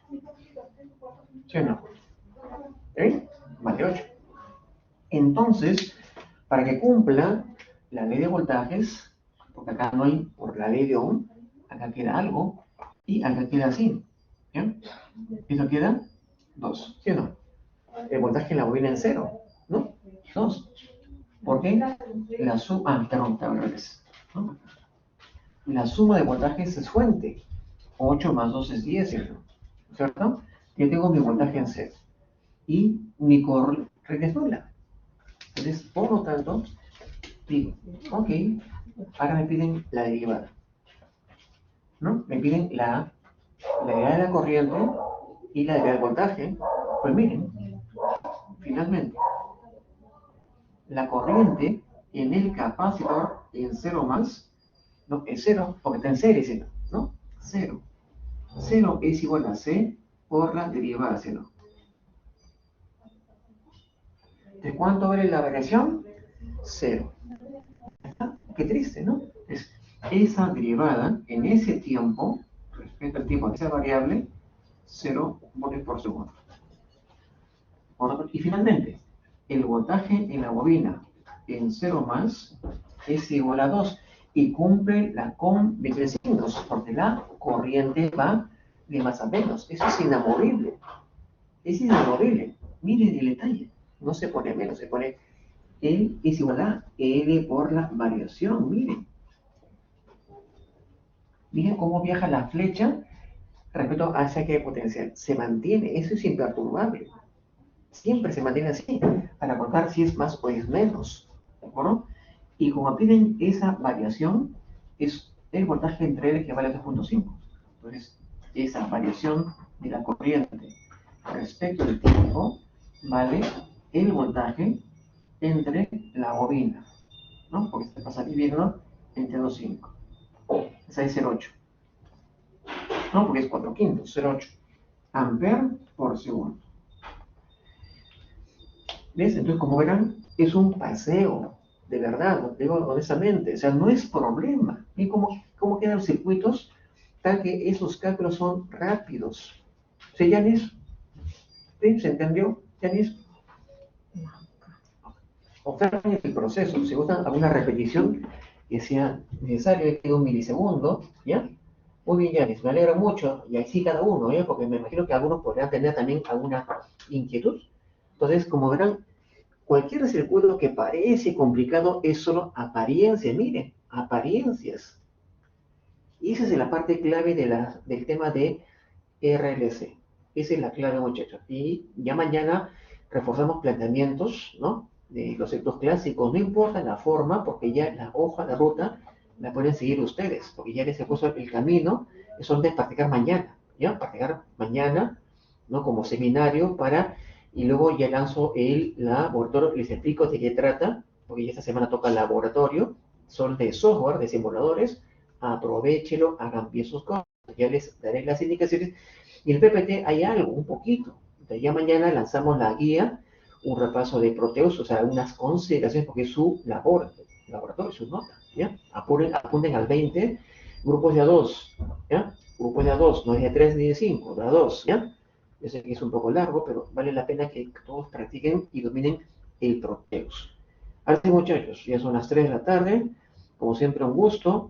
[SPEAKER 1] ¿Sí o no? ¿Eh? Vale 8. Entonces, para que cumpla la ley de voltajes, porque acá no hay por la ley de Ohm, acá queda algo, y acá queda así. ¿Ya? Eso queda 2, ¿sí o no? El voltaje en la bobina en 0, ¿no? 2. ¿Por qué? La suma, perdón, al revés, ¿no? La suma de voltajes es fuente. 8 más 2 es 10, ¿cierto? Yo tengo mi voltaje en 0 y mi corriente es nula. Entonces, por lo tanto, digo, ok, ahora me piden la derivada, ¿no? Me piden la derivada de la corriente y la derivada del voltaje. Pues miren, finalmente, la corriente en el capacitor en 0 más, no, es 0, porque está en serie, ¿no? 0. 0 es igual a C por la derivada de 0. ¿De cuánto vale la variación? 0. Qué triste, ¿no? Es esa derivada en ese tiempo, respecto al tiempo de esa variable, 0 voltios por segundo. Y finalmente, el voltaje en la bobina en 0 más es igual a 2 y cumple la convención, porque la corriente va de más a menos. Eso es inamovible. Es inamovible. Miren el detalle. No se pone menos, se pone L es igual a L por la variación. Miren. Miren cómo viaja la flecha respecto a esa que potencial. Se mantiene. Eso es imperturbable. Siempre se mantiene así, para contar si es más o es menos, ¿de acuerdo? Y como piden esa variación, es el voltaje entre L que vale 2.5. Entonces, esa variación de la corriente respecto al tiempo vale el voltaje entre la bobina, ¿no? Porque se pasa dividiendo entre 2.5. Esa es 0.8, ¿no? Porque es 4 quintos, 0.8 amperes por segundo. ¿Ves? Entonces, como verán, es un paseo, de verdad, lo digo honestamente, o sea, no es problema. ¿Y cómo quedan los circuitos? Tal que esos cálculos son rápidos. ¿Sí, Yanis? ¿Sí? ¿Se entendió, Yanis? Observen el proceso. Si gustan alguna repetición que sea necesaria, que un milisegundo, ¿ya? Muy bien, Yanis, me alegra mucho, y así cada uno, ¿ya? Porque me imagino que algunos podrían tener también alguna inquietud. Entonces, como verán, cualquier circuito que parece complicado es solo apariencia, miren, apariencias. Y esa es la parte clave del tema de RLC. Esa es la clave, muchachos. Y ya mañana reforzamos planteamientos, ¿no? De los efectos clásicos. No importa la forma, porque ya la hoja de ruta la pueden seguir ustedes, porque ya les he puesto el camino. Eso de practicar mañana, ¿ya? Practicar mañana, ¿no? Como seminario para y luego ya lanzo el laboratorio, les explico de qué trata, porque ya esta semana toca el laboratorio, son de software, de simuladores, aprovechelo, hagan bien sus cosas, ya les daré las indicaciones, y el PPT hay algo, un poquito, entonces ya mañana lanzamos la guía, un repaso de Proteus, o sea, unas consideraciones, porque es su laboratorio, su nota, ¿ya? Apunten al 20, grupos de A2, ¿ya? Grupos de A2, no es de 3 ni de 5, de A2, ¿ya? Yo sé que es un poco largo, pero vale la pena que todos practiquen y dominen el Proteus. Ahora sí, muchachos, ya son las 3 de la tarde. Como siempre, un gusto.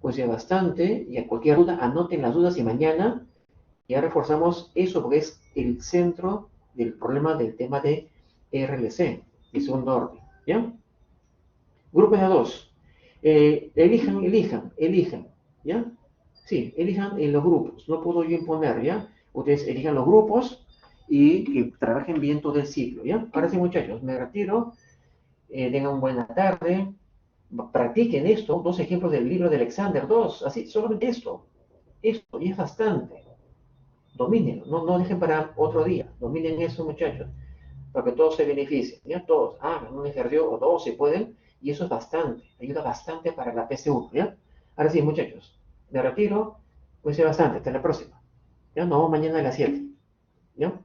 [SPEAKER 1] Pues ya bastante. Y a cualquier duda, anoten las dudas y mañana ya reforzamos eso porque es el centro del problema del tema de RLC, de segundo orden. ¿Ya? Grupo de A2. Elijan. ¿Ya? Sí, elijan en los grupos. No puedo yo imponer, ¿ya? Ustedes elijan los grupos y que trabajen bien todo el ciclo, ¿ya? Ahora sí, muchachos, me retiro. Tengan una buena tarde. Practiquen esto. 2 ejemplos del libro de Alexander. 2. Así, solamente esto. Esto, y es bastante. Dominen. No dejen para otro día. Dominen eso, muchachos. Para que todos se beneficien, ¿ya? Todos hagan un ejercicio o 2 si pueden. Y eso es bastante. Ayuda bastante para la PC1, ¿ya? Ahora sí, muchachos. Me retiro. Pues bastante. Hasta la próxima. Ya nos vemos mañana a las 7. ¿Ya?